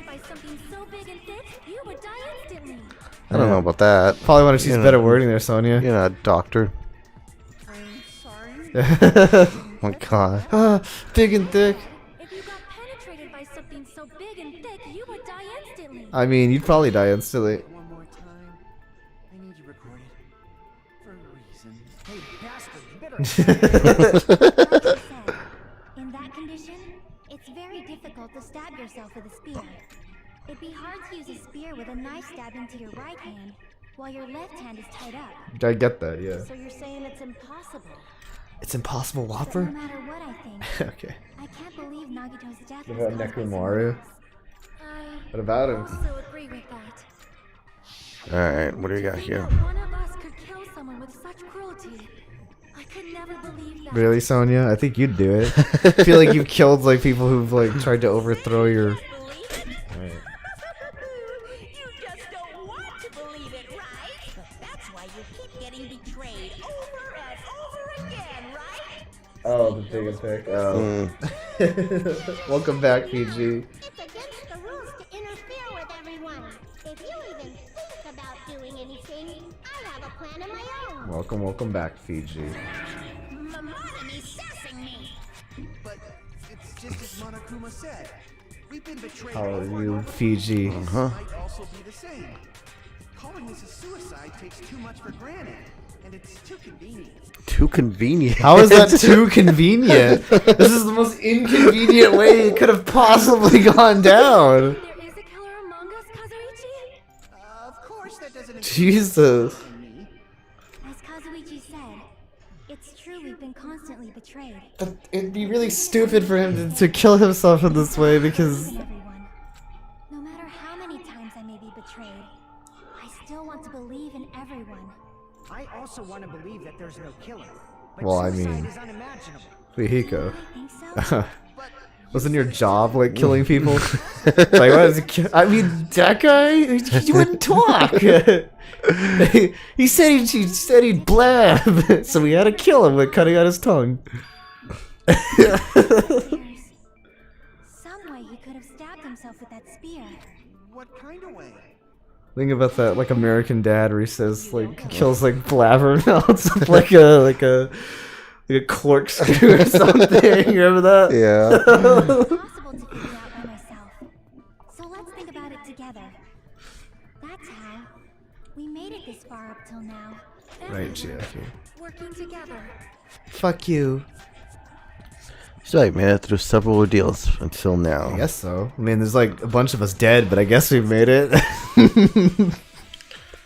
by something so big and thick, you would die instantly. I don't know about that. Probably want to choose You know. better wording there, Sonia. You're not a doctor. I'm sorry. Oh my god. Ah, big and thick. If you got penetrated by something so big and thick, you would die instantly. I mean, you'd probably die instantly. one more time. I need you recorded. For a reason. Hey, bastard, you better Like you said, in that condition, it's very difficult to stab yourself with a spear. It'd be hard to use a spear with a knife stabbed into your right hand while your left hand is tied up. I get that, yeah. So you're saying it's impossible? It's impossible, No Whopper? matter what I think, Okay. I can't believe Nagito's death What was about caused by Nekomaru? someone else. What about I him? also agree with that. Alright, what do we got To think here? that one of us could kill someone with such cruelty. I could never believe that. Really, Sonia? I think you'd do it. I feel like you've killed like people who've like tried to overthrow your. Believe it? You just don't want to believe it, right? That's why you keep getting betrayed over and over again, right? Oh, the big and thick. Oh. Welcome back, PG. It's against the rules to interfere with everyone. If you even think about doing anything, welcome back, Fiji. Mamoni's sassing me. But it's just as Monokuma said. We've been betrayed How are over and you, over. Fiji? This might also be the same. Calling this a suicide takes too much for granted, and it's too convenient. Too convenient. How is that too convenient? This is the most inconvenient way it could have possibly gone down. There is a killer among us, Kazuichi? Of course, that doesn't. Jesus. Me. As Kazuichi said, it's true we've been constantly betrayed. But it'd be really stupid for him to kill himself in this way because... Everyone. No matter how many times I may be betrayed, I still want to believe in everyone. I also want to believe that there's no killer. But Well, I suicide mean- is unimaginable. Fujihiko. I think so. Wasn't your job like killing people? Like, what is it? I mean, that guy, he wouldn't talk. he said he'd blab, so we had to kill him by cutting out his tongue. There's some way he could have stabbed himself with that spear. What kind of way? Think about that, like American Dad, where he says like kills like blabbermouths with like a corkscrew or something. You remember that? Yeah. It's impossible to figure out by myself. So let's think about it together. That's how we made it this far up till now. Right, Jackie. Working together. Fuck you. So I made it through several ordeals until now. I guess so. I mean, there's like a bunch of us dead, but I guess we've made it.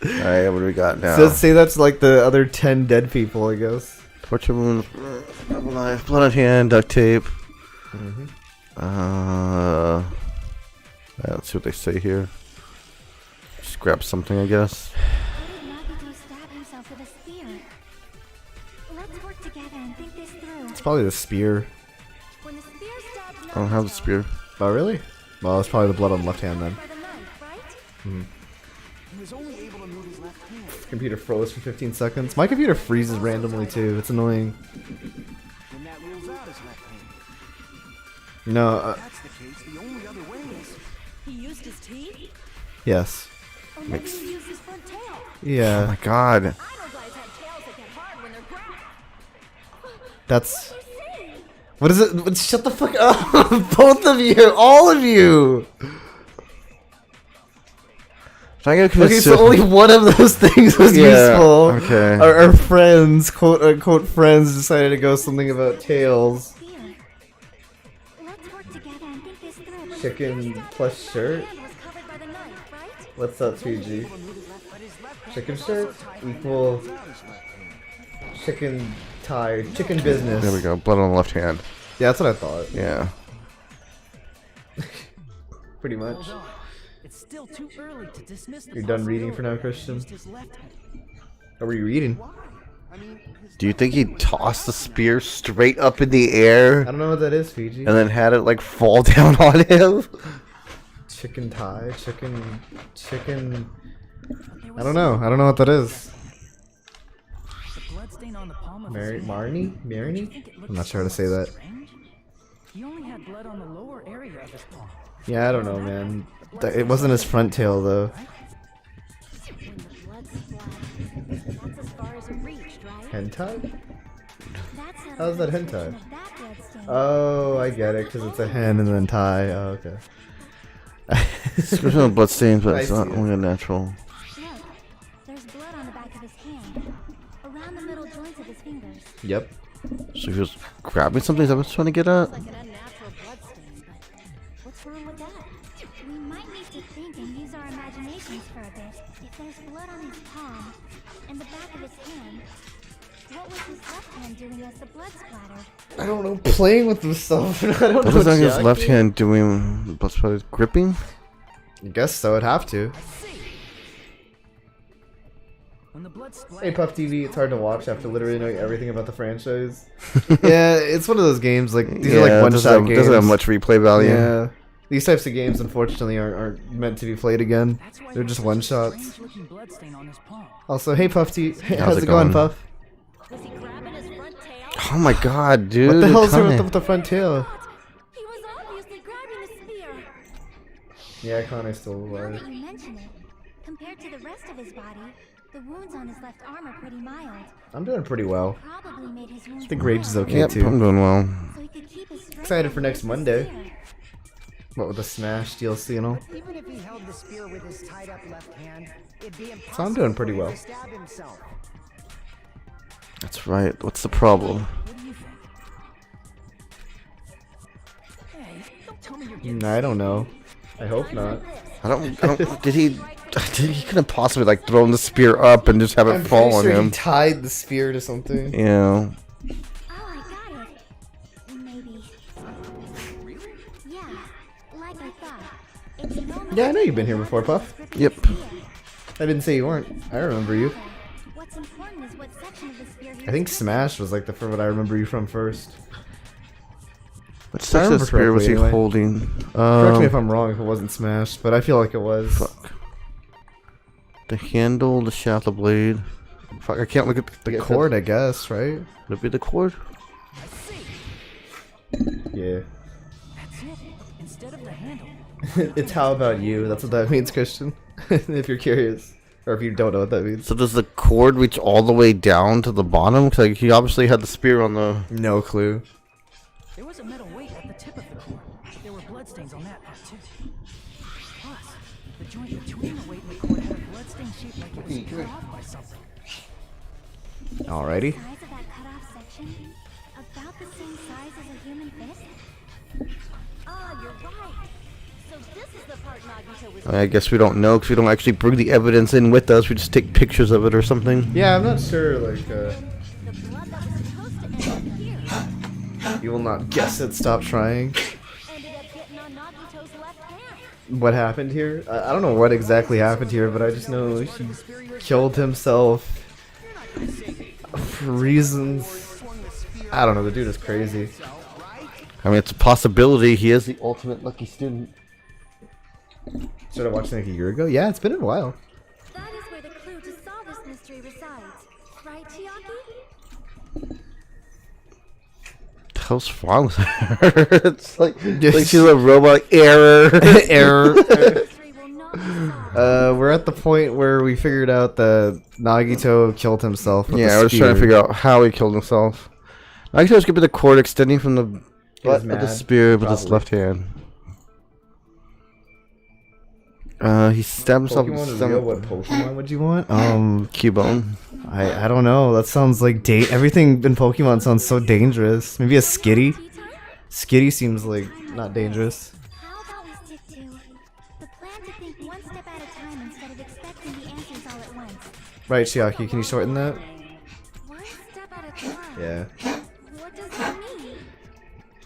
Alright, what do we got now? So say that's like the other 10 dead people, I guess. Torture wound, blood on hand, duct tape. Let's see what they say here. Just grab something, I guess. How did Nagito stab himself with a spear? Let's work together and think this through. It's probably the spear. When the spear stabs Nagito I don't have the spear. Oh, really? Well, it's probably the blood on the left hand then. by the knife, right? He was only able to move his left hand. Computer froze for 15 seconds. My computer freezes randomly too. It's annoying. Then that rules out his left hand. No, If that's the case, the only other way is. He used his teeth? yes. Or maybe he used his front tail. Oh Yeah, my god. I know guys have tails that get hard when they're grabbed. that's... What is it? Shut the fuck up! Both of you! All of you! Okay, so only one of those things was Yeah, useful. okay. Our friends, quote unquote friends, decided to go something about tails. Spear. Let's work together and think this through. When the Chicken spear stabbed plus his shirt? hand was covered by the knife, right? What's up, PG? But his left hand Chicken was also shirt tied when he equal rules out his left hand. chicken tie, chicken business. There we go. Blood on the left hand. Yeah, that's what I thought. Yeah. Pretty much. Hold on. It's still too early to dismiss the You're done reading for now, possibility that he Christian? used his left hand. What were you reading? Why? I mean, his Do you think he tossed the spear straight up in the air I don't know what that is, Fiji. and then had it like fall down on him? Chicken tie, chicken. There was I don't know. I don't know what that is. the bloodstain on the palm of Mary, his hand. Marnie? Don't you Marnie? think it I'm looked not sure how to say somewhat that. strange? He only had blood on the lower area of his palm. Yeah, I don't know, man. It wasn't his front tail though. When the blood splattered. That's as far as it reached, right? Hentai? That's not How's a that description hentai? of that bloodstain. Oh, I get it, because it's a hen and then tie. Oh, okay. Description of blood stains, but it's I not see it. only natural. Look, there's blood on the back of his hand, around the middle joints of his fingers. Yep. So he was grabbing something? Is that what he's trying to get at? Like an unnatural bloodstain, but what's wrong with that? We might need to think and use our imaginations for a bit. If there's blood on his palm and the back of his hand, what was his left hand doing as the blood splattered? I don't know. Playing with himself. I don't What know. was on his Jack. left hand doing? Blood splattered gripping? I guess so. I'd have to. When the blood Hey, splattered, Puff TV. It's hard to watch after literally knowing everything about the franchise. Yeah, it's one of those games. Like these are like one-shot games. Doesn't have much replay value. Yeah. These types of games, unfortunately, aren't meant to be played again. that's why They're there just was one such a shots. strange-looking bloodstain on his palm. Also, hey Puff TV. Hey, How's how's it it going, going? Puff? Was he grabbing his front tail? Oh my god, dude. What the hell's there with Kane. the front tail? He was obviously grabbing the spear. Yeah, Connor's still Now alive. that you mention it, compared to the rest of his body, The wounds on his left arm are pretty mild. I'm doing pretty well. Probably made his wounds I think Rage is mild, okay Yep, too. I'm doing well. so he could keep his strength Excited for next and use the Monday. spear. What with the Smash DLC and all? Even if he held the spear with his tied up left hand, it'd be impossible So I'm doing pretty for him well. to stab himself. That's right. What's the problem? What do you think? Hey, don't tell me you're getting I don't know. I hope not. I don't. Did he? He couldn't possibly like thrown the spear up and just have it fall on him. he tied the spear to something. Yeah. Oh, I got it. Maybe. Yeah, like I thought. It's no Yeah, I know you've been here before, Puff. Yep. I didn't say you weren't. I remember you. What's important is what section of the spear he I think was Smash was like the first one I remember you from first. Which section of remember the spear was he correctly, anyway. holding? Correct me if I'm wrong if it wasn't Smash, but I feel like it was. Fuck. The handle, the shaft, the blade. Fuck, I can't look at The cord, I guess, right? Would it be the cord? Yeah. That's it. Instead of the handle. It's how about you. That's what that means, Christian. If you're curious. Or if you don't know what that means. So does the cord reach all the way down to the bottom? 'Cause, like, he obviously had the spear on the... No clue. There was a metal weight at the tip of the cord. There were bloodstains on that part too. Plus, the joint between the weight and the cord had a bloodstain shaped like it was cut off by something. Alrighty. size of that cut off section? About the same size as a human fist? Ah, you're right. So this is the part Nagito was. I guess we don't know because we don't actually bring the evidence in with us. We just take pictures of it or something. Yeah, I'm not sure, like, The blood that was supposed to end up here you will not guess it. Stop trying. ended up getting on Nagito's left hand. What happened here? I don't know what exactly happened here, but I just know he killed himself for reasons. I don't know, the dude is crazy. I mean, it's a possibility. He is the ultimate lucky student. Started watching like a year ago? Yeah, it's been a while. That is where the clue to solve this mystery resides. Right, Chiaki? The hell's wrong with her? It's like she's a robot. Error. Error. Mystery will not be solved. We're at the point where we figured out that Nagito killed himself with Yeah, a I was trying to spear. figure out how he killed himself. I guess could be the cord extending from the butt of the mad, spear with his probably. left hand. He stabbed himself Pokemon with is real. What some Pokemon would you want? Cubone. I don't know. That sounds like everything in Pokemon sounds so dangerous. Maybe a Skitty. Tea time? Skitty seems like not dangerous. How about we stick to the plan to think one step at a time instead of expecting the answers all at once? Right, Chiaki, can you shorten that? One step at a time. Yeah. What does that mean?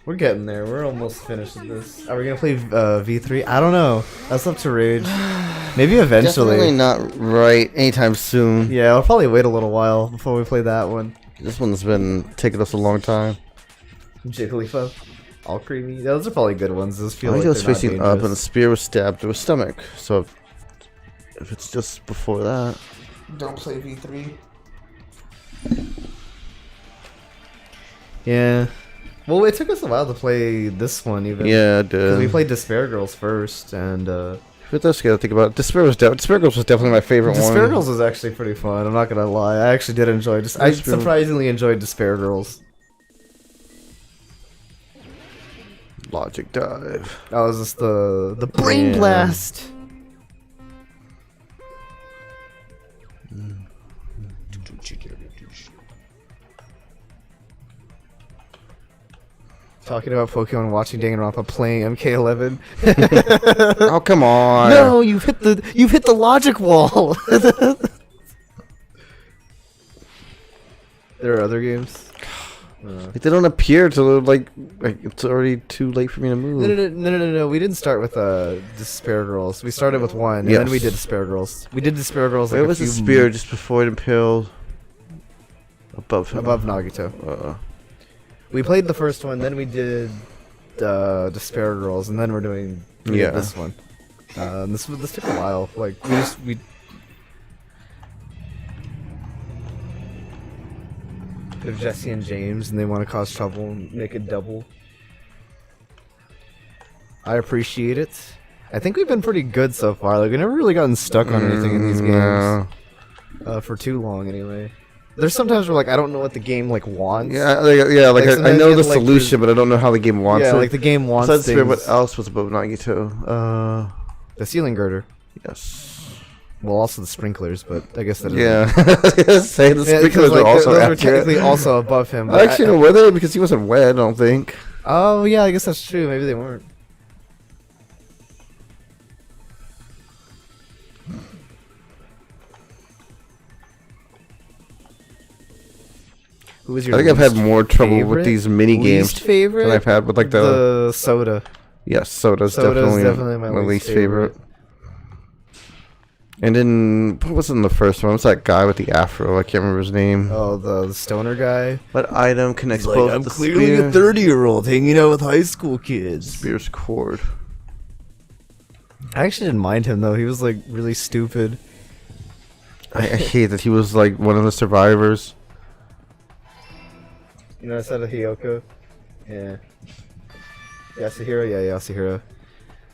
We're getting there. We're almost finished with this. Are we gonna play V3? I don't know. That's up to Rage. Maybe eventually. Definitely not right anytime soon. Yeah, I'll probably wait a little while before we play that one. This one's been taking us a long time. Jigglypuff. All creamy. Yeah, those are probably good ones. Those feel like I was they're not facing up and the dangerous. spear was stabbed through his stomach. So if it's just before that. Don't play V3. Yeah. Well, it took us a while to play this one, even. Yeah, it 'Cause did. we played Despair Girls first, and But that's good to think about. Despair Girls was definitely my favorite one. Despair Girls was actually pretty fun. I'm not gonna lie. I actually did enjoy. I Despair- surprisingly enjoyed Despair Girls. Logic dive. That was just the brain Yeah. blast. Talking about Pokemon, watching Danganronpa, playing MK11. Oh come on! No, you've hit the logic wall. There are other games. Like, they don't appear till like it's already too late for me to move. No. We didn't start with Despair Girls. We started with one, and then we Yes. did Despair Girls. We did Despair Girls like Where a was the few spear just before it impaled? Above him. above Nagito. We played the first one, then we did Despair Girls, and then we did Yeah. this one. This took a while. Like we if Jesse and James and they want to cause trouble and make it double. I appreciate it. I think we've been pretty good so far. Like we've never really gotten stuck on anything in these games. No. for too long anyway. There's sometimes where like I don't know what the game like wants. Yeah, like I sometimes know you the have to, like, solution, but I don't know how the game wants Yeah, it. like the game wants Besides things. Spear, what else was above Nagito? The ceiling girder. Yes. Well, also the sprinklers, but I guess that. Yeah. Say the Yeah, sprinklers like, are also those were accurate. technically also above him. But Actually, no, were they? Because he wasn't wet, I don't think. Oh yeah, I guess that's true. Maybe they weren't. Who was your I think I've had least more trouble favorite? with these mini games Least favorite than I've had with like the soda. yes, soda's Soda's definitely my least favorite. And then what was in the first one? What's that guy with the afro? I can't remember his name. Oh, the stoner guy. What item connects both I'm the clearly spear, a 30-year-old hanging out with high school kids. spear's cord? I actually didn't mind him though. He was like really stupid. I hate that he was like one of the survivors. You know, I said a Hiyoko. Yeah. Yasuhiro? Yeah, Yasuhiro.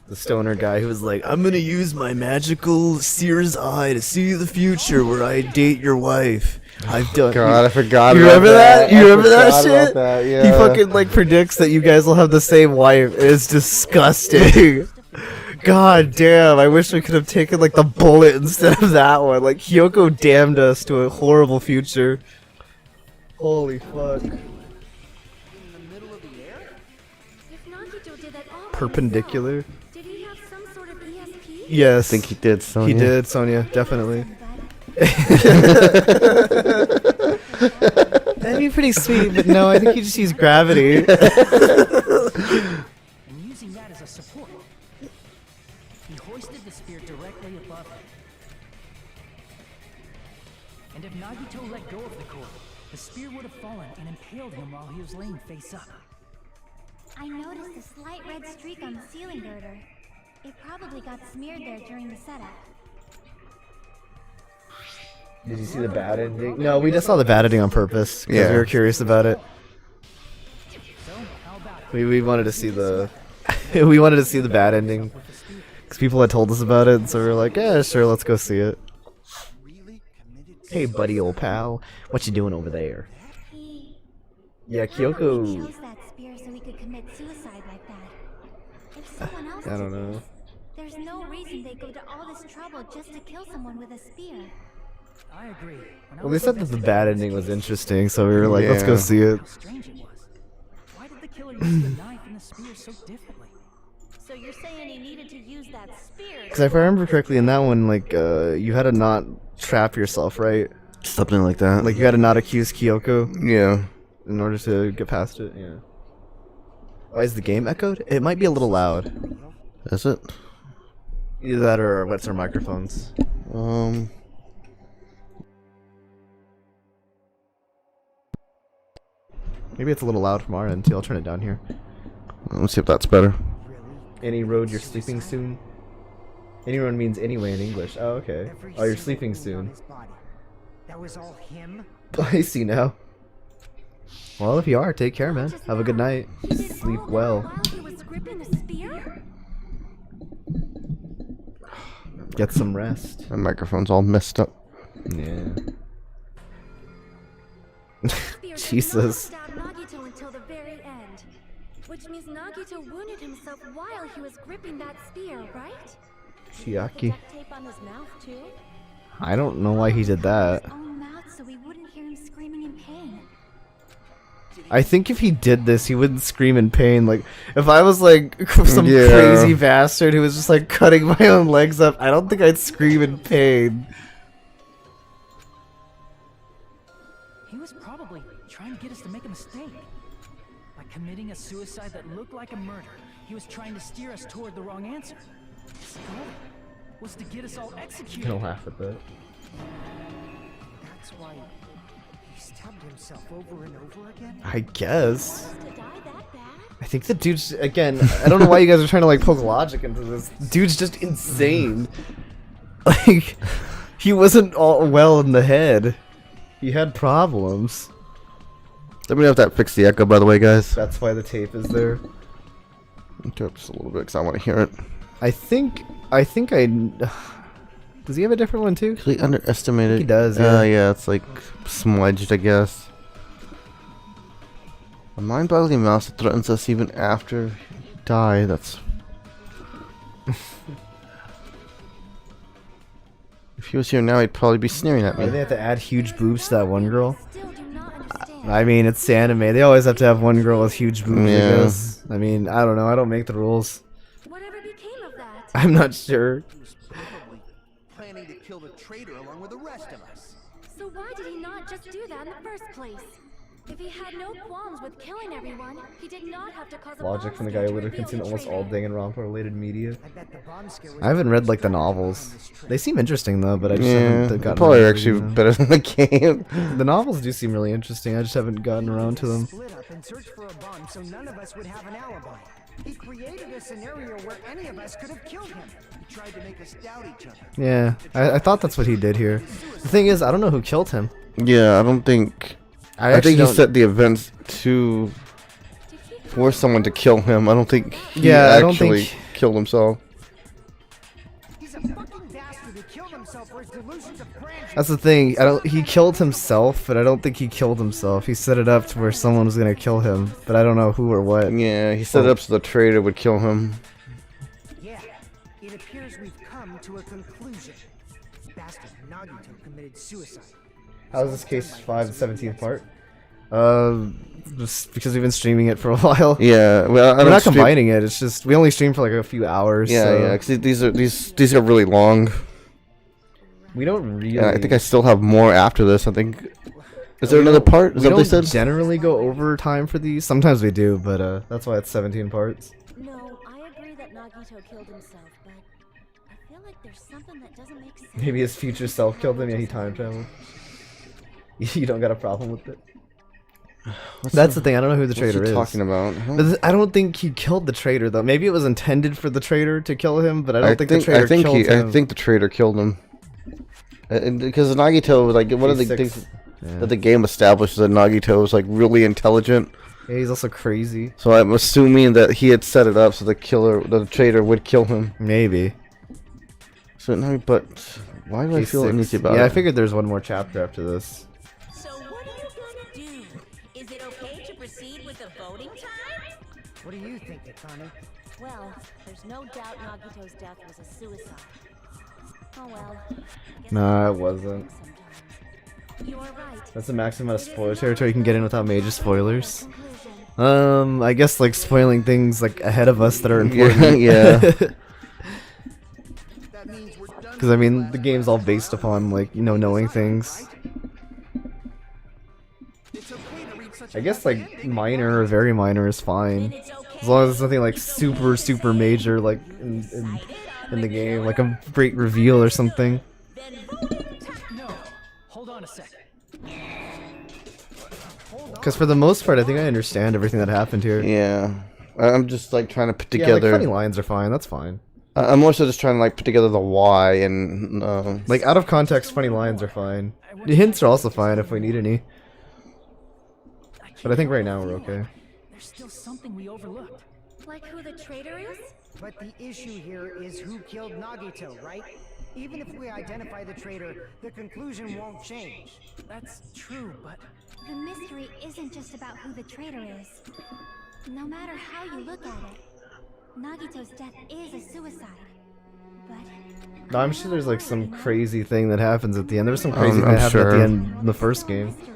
The stoner guy who was like, I'm gonna use my magical seer's eye to see the future where I date your wife. I've done. God, I forgot. You about remember that? You I remember that forgot shit? about that, yeah. He fucking like predicts that you guys will have the same wife. It's disgusting. God damn, I wish we could have taken like the bullet instead of that one. Like Hyoko damned us to a horrible future. Holy fuck. If Nagito did that all by Perpendicular? himself, did he have some sort of ESP? Yes. I think he did. Sonya. He did, Sonya, definitely. That'd be pretty sweet, but no, I think he just used gravity. And using that as a support, he hoisted the spear directly above him. And if Nagito let go of the cord, the spear would have fallen and impaled him while he was laying face up. I noticed a slight red streak on the ceiling girder. It probably got smeared there during the setup. Did you see the bad ending? No, we just saw the bad ending on purpose because Yeah. we were curious about it. So, how about it? We wanted to see the we wanted to see the bad ending because people had told us about it, so we were like, yeah, sure, let's go see it. Hey, buddy, old pal, what you doing over there? He Yeah, probably Kyoko. chose that spear so he could commit suicide like that. If someone else I don't did know. this, there's no reason they'd go to all this trouble just to kill someone with a spear. I agree. When I Well, they was said that the investigating bad this ending was case, interesting, so we were like, let's go Yeah. see it. how strange it was. Why did the killer use the knife and the spear so differently? So you're saying he needed to use that spear? Because if I remember correctly, in that one, like, you had to not trap yourself, right? Something like that. Like, you had to not accuse Kyoko yeah. in order to get past it. Yeah. Why is the game echoed? It might be a little loud. Is it? Either that or what's our microphones. Maybe it's a little loud from our end too. I'll turn it down here. Let's see if that's better. Any road, you're sleeping soon? Any road means anyway in English. Oh, okay. Every Oh, you're single sleeping wound on soon. his body. That was all him? I see now. Well, if you are, take care, man. Just Have a good now, night. he did Sleep all that well. while he was gripping the spear? Get some rest. My microphone's all messed up. Yeah. Spear did Jesus. not stab Nagito until the very end. Which means Nagito wounded himself while he was gripping that spear, right? Chiaki. Duct tape on his mouth too? I don't know why he did that. His own mouth so we wouldn't hear him screaming in pain. I think if he did this, he wouldn't scream in pain. Like, if I was like some Yeah. crazy bastard who was just like cutting my own legs up, I don't think I'd scream in pain. He was probably trying to get us to make a mistake. By committing a suicide that looked like a murder, he was trying to steer us toward the wrong answer. His goal was to get us all executed. I'm gonna laugh at that. That's why he stabbed himself over and over again? I guess. To die that bad? I think the dude's, again, I don't know why you guys are trying to like poke logic into this. Dude's just insane. Like, he wasn't all well in the head. He had problems. Let me know if that fixed the echo, by the way, guys. That's why the tape is there. Turn up just a little bit because I want to hear it. I think I Does he have a different one too? He underestimated. He does, yeah. Yeah, it's like smudged, I guess. A mind-boggling mouse that threatens us even after we die. That's. If he was here now, he'd probably be sneering at Why do they me. have to add huge boobs to that one girl? Still do not understand. I mean, it's anime. They always have to have one girl with huge boobs, Yeah. I guess. I mean, I don't know. I don't make the rules. Whatever became of that? I'm not sure. He was probably planning to kill the traitor along with the rest of us. So why did he not just do that in the first place? If he had no qualms with killing everyone, he did not have to cause a Logic bomb from the scare guy to who would have reveal consumed the almost all traitor. Danganronpa related media. I bet the bomb scare was I haven't read like the on novels. this trip. They seem interesting though, but I just Yeah, haven't they're gotten probably around to actually reading them. better than the game. The novels do seem really interesting. I just haven't gotten around to them. Split up and search for a bomb so none of us would have an alibi. He created a scenario where any of us could have killed him. He tried to make us doubt each other. Yeah, I thought that's what he did here. The thing is, I don't know who killed him. Yeah, I don't think. I actually think he don't- set the events to Did he force someone to kill him. I don't think he Yeah, I don't actually think- killed himself. He's a fucking bastard who killed himself for his delusions of grandeur. That's the thing. I don't. He killed himself, but I don't think he killed himself. He set it up to where someone was gonna kill him, but I don't know who or what. Yeah, he set it up so the traitor would kill him. Yeah, it appears we've come to a conclusion. Bastard Nagito committed suicide. How's this case 5 the 17th part? Just because we've been streaming it for a while. Yeah, well, I We're don't not stream- combining it. It's just we only stream for like a few hours. Yeah, so yeah, because these are really long. we don't really. Yeah, I think I still have more after this. I think. Is there another part? Is We that what they don't said? generally go over time for these. Sometimes we do, but that's why it's 17 parts. No, I agree that Nagito killed himself, but I feel like there's something that doesn't make sense. Maybe his future self killed him. Yeah, he time traveled. You don't got a problem with it. That's the thing. I don't know who the What's traitor he is. talking about? But I don't think he killed the traitor though. Maybe it was intended for the traitor to kill him, but I don't think the traitor killed him. I think the traitor killed him. Because Nagito, like one of the He's things six. Yeah. that the game establishes that Nagito is like really intelligent. Yeah, he's also crazy. So I'm assuming that he had set it up so the traitor would kill him. Maybe. So no, but why do I He's feel six. uneasy about it? Yeah, I figured there's one more chapter after this. So what are you gonna do? Is it okay to proceed with the voting time? What do you think, Akane? Well, there's no doubt Nagito's death was a suicide. Oh well. I guess Nah, I it wasn't. sometimes. You are right. That's the maximum amount of spoiler territory you can get in without major spoilers. Conclusion. I guess like spoiling things like ahead of us that are important. Yeah. That means we're done. Because I mean, the game's all based upon like knowing things. It's okay to read such I a guess happy like ending. minor or very minor is fine, It's okay. as long as it's nothing like super major like in the game, like a great reveal or something. Then voting time. No, hold on a second. Because for the most part, I think I understand everything that happened here. Yeah. I'm just like trying to put Yeah, together. like funny lines are fine. That's fine. I'm more so just trying to like put together the why and Like out of context, funny lines are fine. The hints are also fine if we need any. But I think right now we're okay. There's still something we overlooked. Like who the traitor is? But the issue here is who killed Nagito, right? Even if we identify the traitor, the conclusion won't change. That's true, but The mystery isn't just about who the traitor is. No matter how you look at it, Nagito's death is a suicide. But No, I'm sure there's like some crazy thing that happens at the end. There's some crazy thing I'm that happened at sure. the end in the first game. mystery.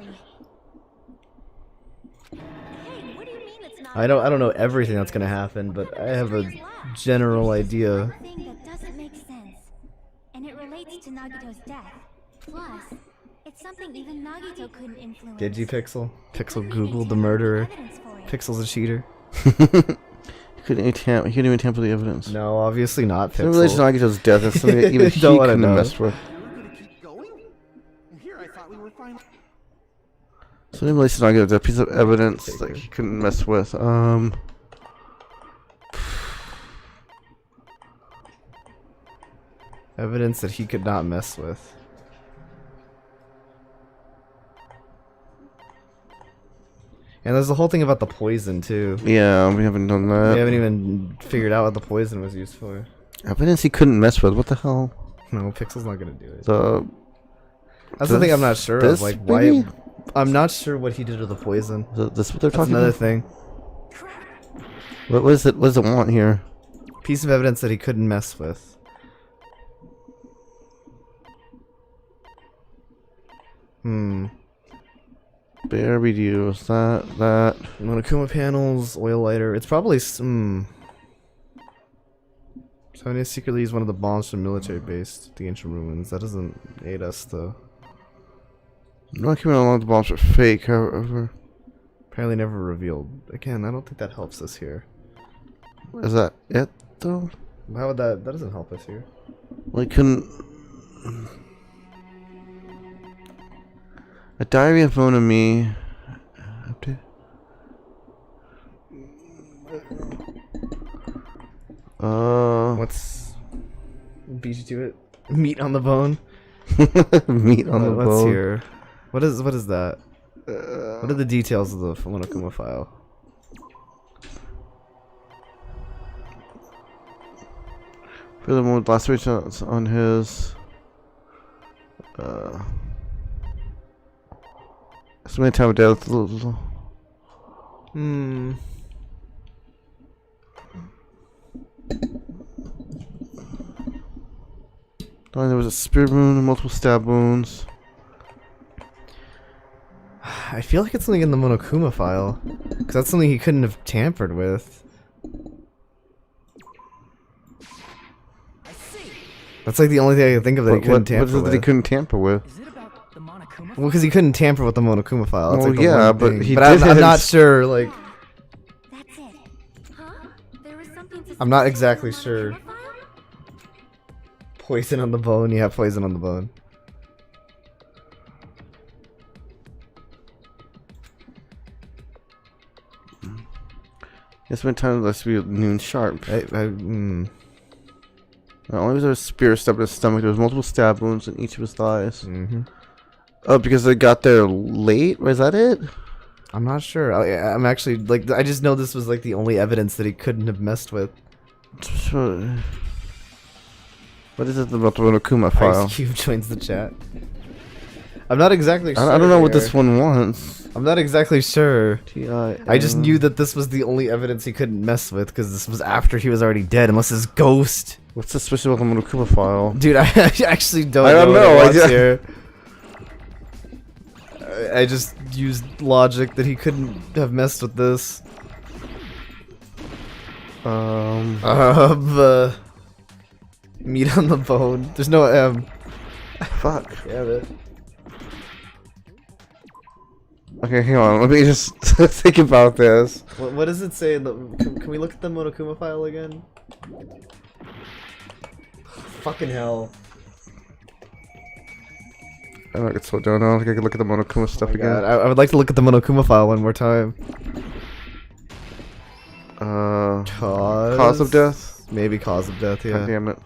Hey, what do you mean it's not? I don't know everything that's gonna happen, but I have a general idea. Thing that doesn't make sense, and it relates to Nagito's death. Plus, it's something even Nagito couldn't influence. Digipixel? Pixel Couldn't even googled the tamper with murderer. evidence for it. Pixel's a cheater. he couldn't even tamper the evidence. No, obviously not In relation to Pixel. Nagito's death, that's something that even he Don't wanna couldn't have know. messed with. We were gonna keep going? And here I thought we were fine. So in relation to Nagito's death, piece of evidence that he couldn't mess with. Evidence that he could not mess with. And there's the whole thing about the poison too. Yeah, we haven't done that. We haven't even figured out what the poison was used for. Evidence he couldn't mess with. What the hell? No, Pixel's not gonna do it. That's the thing I'm not sure of. Like, why? maybe? I'm not sure what he did to the poison. This what they're That's talking another about? thing. What is it? What does it want here? Piece of evidence that he couldn't mess with. Bear reduce that. Monokuma panels, oil lighter. It's probably So I need to secretly use one of the bombs from military base to the ancient ruins. That doesn't aid us though. Not keeping along the bombs are fake, however. Apparently never revealed. Again, I don't think that helps us here. Is that it though? How would that doesn't help us here. Well, he couldn't. A diary of Monami. What's beat you to it? Meat on the bone. Meat on the What's bone. here? What is that? What are the details of the Monokuma file? Furthermore, last week on his estimated time of death. There was a spear wound and multiple stab wounds. I feel like it's something in the Monokuma file, because that's something he couldn't have tampered with. That's like the only thing I can think of that he couldn't tamper What is it with. that he couldn't tamper with? Is it about the Monokuma? Well, because he couldn't tamper with the Monokuma file. That's Well, like the yeah, one but thing. he But did I'm have not his- sure. Like, That's it. Huh? There was something to I'm not suspicious exactly in the sure. Monokuma file? poison on the bone. You have poison on the bone. It's been time to be noon sharp. Mm. Not only was there a spear stuck in his stomach, there was multiple stab wounds in each of his thighs. Mm-hmm. Oh, because they got there late? Was that it? I'm not sure. I'm actually like I just know this was like the only evidence that he couldn't have messed with. What is it about the Monokuma file? Ice Cube joins the chat. I'm not exactly sure. I don't know what here. this one wants. I'm not exactly sure. I just T-I-M. knew that this was the only evidence he couldn't mess with because this was after he was already dead, unless his ghost. What's suspicious about the Monokuma file? Dude, I actually don't I don't know. what it I wants just- here. I just used logic that he couldn't have messed with this. Meat on the bone. There's no M. Fuck. Damn it. Okay, hang on. Let me just think about this. What does it say? Can we look at the Monokuma file again? Fucking hell. I don't get so down. I don't think I can look at the Monokuma stuff again. God, I would like to look at the Monokuma file one more time. Cause of death? Maybe cause of death, God yeah. damn it.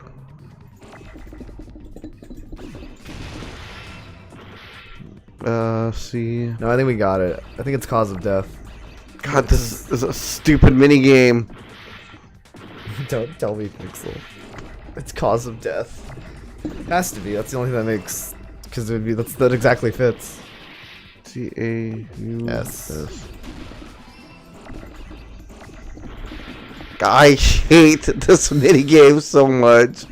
See. No, I think we got it. I think it's cause of death. God, this is a stupid mini game. Don't tell me, Pixel. It's cause of death. Has to be. That's the only thing that makes. Because it would be. That exactly fits. C-A-U-S. I hate this mini game so much.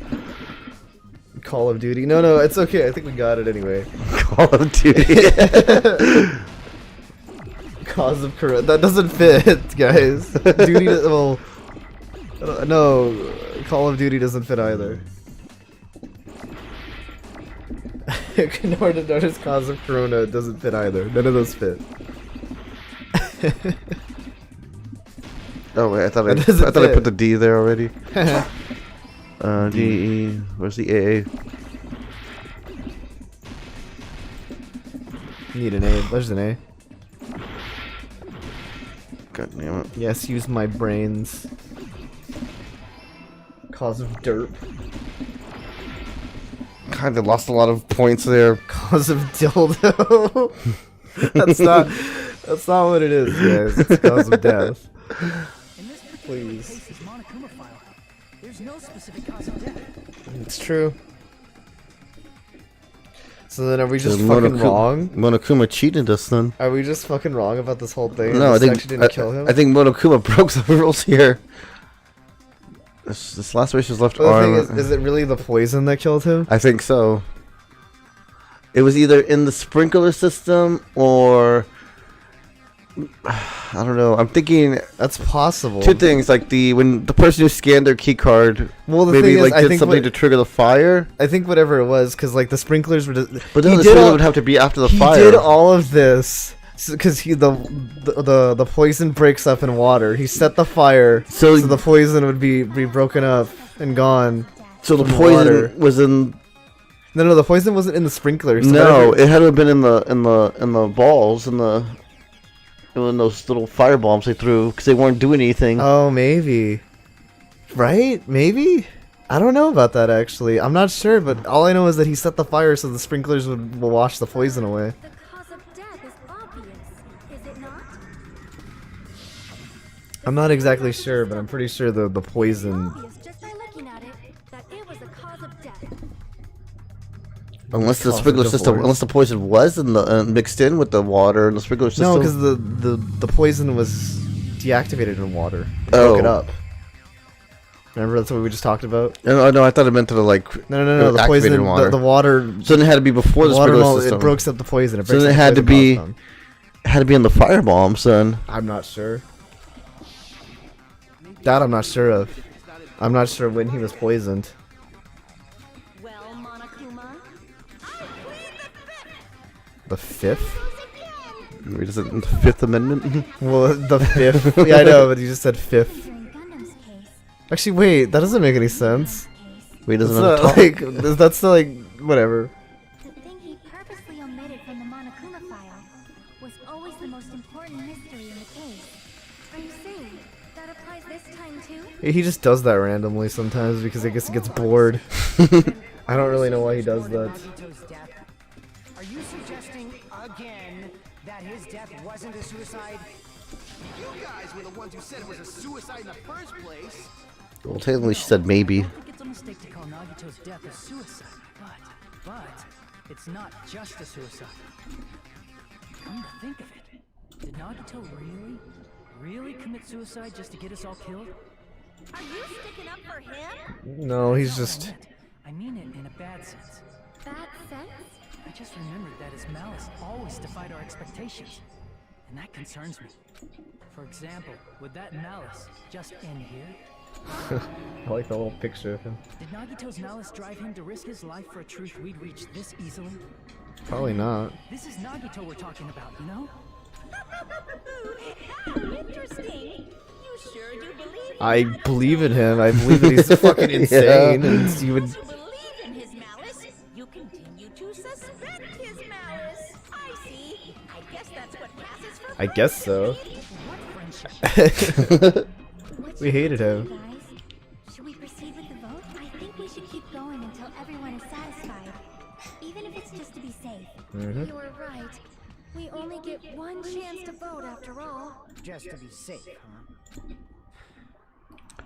Call of Duty. No, it's okay. I think we got it anyway. Call of Duty. Cause of corona. That doesn't fit, guys. Duty. Well, no. Call of Duty doesn't fit either. Nor does cause of corona doesn't fit either. None of those fit. Oh wait, I thought That I doesn't put fit. the D there already. D-E. Where's the A? Need an A. There's an A. God damn it. Yes, use my brains. Cause of derp. God, they lost a lot of points there. Cause of dildo. That's not what it is, guys. It's cause of death. In this particular Please. case's Monokuma file, there's no specific cause of death. It's true. So then are we just So fucking wrong? Monokuma cheated us then. Are we just fucking wrong about this whole thing? No, I This think actually didn't kill him? I think Monokuma broke the rules here. This last race was left But the arm. thing is it really the poison that killed him? I think so. It was either in the sprinkler system or I don't know. I'm thinking That's possible. two things, like when the person who scanned their key card Well, the maybe thing is, like I did think something what- to trigger the fire. I think whatever it was, because like the sprinklers were just. But then he the did sprinkler all- would have to be after the he fire. did all of this because the poison breaks up in water. He set the fire So- so the poison would be broken up and gone. so the from poison water. was in. No, the poison wasn't in the sprinklers. So No, whatever- it had to have been in the balls in those little fire bombs they threw because they weren't doing anything. Oh, maybe. Right? Maybe? I don't know about that actually. I'm not sure, but all I know is that he set the fire so the sprinklers would wash the poison away. The cause of death is obvious, is it not? I'm not exactly sure, but I'm pretty sure the poison. Obvious just by looking at it that it was the cause of death. Unless the Cause of sprinkler system, divorce. unless the poison was in the mixed in with the water and the sprinkler system. No, because the poison was deactivated in water. It broke it Oh. up. Remember that's what we just talked about? No, I thought it meant to the like. No. The activated poison, water. the water, So then it had to be before the water sprinkler system. it breaks up the poison. It So breaks then up it the had to poison be- compound. It had to be in the fire bombs then. I'm not sure. That I'm not sure of. I'm not sure when he was poisoned. Well, Monokuma, I plead The the fifth. fifth? Wait, is it in the Fifth Amendment? Well, the fifth. Yeah, I know, but you just said fifth. During Gundam's case, Actually, wait, that doesn't make any sense. case, Wait, That's doesn't have not, to like, that's not, like, whatever. the thing he purposely omitted from the Monokuma file was always the most important mystery in the case. Are you saying that applies this time too? He just does that randomly sometimes because I guess he gets bored. I don't really know why he does that. Nagito's death. Are you suggesting again that his death wasn't a suicide? You guys were the ones who said it was a suicide in the first place. Well, technically, she said maybe. I think it's a mistake to call Nagito's death a suicide, but it's not just a suicide. Come to think of it, did Nagito really commit suicide just to get us all killed? Are you sticking up for him? No, he's just. I mean it in a bad sense. Bad sense? I just remembered that his malice always defied our expectations, and that concerns me. For example, would that malice just end here? I like the little picture of him. Did Nagito's malice drive him to risk his life for a truth we'd reach this easily? Probably not. This is Nagito we're talking about, you know? How interesting. You sure do believe I believe in him. I believe that he's fucking insane. And he would. to believe in his malice. You continue to suspect his malice. I see. I guess that's what passes for I guess so. What We should hated do, him. Guys? Should we proceed with the vote? I think we should keep going until everyone is satisfied. Even if it's just to be safe. Mhm. You were right. We only get one chance to vote after all. Just to be safe, huh?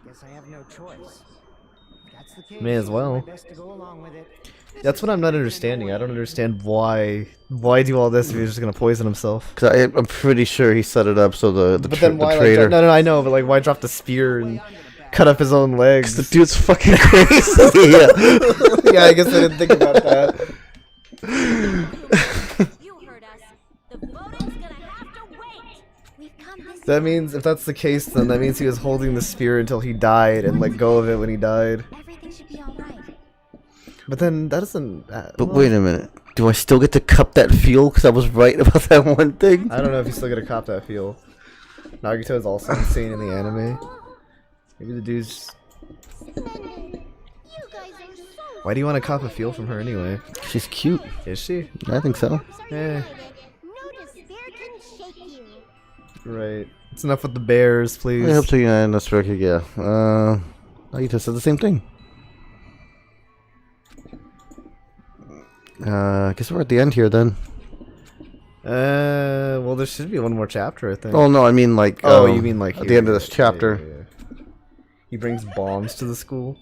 Guess I have no choice. If that's the case, May as well. I'll do my best to go along with it. That's what I'm not understanding. I don't understand why. Why do all this if he's just gonna poison himself? Because I'm pretty sure he set it up so the But then why? the Like, traitor. no, I know, but like, why drop the spear and cut up his own legs? The dude's fucking crazy. Yeah. Yeah, I guess I didn't think about that. You heard us. The voting's gonna have to wait. We've come this That means if that's the case, then that means he was holding the spear until he died and let go of it when he died. Everything should be alright. But then that doesn't. But wait a minute. Do I still get to cup that fuel? Because I was right about that one thing. I don't know if you still get a cop that feel. Nagito is also insane in the anime. Maybe the dude's. You guys are so Why do you want to cop a feel from her anyway? She's cute. Is she? I think so. Eh, No despair can shake you. right. It's enough with the bears, please. I hope so. Yeah, and that's right. Yeah. Nagito said the same thing. I guess we're at the end here then. Well, there should be one more chapter, I think. Oh no, I mean like. Oh, you mean like at the here. end of this chapter? Yeah. He brings bombs to the school.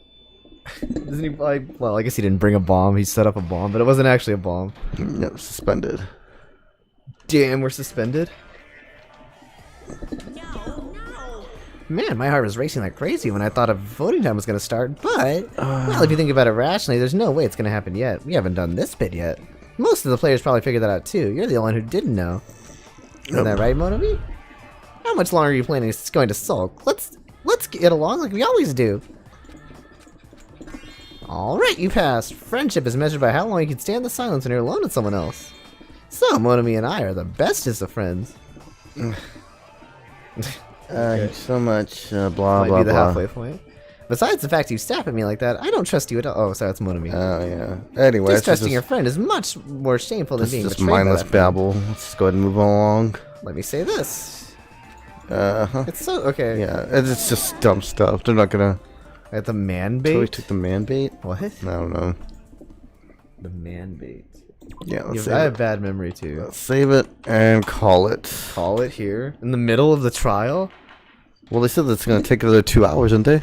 Doesn't he? Well, I guess he didn't bring a bomb. He set up a bomb, but it wasn't actually a bomb. No, suspended. Damn, we're suspended. No, no. Man, my heart was racing like crazy when I thought a voting time was going to start, but, well, if you think about it rationally, there's no way it's going to happen yet. We haven't done this bit yet. Most of the players probably figured that out too. You're the only one who didn't know. Isn't that right, Monomi? How much longer are you planning going to sulk? Let's get along like we always do. Alright, you passed. Friendship is measured by how long you can stand the silence when you're alone with someone else. So, Monomi and I are the bestest of friends. So much, blah, Might blah, be the blah. halfway point. Besides the fact you snap at me like that, I don't trust you at all. Oh, sorry, it's Monomi. Oh, yeah. Anyway, it's Distrusting just, your friend is much more shameful than this is being just betrayed by mindless that friend. babble. Let's just go ahead and move along. Let me say this. Uh-huh. It's so okay. Yeah, it's just dumb stuff. They're not gonna... At the man So we bait. took the man bait? What? I don't know. The man bait. Yeah, let's I save have it. bad memory too. Let's save it and call it. Call it here in the middle of the trial. Well, they said that's gonna take another 2 hours, didn't they?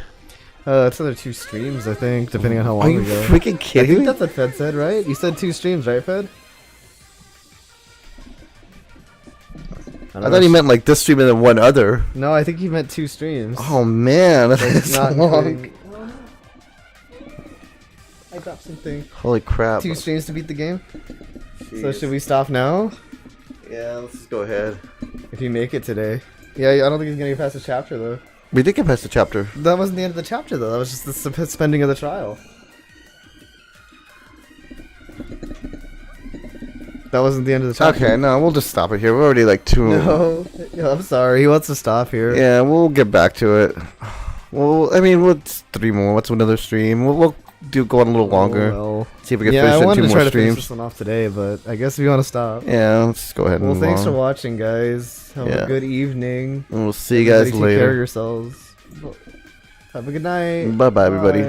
It's another 2 streams, I think, depending on how long Are you we go. freaking I kidding think me? that's what Fed said, right? You said 2 streams, right, Fed? I thought he meant like this stream and then one other. No, I think he meant 2 streams. Oh man, Like, that's not long. including- I dropped something. Holy crap. 2 streams to beat the game. So Jeez. should we stop now? Yeah, let's just go ahead. If you make it today. Yeah, I don't think he's gonna get past the chapter though. We did get past the chapter. That wasn't the end of the chapter though. That was just the suspending of the trial. That wasn't the end of the chapter. Okay, no, we'll just stop it here. We're already like 2. No, yeah, I'm sorry. He wants to stop here. Yeah, we'll get back to it. Well, I mean, what's 3 more? What's another stream? We'll go on a little longer. Oh, well. See if we can Yeah, I finish it wanted 2 to more try to finish streams. this one off today, but I guess we want to stop. Yeah, let's go ahead and Well, move thanks on. for watching, guys. Have Yeah. a good evening. And we'll see you guys Everybody take care of later. yourselves. Have a good night. Bye-bye, everybody. Bye.